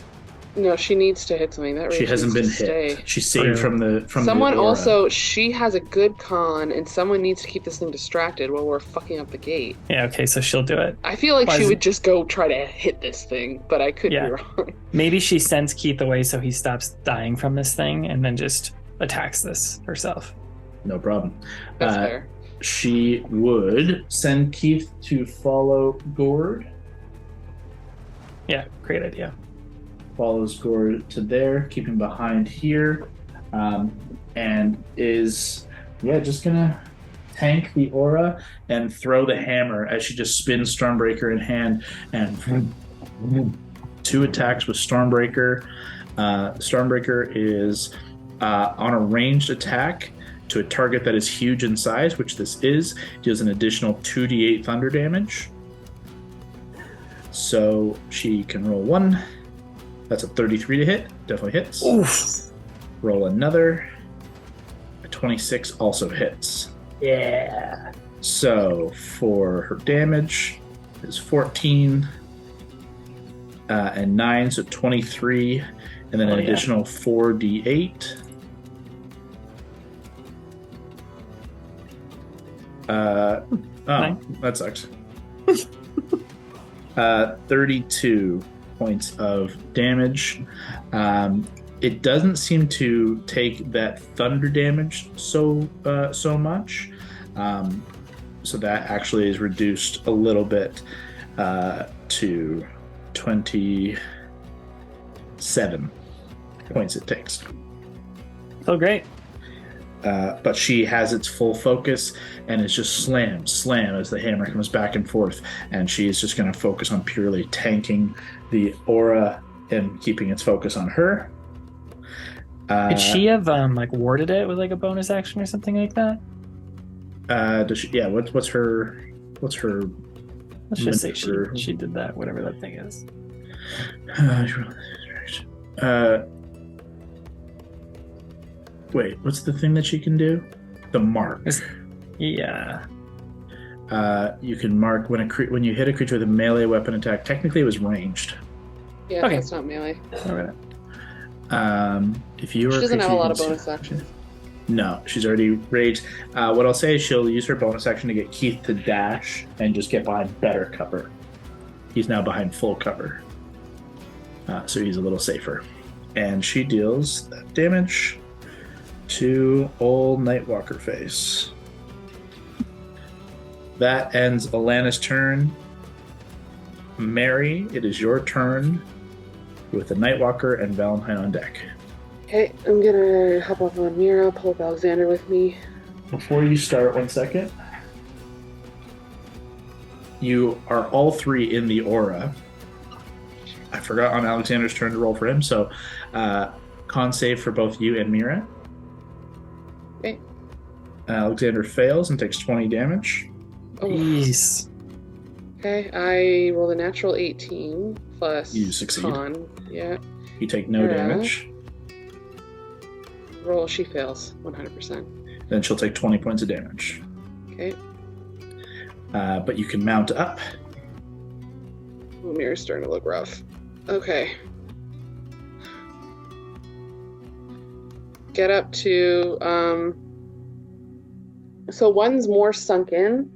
No, she needs to hit something. That she hasn't been hit. She's saved from someone the aura. Also, she has a good con, and someone needs to keep this thing distracted while we're fucking up the gate. Yeah, okay, so she'll do it. I feel like she would just go try to hit this thing, but I could be wrong. Maybe she sends Keith away so he stops dying from this thing, and then just attacks this herself. No problem. That's fair. She would send Keith to follow Gord. Yeah, great idea. Follows Gord to there, keeping behind here, and is just gonna tank the aura and throw the hammer as she just spins Stormbreaker in hand and 2 attacks with Stormbreaker. Stormbreaker is on a ranged attack to a target that is huge in size, which this is, deals an additional 2d8 thunder damage. So she can roll 1. That's a 33 to hit. Definitely hits. Oof. Roll another. A 26 also hits. Yeah. So for her damage is 14 and 9, so 23, and then an additional 4d8. That sucks. 32 points of damage. It doesn't seem to take that thunder damage so much. So that actually is reduced a little bit to 27 points it takes. Oh, great. But she has its full focus and it's just slam as the hammer comes back and forth, and she is just going to focus on purely tanking the aura and keeping its focus on her. Could she have warded it with like a bonus action or something like that? Does she? Yeah. What's her? Let's just say she did that, whatever that thing is. Wait, what's the thing that she can do? The mark. Yeah. You can mark when you hit a creature with a melee weapon attack. Technically, it was ranged. Yeah, Okay. that's not melee. Okay. If you She doesn't have a lot of bonus actions. No, she's already raged. What I'll say is she'll use her bonus action to get Keith to dash and just get behind better cover. He's now behind full cover. So he's a little safer. And she deals that damage to old Nightwalker face. That ends Alana's turn. Mary, it is your turn with the Nightwalker and Valentine on deck. Okay, I'm gonna hop up on Mira, pull up Alexander with me. Before you start, 1 second. You are all 3 in the aura. I forgot on Alexander's turn to roll for him, so con save for both you and Mira. Okay. Alexander fails and takes 20 damage. Oh. Jeez. Okay, I rolled a natural 18 plus You succeed. con. Yeah. You take no Mira. damage. Roll, she fails 100%. Then she'll take 20 points of damage. Okay. But you can mount up. Oh, Mira's starting to look rough. Okay. Get up to, so one's more sunk in.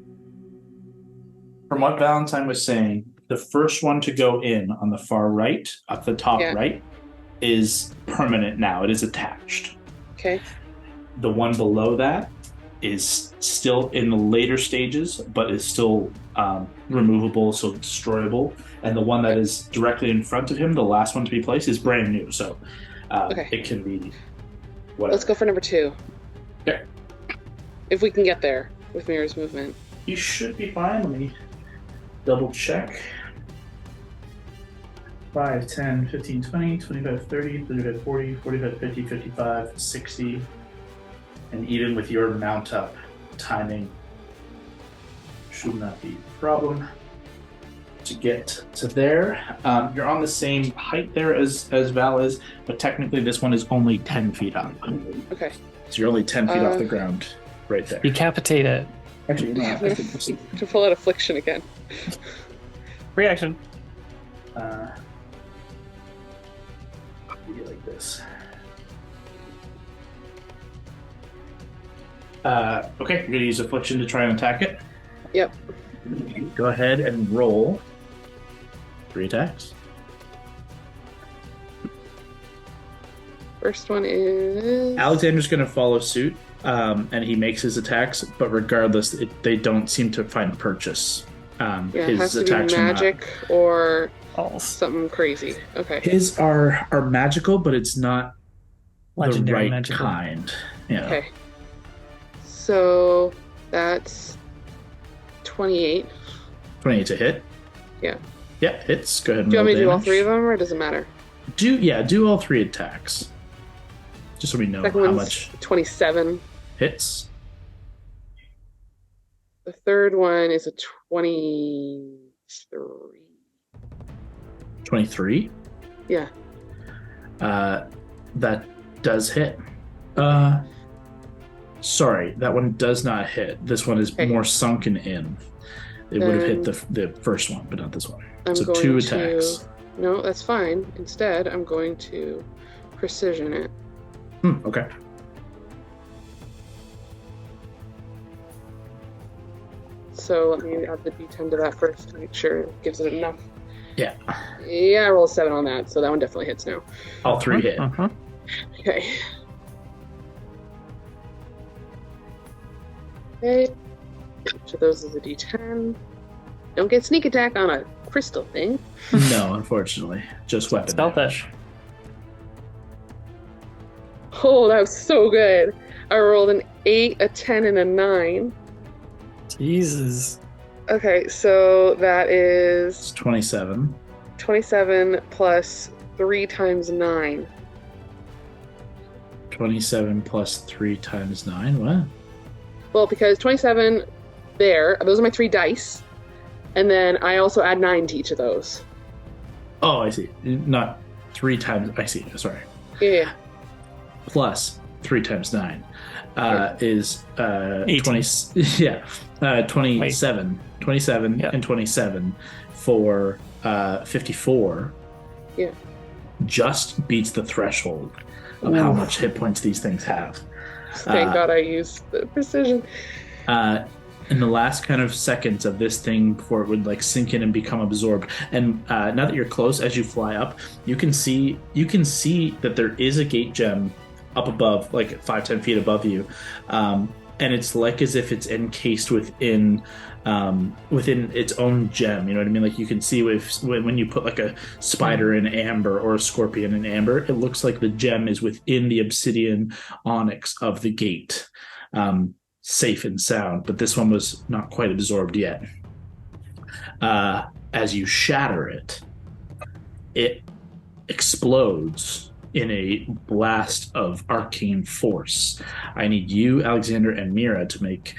From what Valentine was saying, the first one to go in on the far right, up the top right, is permanent now. It is attached. Okay. The one below that is still in the later stages, but is still removable, so destroyable. And the one that is directly in front of him, the last one to be placed, is brand new. So it can be whatever. Let's go for number 2. Okay. If we can get there with Mira's movement. You should be fine. Let me double check. 5, 10, 15, 20, 25, 30, 35, 40, 45, 50, 55, 60. And even with your mount up timing, should not be a problem to get to there. You're on the same height there as Val is, but technically this one is only 10 feet up. Okay. So you're only 10 feet off the ground right there. Decapitate it. Actually, no, I think To pull out Affliction again. Reaction. be like this. Okay, you're gonna use Affliction to try and attack it. Yep. Go ahead and roll 3 attacks. First one is... Alexander's gonna follow suit, and he makes his attacks, but regardless, they don't seem to find purchase. it has to be magic or something crazy. Okay. His are magical, but it's not Legendary the right magical. kind. Yeah. Okay. So that's 28. 28 to hit. Yeah. Yeah, hits. Go ahead and Do you roll want me to do all damage. 3 of them, or does it matter? Do all 3 attacks. Just so we know Second how one's much 27. hits. The third one is a 23. 23. Yeah. That does hit. Sorry, that one does not hit. This one is Okay. more sunken in. It would have hit the first one, but not this one. I'm So going 2 to- attacks. No, that's fine. Instead, I'm going to precision it. Okay. So let me add the d10 to that first to make sure it gives it enough. Yeah. Yeah, I rolled a 7 on that, so that one definitely hits now. All 3 hit. Okay. Okay. Each of those is a d10. Don't get sneak attack on a crystal thing. No, unfortunately. Just weapon Stealth damage. Oh, that was so good. I rolled an 8, a 10, and a 9. Jesus. Okay, so that It's is 27. 27 plus 3 times 9. 27 plus 3 times 9. What? Well, because 27 there, those are my 3 dice. And then I also add 9 to each of those. Oh, I see. Not 3 times. I see. Sorry. Yeah. Plus 3 times 9 is 18. 20. Yeah. 27. 27 Yeah. and 27 for 54. Yeah. Just beats the threshold of how much hit points these things have. Thank God I used the precision. In the last kind of seconds of this thing before it would like sink in and become absorbed, and now that you're close, as you fly up, you can see that there is a gate gem up above, like 5-10 feet above you, and it's like as if it's encased within its own gem. You know what I mean? Like you can see when you put like a spider in amber or a scorpion in amber, it looks like the gem is within the obsidian onyx of the gate. Safe and sound, but this one was not quite absorbed yet. As you shatter it, it explodes in a blast of arcane force. I need you, Alexander, and Mira to make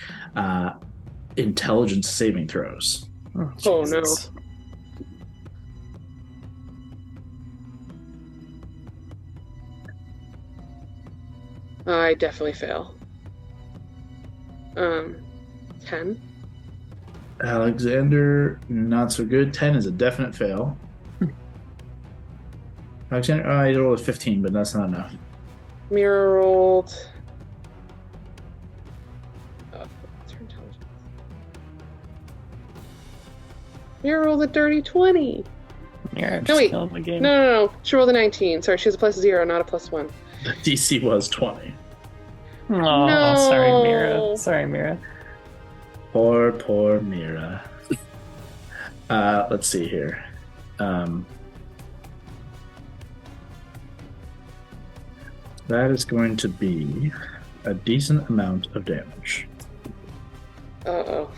intelligence saving throws. Oh, no. I definitely fail. 10. Alexander, not so good. 10 is a definite fail. Alexander, I rolled a 15, but that's not enough. Mira rolled. What's her intelligence? Mira rolled a dirty 20. Yeah, No, wait. the game. No. She rolled a 19. Sorry, she has a +0, not a +1. The DC was 20. Oh, No. Sorry, Mira. Poor Mira. Let's see here. That is going to be a decent amount of damage. Uh-oh.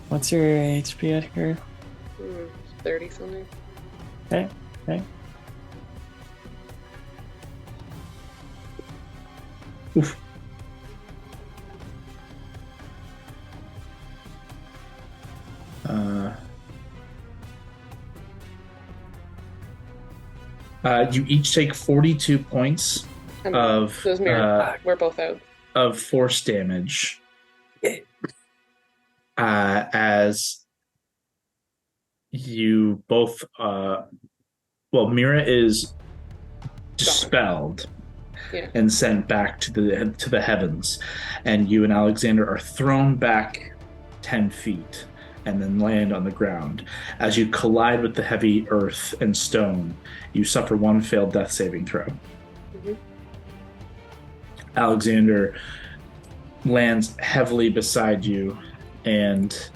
What's your HP at here? 30 something. Okay. Oof. You each take 42 points of Those Mira. We're both out. of force damage as you both Mira is dispelled and sent back to the heavens, and you and Alexander are thrown back 10 feet and then land on the ground. As you collide with the heavy earth and stone, you suffer one failed death saving throw. Mm-hmm. Alexander lands heavily beside you, and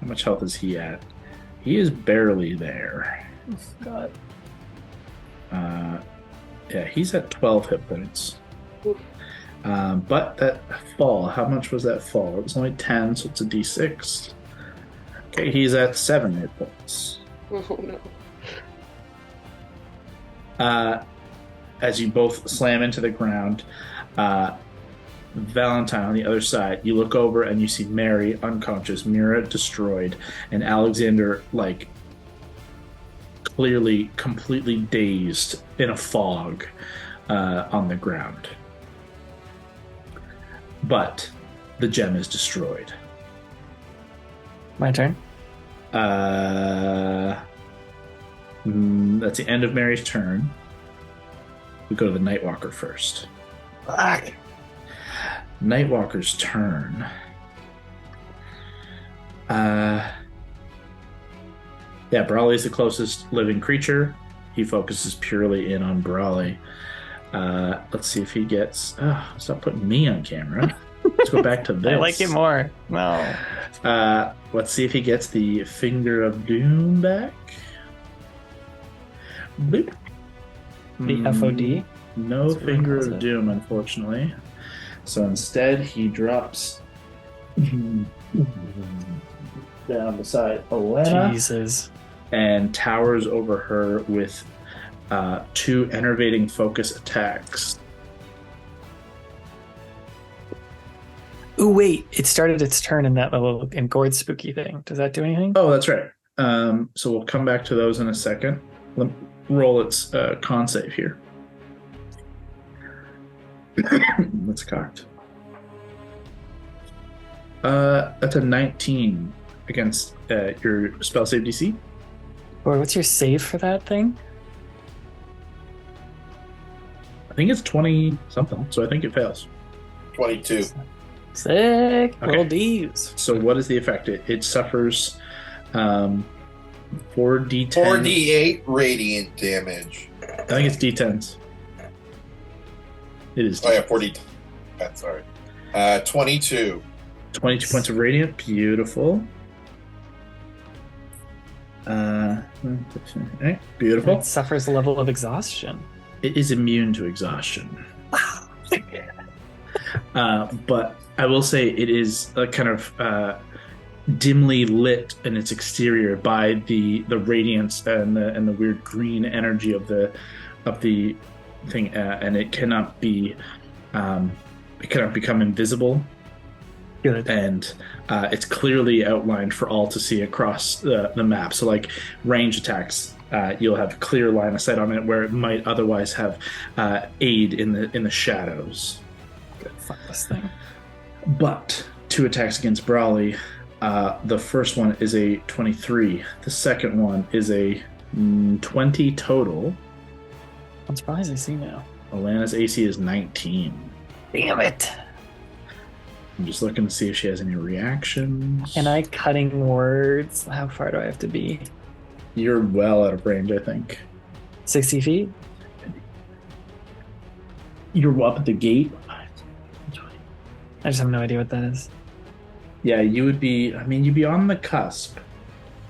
how much health is he at? He is barely there. God. Yeah, he's at 12 hit points. Oof. But that fall, how much was that fall? It was only 10, so it's a d6. Okay, he's at 7 hit points. Oh no. As you both slam into the ground, Valentine on the other side, you look over and you see Mary unconscious, Mira destroyed, and Alexander clearly completely dazed in a fog on the ground. But the gem is destroyed. My turn. That's the end of Mary's turn. We go to the Nightwalker first. Fuck. Nightwalker's turn. Brawley's the closest living creature. He focuses purely in on Brawley. Let's see if he gets... Oh, stop putting me on camera. Let's go back to this. I like it more. No. Let's see if he gets the Finger of Doom back. Boop. The FOD? No Finger of Doom, unfortunately. So instead, he drops down beside Elena. Jesus. And towers over her with 2 enervating focus attacks. Ooh, wait. It started its turn in that little gourd spooky thing. Does that do anything? Oh, that's right. So we'll come back to those in a second. Let me roll its con save here. That's cocked. That's a 19 against your spell save DC. Or what's your save for that thing? I think it's 20 something, so I think it fails. 22. Sick. Okay. Roll D's. So what is the effect? It suffers 4d10. 4d8 radiant damage. I think it's d10s. It is. Oh yeah, 40. Sorry. 22. 22 points of radiant. Beautiful. Beautiful. It suffers a level of exhaustion. It is immune to exhaustion. But I will say it is kind of dimly lit in its exterior by the radiance and the weird green energy of the thing, and it cannot become invisible. Good. And it's clearly outlined for all to see across the map. So like range attacks, you'll have clear line of sight on it where it might otherwise have aid in the shadows. Good. Fuck this thing. But 2 attacks against Brawley. The first one is a 23. The second one is a 20 total. I'm surprised I see now. Alana's AC is 19. Damn it. I'm just looking to see if she has any reactions. Can I cutting words? How far do I have to be? You're well out of range, I think. 60 feet? You're up at the gate. I just have no idea what that is. Yeah, you would be, you'd be on the cusp.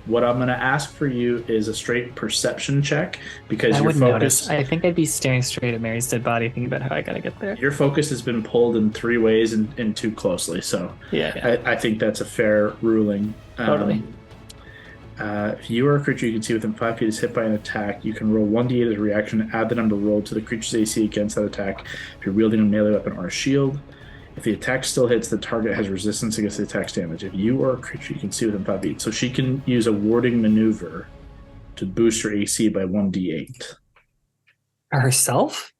What I'm going to ask for you is a straight perception check because I your wouldn't focus. notice. I think I'd be staring straight at Mary's dead body thinking about how I gotta get there. Your focus has been pulled in 3 ways and too closely, so Yeah. I think that's a fair ruling. Totally. If you are a creature you can see within 5 feet is hit by an attack, you can roll 1d8 as a reaction and add the number rolled to the creature's AC against that attack if you're wielding a melee weapon or a shield. If the attack still hits, the target has resistance against the attack's damage. If you are a creature you can see within 5 feet. So she can use a warding maneuver to boost her AC by 1d8. Herself?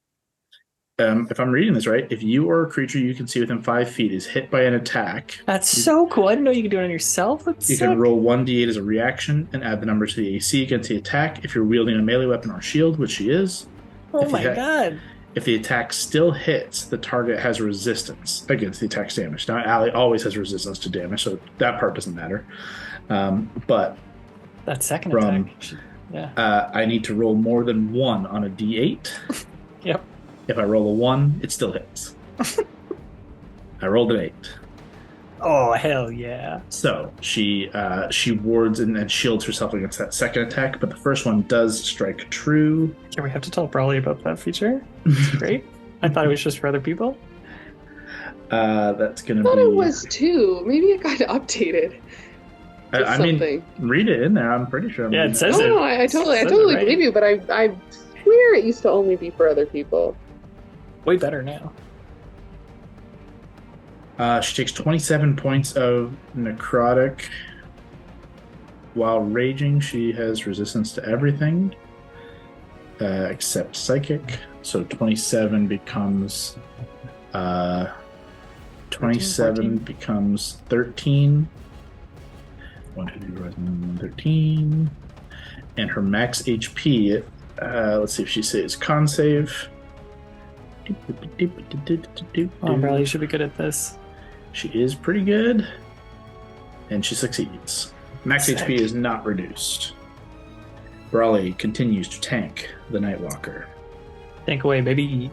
If I'm reading this right, if you or a creature you can see within 5 feet is hit by an attack, That's so cool. I didn't know you could do it on yourself. That's you sick. can roll 1d8 as a reaction and add the number to the AC against the attack. If you're wielding a melee weapon or shield, which she is, Oh if my you ha- god. if the attack still hits, the target has resistance against the attack's damage. Now, Allie always has resistance to damage, so that part doesn't matter. But That second From- attack. Yeah. I need to roll more than 1 on a d8. Yep. If I roll a 1, it still hits. I rolled an 8. Oh hell yeah. So she wards and shields herself against that second attack, but the first one does strike true. Can we have to tell Brawley about that feature? It's great. I thought it was just for other people. That's gonna I thought be. it was too. Maybe it got updated. I mean, read it in there. I'm pretty sure. Yeah, it says No, it. no, I totally Says it right. believe you, but I swear it used to only be for other people. Way better now. She takes 27 points of necrotic. While raging, she has resistance to everything except psychic. So 27 becomes 27 becomes 13. 13. And her max HP, let's see if she says con save. Umbrella, you should be good at this. She is pretty good. And she succeeds. Max Sick. HP is not reduced. Brawley continues to tank the Nightwalker. Tank away, baby.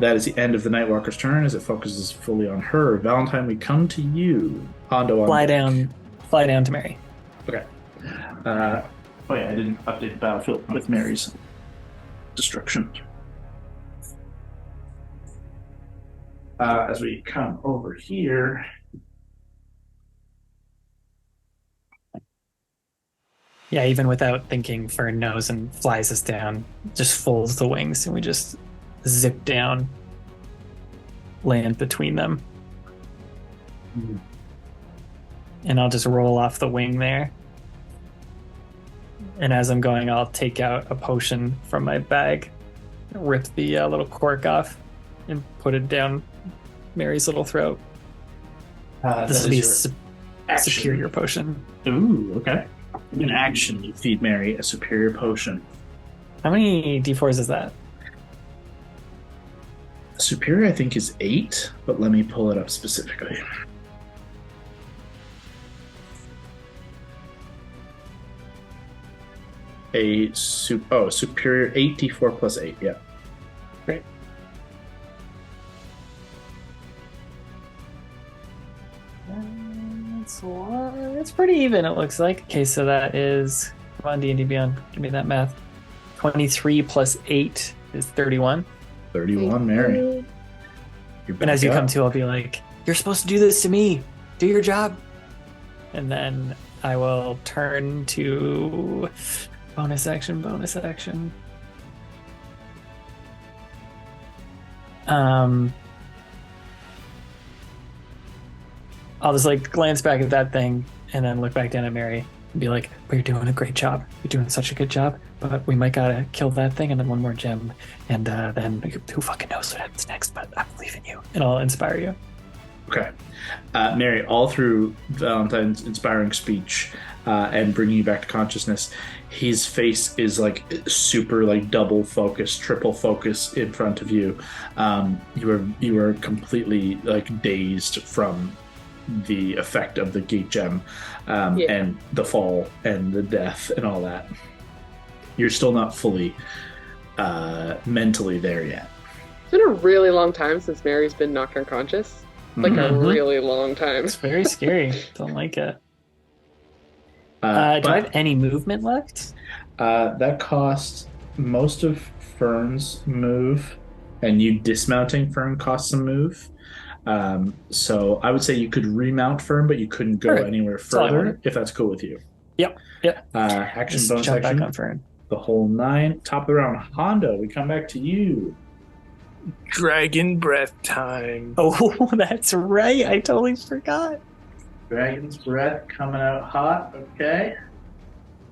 That is the end of the Nightwalker's turn as it focuses fully on her. Valentine, we come to you. Hondo on Fly deck. down to Mary. Okay. Oh yeah, I didn't update the battlefield with Mary's destruction. As we come over here. Yeah, even without thinking, Fern knows and flies us down, just folds the wings, and we just zip down, land between them. And I'll just roll off the wing there. And as I'm going, I'll take out a potion from my bag, rip the little cork off, and put it down Mary's little throat. This will be a superior potion. Ooh, okay. In action, you feed Mary a superior potion. How many d4s is that? Superior, I think, is 8, but let me pull it up specifically. Superior 8d4 plus 8, yeah. Great. It's pretty even, it looks like. Okay, so that is, come on, D&D Beyond, give me that math. 23 plus 8 is 31. 31, Mary. And as you come to, I'll be like, you're supposed to do this to me. Do your job. And then I will turn to bonus action. I'll just like glance back at that thing and then look back down at Mary and be like, but you're doing a great job. You're doing such a good job, but we might gotta kill that thing and then one more gem. And then who fucking knows what happens next, but I believe in you and I'll inspire you. Okay. Mary, all through Valentine's inspiring speech and bringing you back to consciousness, his face is like super like double focus, triple focus in front of you. You are completely like dazed from the effect of the gate gem and the fall and the death and all that. You're still not fully mentally there yet. It's been a really long time since Mary's been knocked unconscious. Like a really long time. It's very scary. Don't like it. Do I have any movement left? That costs most of Fern's move, and you dismounting Fern costs a move. So I would say you could remount Fern, but you couldn't go anywhere further, if that's cool with you. Yep. Action Just bonus jump action. back on Fern. The whole 9. Top of the round, Hondo, we come back to you. Dragon breath time. Oh, that's right. I totally forgot. Dragon's breath coming out hot. Okay.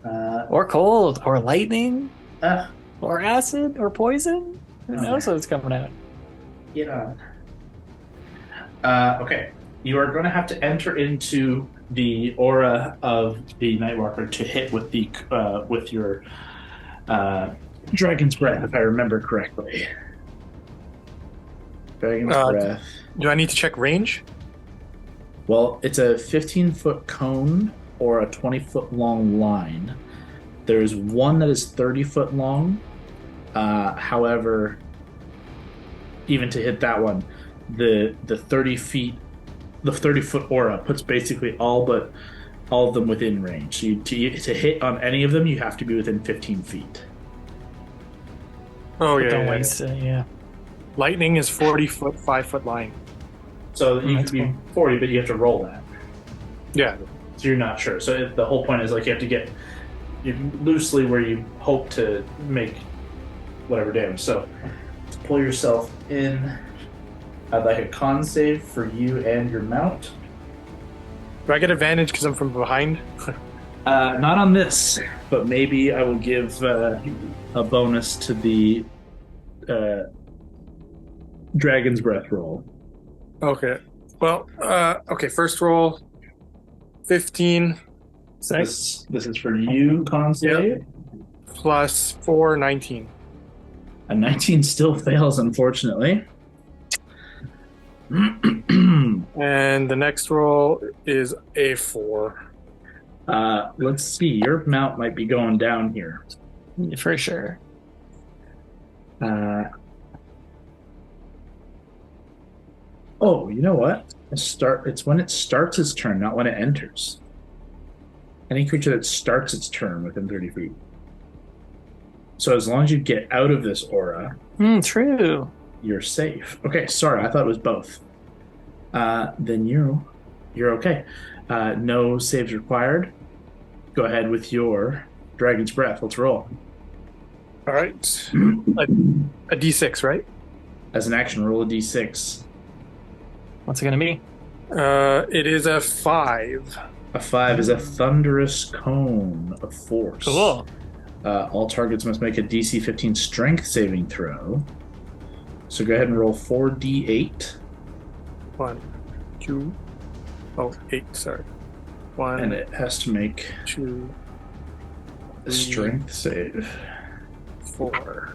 Or cold, or lightning, Uh, or acid, or poison. Who knows what's coming out? Get on. Okay. You are going to have to enter into the aura of the Nightwalker to hit with the with your Dragon's breath, if I remember correctly. Dragon's breath. Do I need to check range? Well, it's a 15-foot cone or a 20-foot long line. There's one that is 30-foot long. However, even to hit that one, the 30-foot aura puts basically all of them within range. So to hit on any of them, you have to be within 15 feet. Oh yeah. Don't waste it. Yeah. Lightning is 40-foot, 5-foot line. So you That's could be cool. 40, but you have to roll that. Yeah. So you're not sure. So the whole point is like you have to get loosely where you hope to make whatever damage. So to pull yourself in, I'd like a con save for you and your mount. Do I get advantage because I'm from behind? Not on this, but maybe I will give a bonus to the Dragon's Breath roll. Okay. Well, okay, first roll, 15. This is for you, con save. Plus 4, 19. A 19 still fails, unfortunately. And the next roll is a 4. Let's see. Your mount might be going down here. For sure. Oh, you know what? It's when it starts its turn, not when it enters. Any creature that starts its turn within 30 feet. So as long as you get out of this aura, True. you're safe. Okay, sorry, I thought it was both. Then you're okay. No saves required. Go ahead with your Dragon's Breath. Let's roll. All right. A D6, right? As an action, roll a d6. What's it gonna be? It is a 5. A 5 is a thunderous cone of force. Cool. All targets must make a DC 15 strength saving throw. So go ahead and roll 4d8. 1, 2, 8, sorry. 1, And it has to make 2, a strength save. 4.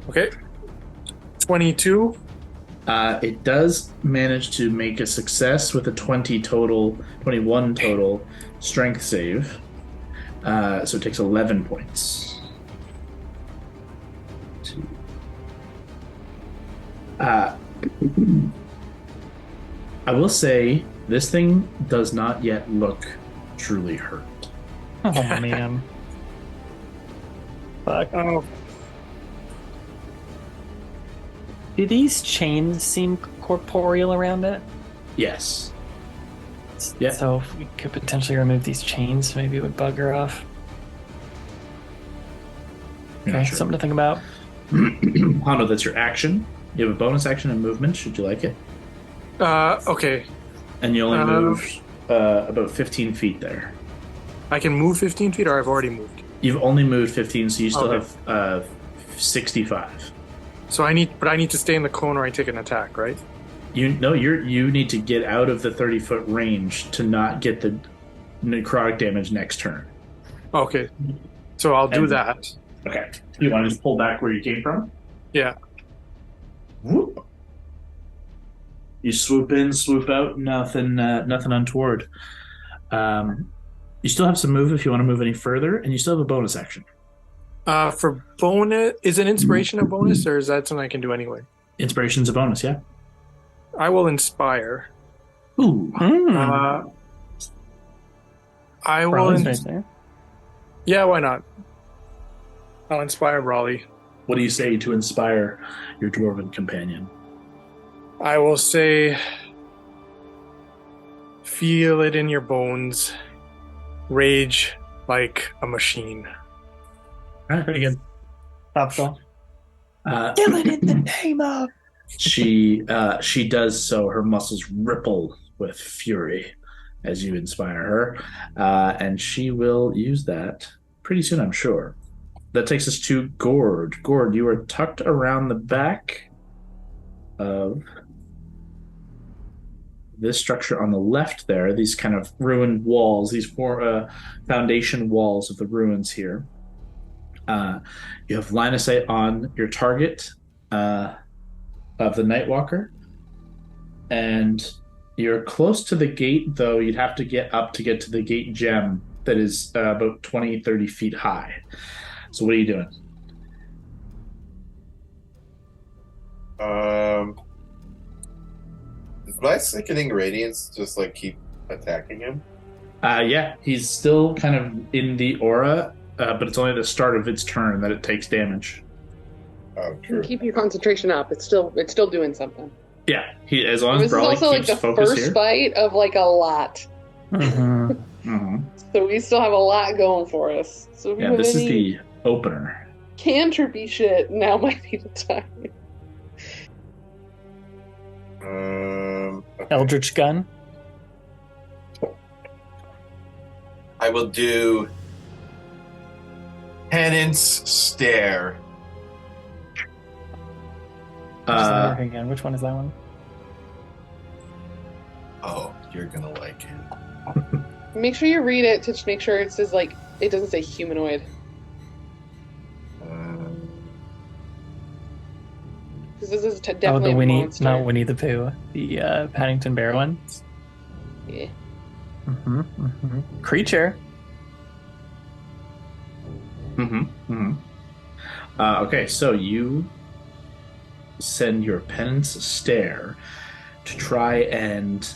Okay. 22. It does manage to make a success with a 21 total strength save. So it takes 11 points. I will say this thing does not yet look truly hurt. Oh man. Fuck. Oh, Do these chains seem corporeal around it? Yes. Yeah. So if we could potentially remove these chains, maybe it would bug her off. You're not Okay, sure. something to think about. Hondo, that's your action. You have a bonus action and movement, should you like it. okay. And you only moved about 15 feet there. I can move 15 feet, or I've already moved. You've only moved 15, so you still Okay. have 65. So I need to stay in the cone, or I take an attack, right? You need to get out of the 30-foot range to not get the necrotic damage next turn. Okay. So I'll do And- that. Okay. You want to just pull back where you came from? Yeah. Whoop. You swoop in, swoop out, nothing untoward. You still have some move if you want to move any further, and you still have a bonus action. For bonus, is an inspiration a bonus, or is that something I can do anyway? Inspiration's a bonus, yeah. I will inspire. Ooh. I will. Raleig's right there. Yeah, why not? I'll inspire Raleigh. What do you say to inspire your dwarven companion? I will say, feel it in your bones, rage like a machine. Pretty good. Top shelf. Kill it in the name of. She does so. Her muscles ripple with fury as you inspire her, and she will use that pretty soon, I'm sure. That takes us to Gord. Gord, you are tucked around the back of this structure on the left there. These kind of ruined walls, these four foundation walls of the ruins here. You have line of sight on your target of the Nightwalker, and you're close to the gate, though you'd have to get up to get to the gate gem that is about 20-30 feet high. So what are you doing? Does my sickening radiance just like keep attacking him? Yeah, he's still kind of in the aura, but it's only the start of its turn that it takes damage. Oh, true. Keep your concentration up. It's still doing something. Yeah, as long as This is Brawley also like keeps the focus first here. fight of like a lot. So we still have a lot going for us. So if you Yeah, have this is any the opener. cantripy shit, now might be the time. Eldritch Gun. I will do Penance Stare. Again, which one is that one? Oh, you're gonna like it. Make sure you read it to just make sure it says, like, it doesn't say humanoid. Because this is definitely the a Winnie, monster. not Winnie the Pooh, the Paddington Bear one. Yeah. Creature. Okay, so you send your penance stare to try and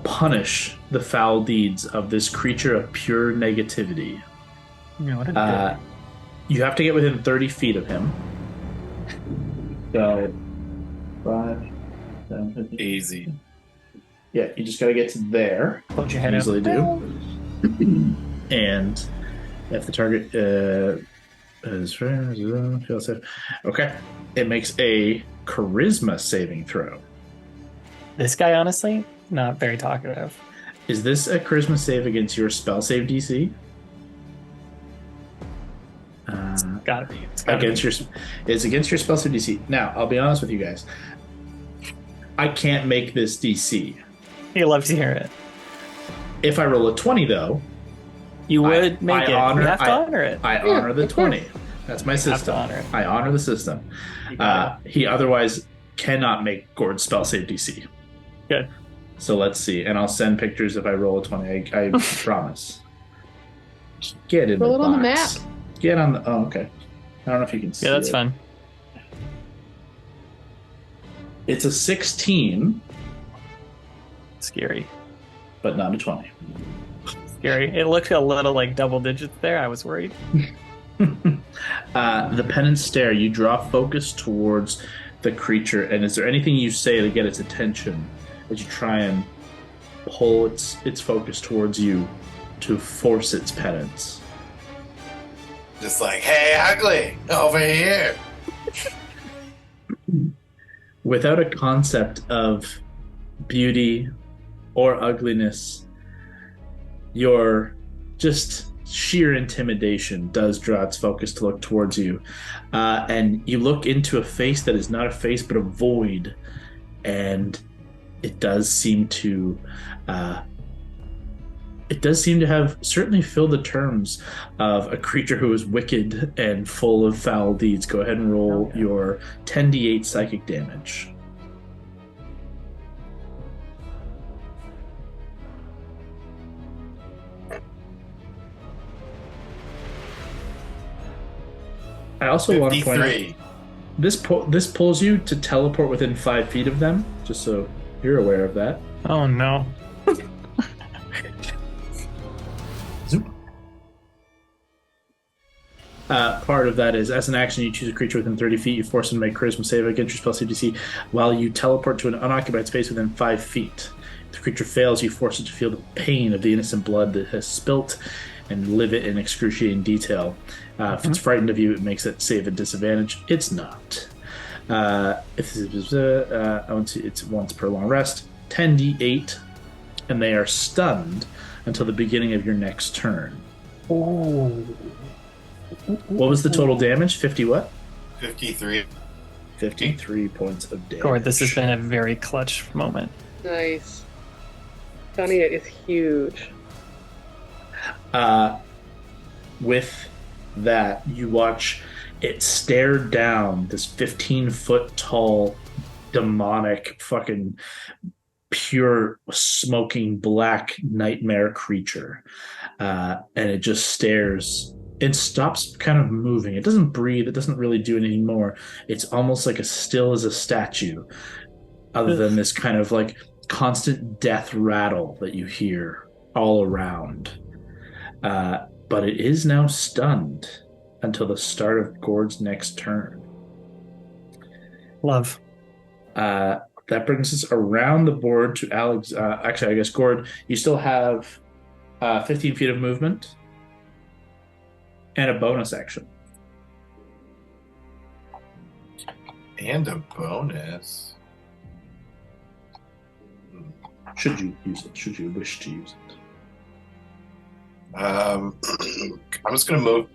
punish the foul deeds of this creature of pure negativity. Yeah, what a You have to get within 30 feet of him. So, 5, 10, 15. Easy. Yeah, you just gotta get to there. Hold your head Easily up. do. And if the target is feel safe. Okay. It makes a charisma saving throw. This guy, honestly, not very talkative. Is this a charisma save against your spell save DC? Gotta be. It's against your spell save DC. Now, I'll be honest with you guys. I can't make this DC. He loves to hear it. If I roll a 20, though, You would make I it. honor- You have to I- honor it. I honor the of course. 20. That's my have to system. honor it. I honor the system. You got He otherwise cannot make Gord's spell save DC. Good. So let's see. And I'll send pictures if I roll a 20. I promise. Get in Roll the it on the box. map. Get on the... Oh, okay. I don't know if you can see Yeah, that's it. fun. It's a 16, Scary. but not a 20. Scary. It looked a little like double digits there. I was worried. The penance stare, you draw focus towards the creature, and is there anything you say to get its attention as you try and pull its focus towards you to force its penance? Just like, hey, ugly, over here. Without a concept of beauty or ugliness, your just sheer intimidation does draw its focus to look towards you. And you look into a face that is not a face but a void, and it does seem to have certainly filled the terms of a creature who is wicked and full of foul deeds. Go ahead and roll Okay. your 10d8 psychic damage. I also want to point out 53. this pulls you to teleport within 5 feet of them, just so you're aware of that. Oh no. Part of that is, as an action, you choose a creature within 30 feet. You force them to make charisma save against your spell save DC while you teleport to an unoccupied space within 5 feet. If the creature fails, you force it to feel the pain of the innocent blood that has spilt and live it in excruciating detail. If it's frightened of you, it makes it save at disadvantage. It's not. It's once per long rest. 10d8, and they are stunned until the beginning of your next turn. Ooh. What was the total damage? 50 what? 53. 53 points of damage. Gord, this has been a very clutch moment. Nice. Johnny is huge. With that, you watch it stare down this 15-foot tall, demonic, fucking pure, smoking black nightmare creature. And it just stares. It stops kind of moving. It doesn't breathe. It doesn't really do anything more. It's almost like as still as a statue, other than this kind of like constant death rattle that you hear all around. But it is now stunned until the start of Gord's next turn. Love. That brings us around the board to Alex. Actually, I guess, Gord, you still have 15 feet of movement and a bonus action. And a bonus. Should you use it? Should you wish to use it? I'm just going to move.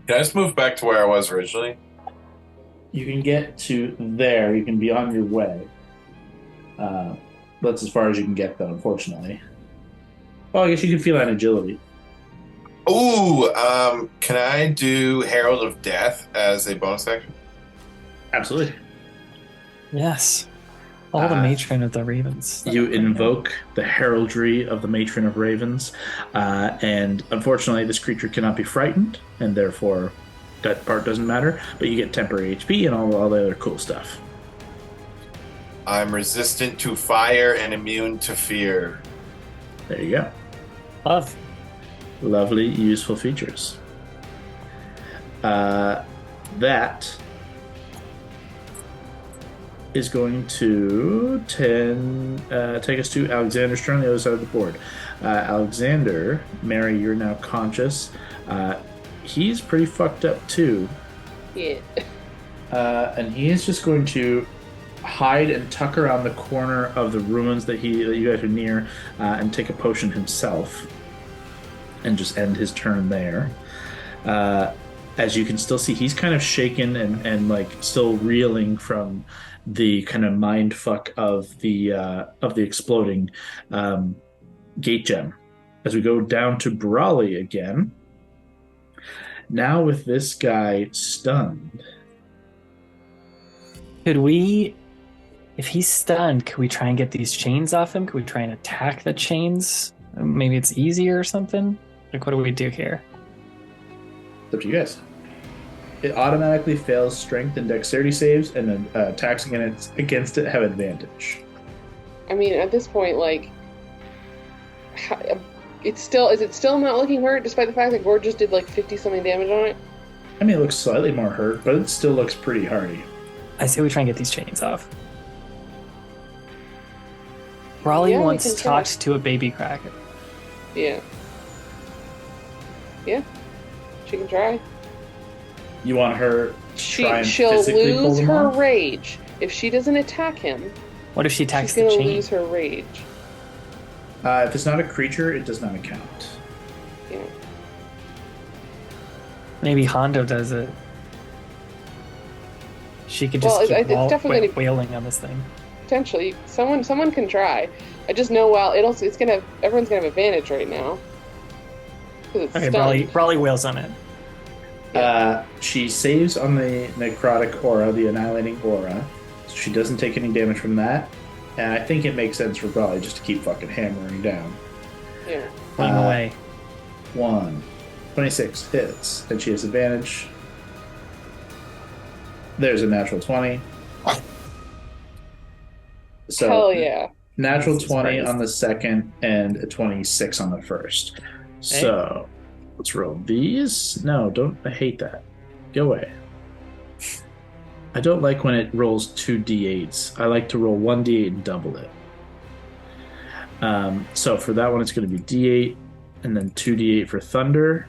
Can I just move back to where I was originally? You can get to there. You can be on your way. That's as far as you can get, though, unfortunately. Well, I guess you can feel that agility. Ooh, can I do Herald of Death as a bonus action? Absolutely. Yes. All the matron of the ravens. You invoke the heraldry of the matron of ravens, and unfortunately, this creature cannot be frightened, and therefore, that part doesn't matter. But you get temporary HP and all the other cool stuff. I'm resistant to fire and immune to fear. There you go. Love. Lovely, useful features. That is going to take us to Alexander's turn on the other side of the board. Alexander, Mary, you're now conscious. He's pretty fucked up too. Yeah. And he is just going to hide and tuck around the corner of the ruins that you guys are near, and take a potion himself, and just end his turn there. As you can still see, he's kind of shaken and like still reeling from the kind of mind fuck of the exploding gate gem. As we go down to Brawley again, now with this guy stunned. Could we, if he's stunned, could we try and get these chains off him? Could we try and attack the chains? Maybe it's easier or something? Like, what do we do here? It's up to you guys. It automatically fails strength and dexterity saves, and then attacks against it have advantage. I mean, at this point, like, is it still not looking hurt, despite the fact that Gord just did like 50-something damage on it? I mean, it looks slightly more hurt, but it still looks pretty hardy. I say we try and get these chains off. Brawley once talked to a baby cracker. Yeah. Yeah. She can try. You want her to try and she'll physically pull lose them her off? rage. If she doesn't attack him, What if she attacks she's the going to chain? lose her rage. If it's not a creature, it does not account. Yeah. Maybe Hondo does it. She could just Well, keep it's definitely gonna- wailing on this thing. Potentially, someone can try. I just know everyone's gonna have advantage right now. 'Cause it's Okay, stunned. Brawley wails on it. She saves on the necrotic aura, the annihilating aura, so she doesn't take any damage from that. And I think it makes sense for Brawley just to keep fucking hammering down. Yeah. Pulling away. 26 hits, and she has advantage. There's a natural 20. So Hell yeah. natural Jesus 20 Christ. on the second and a 26 on the first. So let's roll these. No, don't. I hate that. Go away. I don't like when it rolls 2 d8s. I like to roll 1 d8 and double it. So for that one, it's going to be d8 and then 2 d8 for thunder.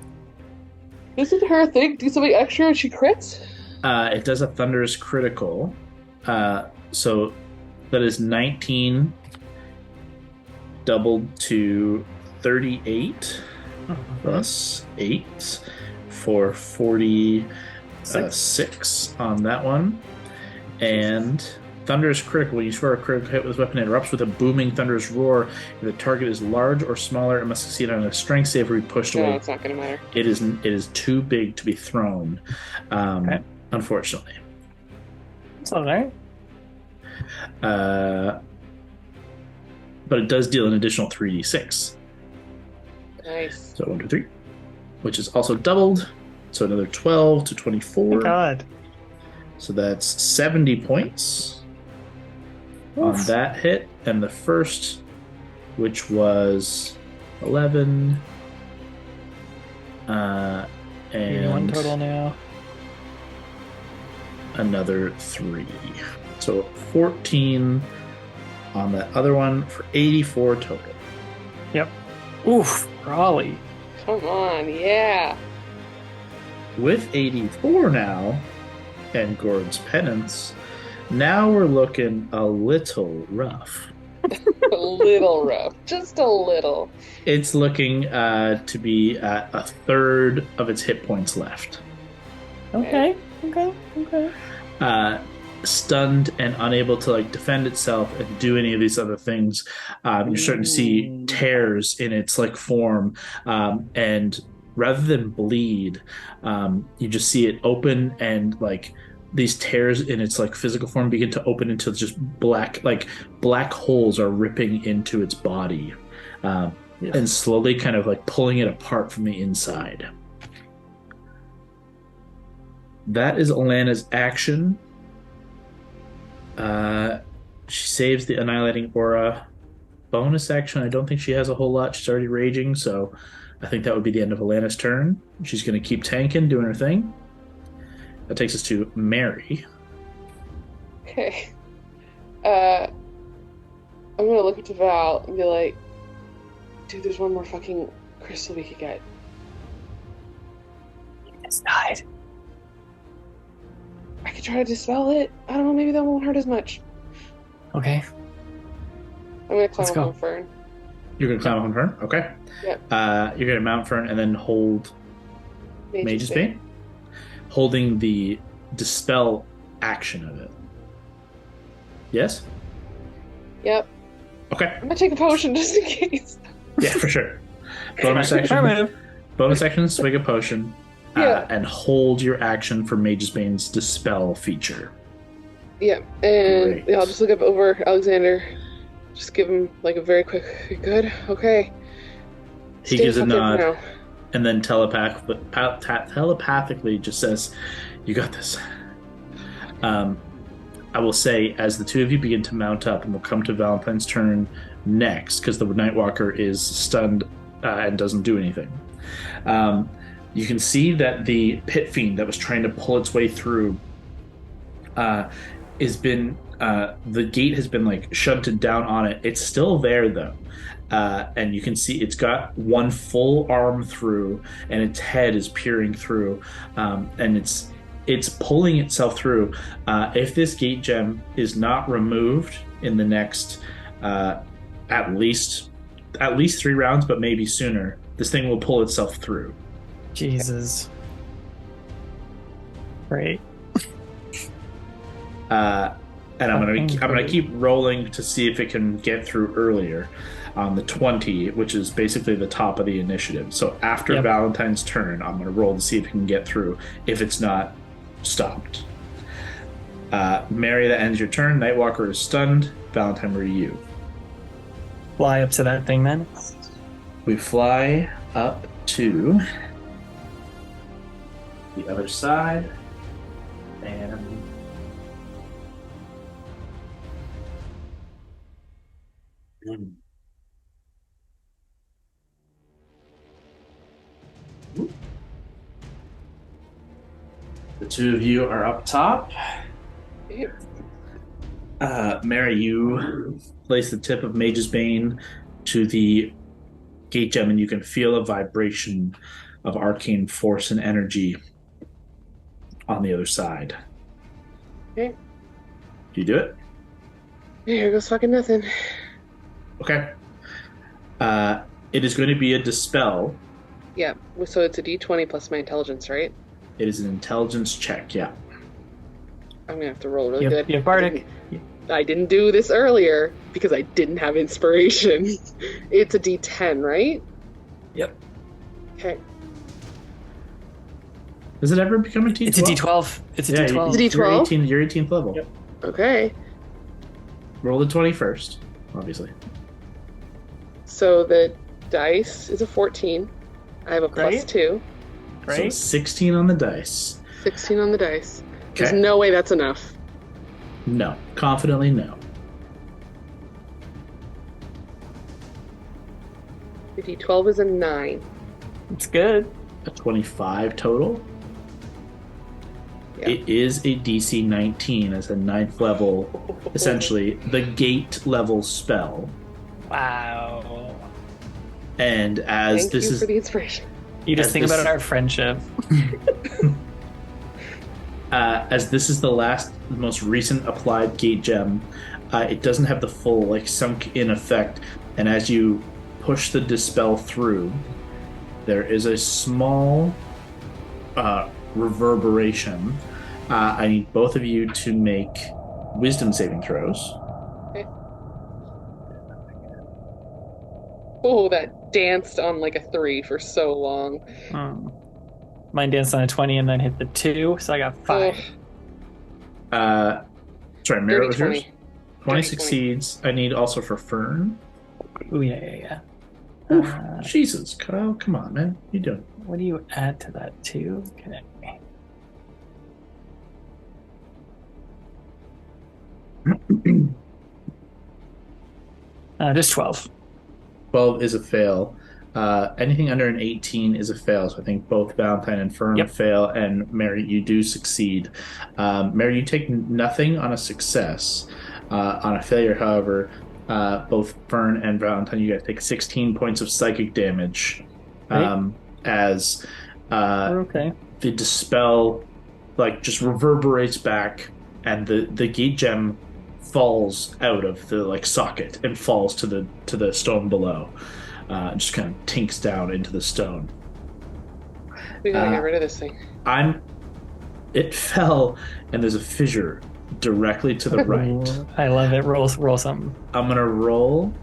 Isn't her thing do something extra and she crits? It does a thunderous critical. So that is 19 doubled to 38 plus 8 for 46 on that one. And thunderous critical. When you score a critical hit with this weapon, it erupts with a booming thunderous roar. If the target is large or smaller, it must succeed on a strength save or be pushed No, away. it's not going to matter. It is too big to be thrown, unfortunately. It's all right. But it does deal an additional 3d6. Nice. So 1, 2, 3, which is also doubled. So another 12 to 24. Oh God. So that's 70 points on that hit. And the first, which was 11. And one total now. another 3. So 14 on that other one for 84 total. Yep. Oof, Raleigh. Come on, yeah. With 84 now, and Gord's penance, now we're looking a little rough. A little rough. Just a little. It's looking to be at a third of its hit points left. Okay. Stunned and unable to like defend itself and do any of these other things. You're starting to see tears in its like form, and rather than bleed, you just see it open, and like these tears in its like physical form begin to open into just black holes are ripping into its body, and slowly kind of like pulling it apart from the inside. That is Alana's action. She saves the annihilating aura. Bonus action, I don't think she has a whole lot. She's already raging, so I think that would be the end of Alana's turn. She's going to keep tanking, doing her thing. That takes us to Mary. Okay. I'm gonna look at Val and be like, dude, there's one more fucking crystal we could get. It's died. I could try to dispel it. I don't know, maybe that won't hurt as much. Okay. I'm gonna climb Let's up go. on Fern. You're going to climb on Fern? Okay. Yep. You're going to mount Fern and then hold Mage's Bane, holding the dispel action of it. Yes? Yep. Okay. I'm gonna take a potion just in case. Yeah, for sure. Bonus action, swig a potion, Yeah. and hold your action for Mage's Bane's dispel feature. Yeah, and Great. yeah, I'll just look up over Alexander. Just give him like a very quick, good, okay. He Stay gives a fucking nod now. and then telepathically just says, "You got this." I will say, as the two of you begin to mount up, and we'll come to Valentine's turn next, because the Nightwalker is stunned and doesn't do anything. You can see that the Pit Fiend that was trying to pull its way through the gate has been like shunted down on it. It's still there though, and you can see it's got one full arm through, and its head is peering through, and it's pulling itself through. If this gate gem is not removed in the next at least 3 rounds, but maybe sooner, this thing will pull itself through. Jesus. Great. And I'm gonna keep rolling to see if it can get through earlier on the 20, which is basically the top of the initiative. So after Valentine's turn, I'm gonna roll to see if it can get through. If it's not stopped, Mary, that ends your turn. Nightwalker is stunned. Valentine, where are you? Fly up to that thing then. We fly up to the other side, and the two of you are up top. Mary, you place the tip of Mage's Bane to the gate gem, and you can feel a vibration of arcane force and energy on the other side. Okay. Do you do it? Here goes fucking nothing. Okay. It is going to be a dispel. Yeah, so it's a d20 plus my intelligence, right? It is an intelligence check, yeah. I'm gonna have to roll really good. Yeah, Bardic. I didn't do this earlier because I didn't have inspiration. It's a d10, right? Yep. Okay. Does it ever become a D12? It's a D12. It's a Yeah, D12. It's a D12? You're 18th level. Yep. Okay. Roll the 20 first, obviously. So the dice is a 14. I have a plus Right. 2. So Right? 16 on the dice. 16 on the dice. There's Okay. no way that's enough. No. Confidently, no. The d12 is a 9. It's good. A 25 total. Yeah. It is a DC 19 as a 9th level, essentially the gate level spell. Wow. And as Thank this you is for the inspiration. You just As think this- about our friendship. as this is the most recent applied gate gem, it doesn't have the full like sunk in effect, and as you push the dispel through, there is a small reverberation. I need both of you to make wisdom saving throws. Oh, that danced on like a 3 for so long. Mine danced on a 20 and then hit the 2, so I got 5. Sorry, Mira, Dirty was 20. yours? 20 Dirty succeeds. I need also for Fern. Oh, yeah. Oof, Jesus, Kyle, come on, man. You doing? What do you add to that, 2? Okay. Just 12. 12 is a fail. Anything under an 18 is a fail. So I think both Valentine and Fern fail, and Mary, you do succeed. Mary, you take nothing on a success. On a failure, however, both Fern and Valentine, you guys take 16 points of psychic damage. As Okay. the dispel like just reverberates back, and the gate gem falls out of the like socket and falls to the stone below. Just kind of tinks down into the stone. We gotta get rid of this thing. It fell, and there's a fissure directly to the right. I love it. Roll something. I'm gonna roll.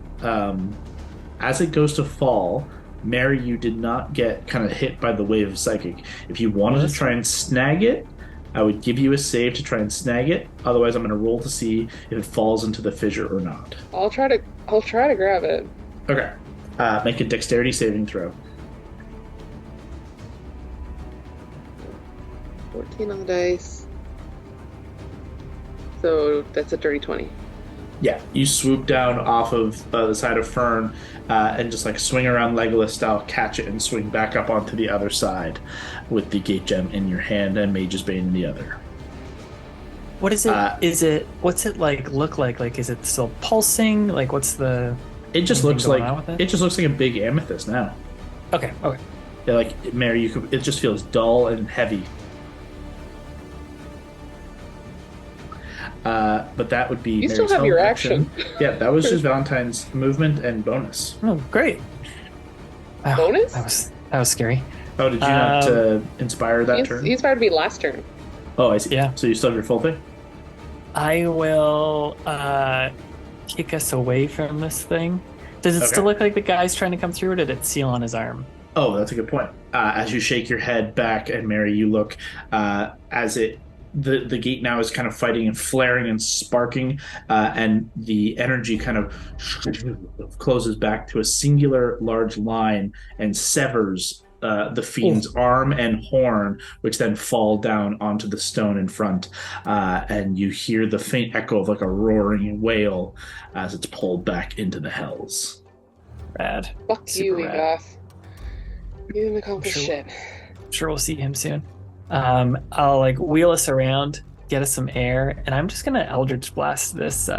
As it goes to fall, Mary, you did not get kind of hit by the wave of psychic. If you wanted to try and snag it, I would give you a save to try and snag it. Otherwise, I'm going to roll to see if it falls into the fissure or not. I'll try to grab it. Okay. Make a dexterity saving throw. 14 on the dice. So that's a dirty 20. Yeah, you swoop down off of the side of Fern and just like swing around Legolas style, catch it, and swing back up onto the other side with the gate gem in your hand and Mage's Bane in the other. What is it? What's it like? Look like? Like, is it still pulsing? Like, what's the? It just looks like it just looks like a big amethyst now. Okay. Yeah, like Mary, it just feels dull and heavy. But that would be. You Mary's still have home your action. Yeah, that was just Valentine's movement and bonus. Oh, great. Wow, Bonus? That was scary. Oh, did you not inspire that turn? He inspired me last turn. Oh, I see. Yeah. So you still have your full thing? I will kick us away from this thing. Does it still look like the guy's trying to come through, or did it seal on his arm? Oh, that's a good point. As you shake your head back, and Mary, you look as the gate now is kind of fighting and flaring and sparking, and the energy kind of closes back to a singular large line and severs the fiend's arm and horn, which then fall down onto the stone in front, and you hear the faint echo of like a roaring wail as it's pulled back into the hells. Rad. Fuck Super you, rad. Egoth. You didn't accomplish shit. I'm sure we'll see him soon. I'll like wheel us around, get us some air, and I'm just gonna Eldritch Blast this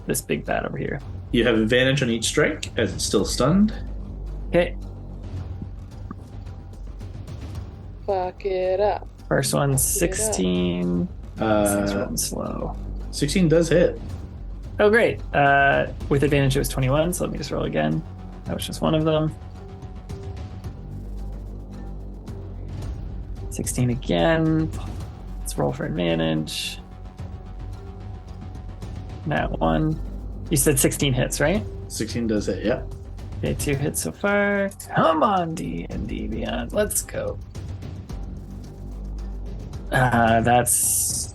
this big bat over here. You have advantage on each strike as it's still stunned. Okay. Fuck it up. First one's 16. It's rolling slow. 16 does hit. Oh, great. With advantage, it was 21, so let me just roll again. That was just one of them. 16 again. Let's roll for advantage. That one. You said 16 hits, right? 16 does hit, yep. Okay, 2 hits so far. Come on, D&D Beyond. Let's go. That's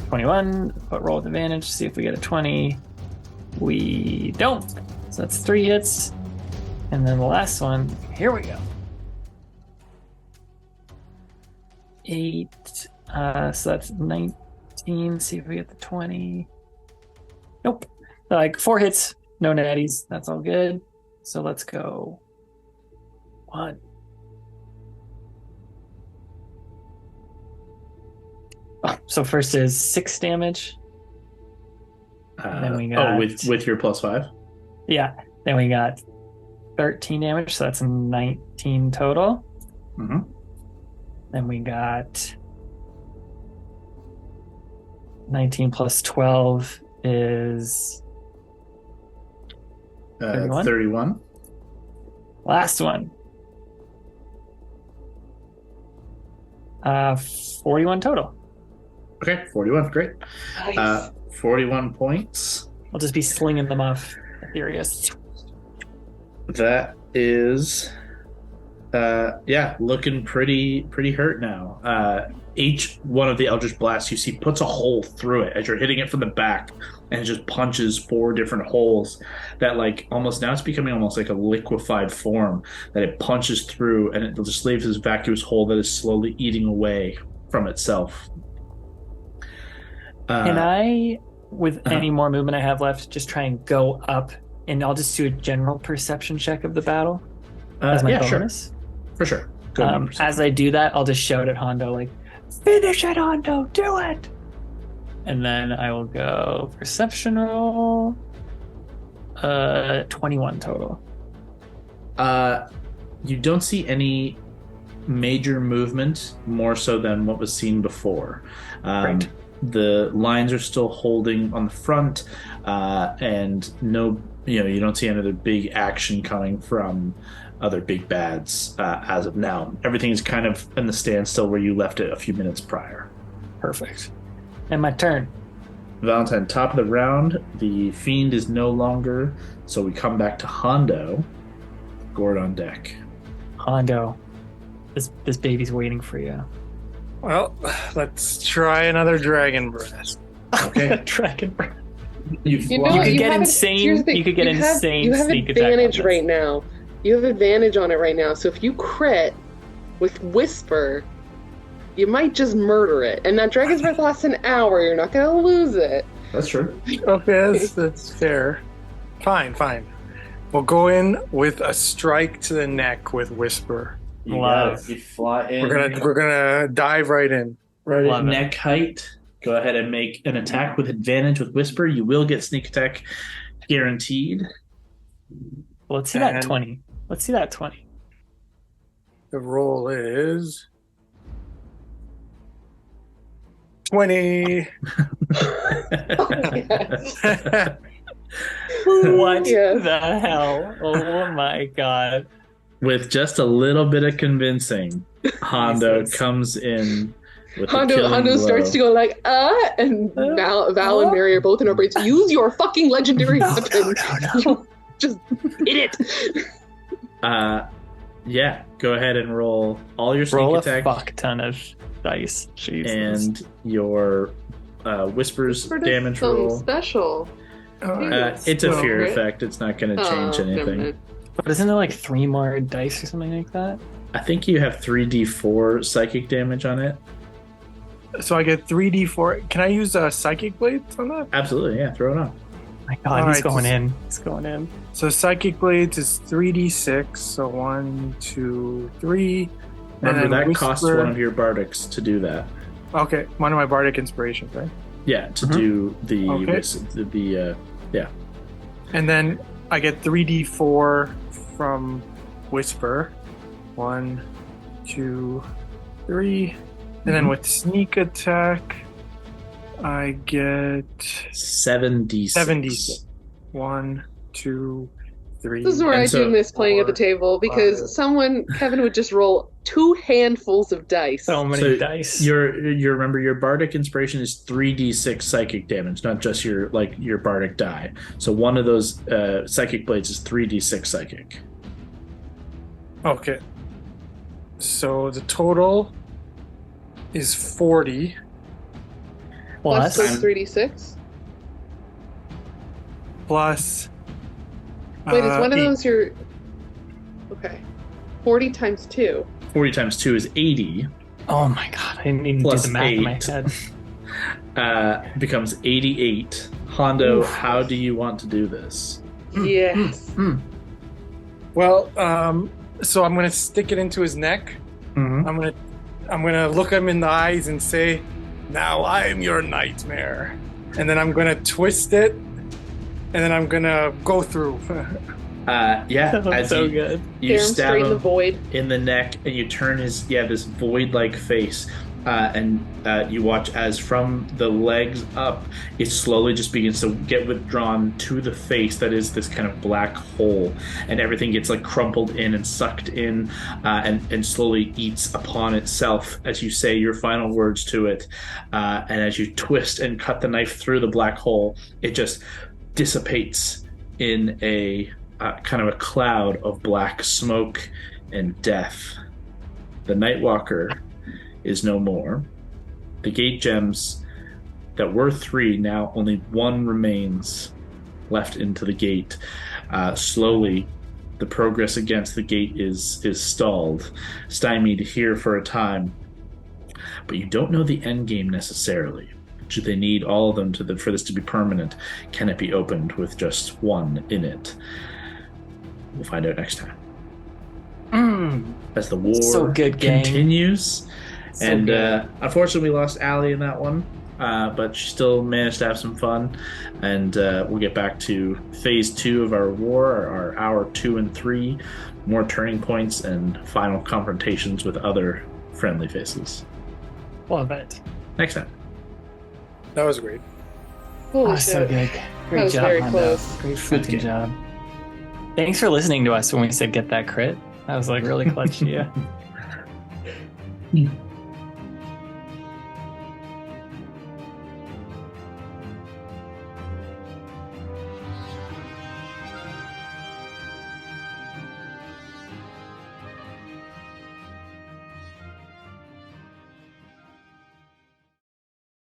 21, but roll with advantage, see if we get a 20. We don't. So that's 3 hits. And then the last one, here we go. 8. So that's 19. See if we get the 20. Nope. Like 4 hits, no natties. That's all good. So let's go. 1. Oh, so first is 6 damage. Then we got with your +5. Yeah. Then we got 13 damage, so that's 19 total. Mm-hmm. Then we got 19 plus 12 is 31. 31. Last one. 41 total. Okay, 41. Great. Nice. 41 points. I'll just be slinging them off Ethereus. That is, looking pretty hurt now. Each one of the Eldritch Blasts you see puts a hole through it as you're hitting it from the back, and it just punches 4 different holes that, like, almost now it's becoming almost like a liquefied form that it punches through, and it just leaves this vacuous hole that is slowly eating away from itself. Can I, with any more movement I have left, just try and go up, and I'll just do a general perception check of the battle as my bonus? Sure. For sure. Go ahead. As I do that, I'll just shout at Hondo, like, finish it, Hondo, do it! And then I will go perception roll. 21 total. You don't see any major movement, more so than what was seen before. Right. The lines are still holding on the front, and no, you don't see any other big action coming from other big bads as of now. Everything is kind of in the standstill where you left it a few minutes prior. Perfect. And my turn. Valentine, top of the round. The fiend is no longer, so we come back to Hondo. Gord on deck. Hondo, this baby's waiting for you. Well, let's try another dragon breath. Okay. Dragon breath. You You know, could you get have insane- here's the thing, you could get insane You have sneak attack on advantage this. right now. You have advantage on it right now. So if you crit with Whisper, you might just murder it. And that Dragon's Breath lasts an hour. You're not going to lose it. That's true. Okay, that's fair. Fine. We'll go in with a strike to the neck with Whisper. You Love. got it. You fly in. We're gonna dive right in. Right Love at it. neck height. Go ahead and make an attack with advantage with Whisper. You will get sneak attack guaranteed. Well, let's see that And- 20. Let's see that 20. The roll is 20. What Yes. the hell? Oh my god. With just a little bit of convincing, Hondo Jesus. comes in with the killing Hondo blow. starts to go like, and Val and Mary are both in our brains. Use your fucking legendary weapon. Just hit it. Yeah, go ahead and roll all your sneak Roll a attack fuck ton of dice. Jesus. and your Whispers Whisper does damage something roll. special. It's a fear right? effect. It's not going to change Never anything. mind. But isn't there like 3 more dice or something like that? I think you have 3d4 psychic damage on it. So I get 3d4. Can I use Psychic Blades on that? Absolutely, yeah. Throw it on. My god, All he's right, going just- in. He's going in. So Psychic Blades is 3d6. So 1, 2, 3. Remember, that costs Whisper- one of your bardics to do that. Okay, one of my bardic inspirations, right? Yeah, to Mhm. do the Okay. And then I get 3d4 from Whisper. 1, 2, 3. And then with sneak attack, I get 7d6. 70. 1, 2, 3. This is where And I so- do miss playing at the table because Kevin would just roll 2 handfuls of dice. So many So dice. Your remember your bardic inspiration is 3d6 psychic damage, not just your bardic die. So one of those psychic blades is 3d6 psychic. Okay. So the total is 40. Plus Plus, those 3d6. Plus. Wait, is one of 8. those your. Okay. 40 times 2. 40 times 2 is 80. oh my god, I didn't even Plus do the math in my 8. head. Becomes 88. Hondo, Oof. how do you want to do this? Yes. Well, so I'm gonna stick it into his neck. Mm-hmm. I'm gonna look him in the eyes and say, Now I'm your nightmare. And then I'm going to twist it, and then I'm going to go through. Yeah, That's so good. You Stare him stab straight in the him void. in the neck, and you turn this void-like face, and you watch as from the legs up, it slowly just begins to get withdrawn to the face that is this kind of black hole, and everything gets like crumpled in and sucked in, and slowly eats upon itself as you say your final words to it, and as you twist and cut the knife through the black hole, it just dissipates in a kind of a cloud of black smoke and death. The Nightwalker is no more. The gate gems that were 3, now only 1 remains left into the gate. Slowly, the progress against the gate is stalled, stymied here for a time. But you don't know the end game necessarily. Should they need all of them for this to be permanent? Can it be opened with just 1 in it? We'll find out next time. As the war So good, gang. continues. So And good. unfortunately, we lost Allie in that one, but she still managed to have some fun. And we'll get back to phase 2 of our war, our hour 2 and 3, more turning points and final confrontations with other friendly faces. Love it. Next time. That was great. Holy Oh, shit. so good. Great was job, very Hondo. close. Great Good fucking game. job. Thanks for listening to us when we said get that crit. That was like really clutch to you.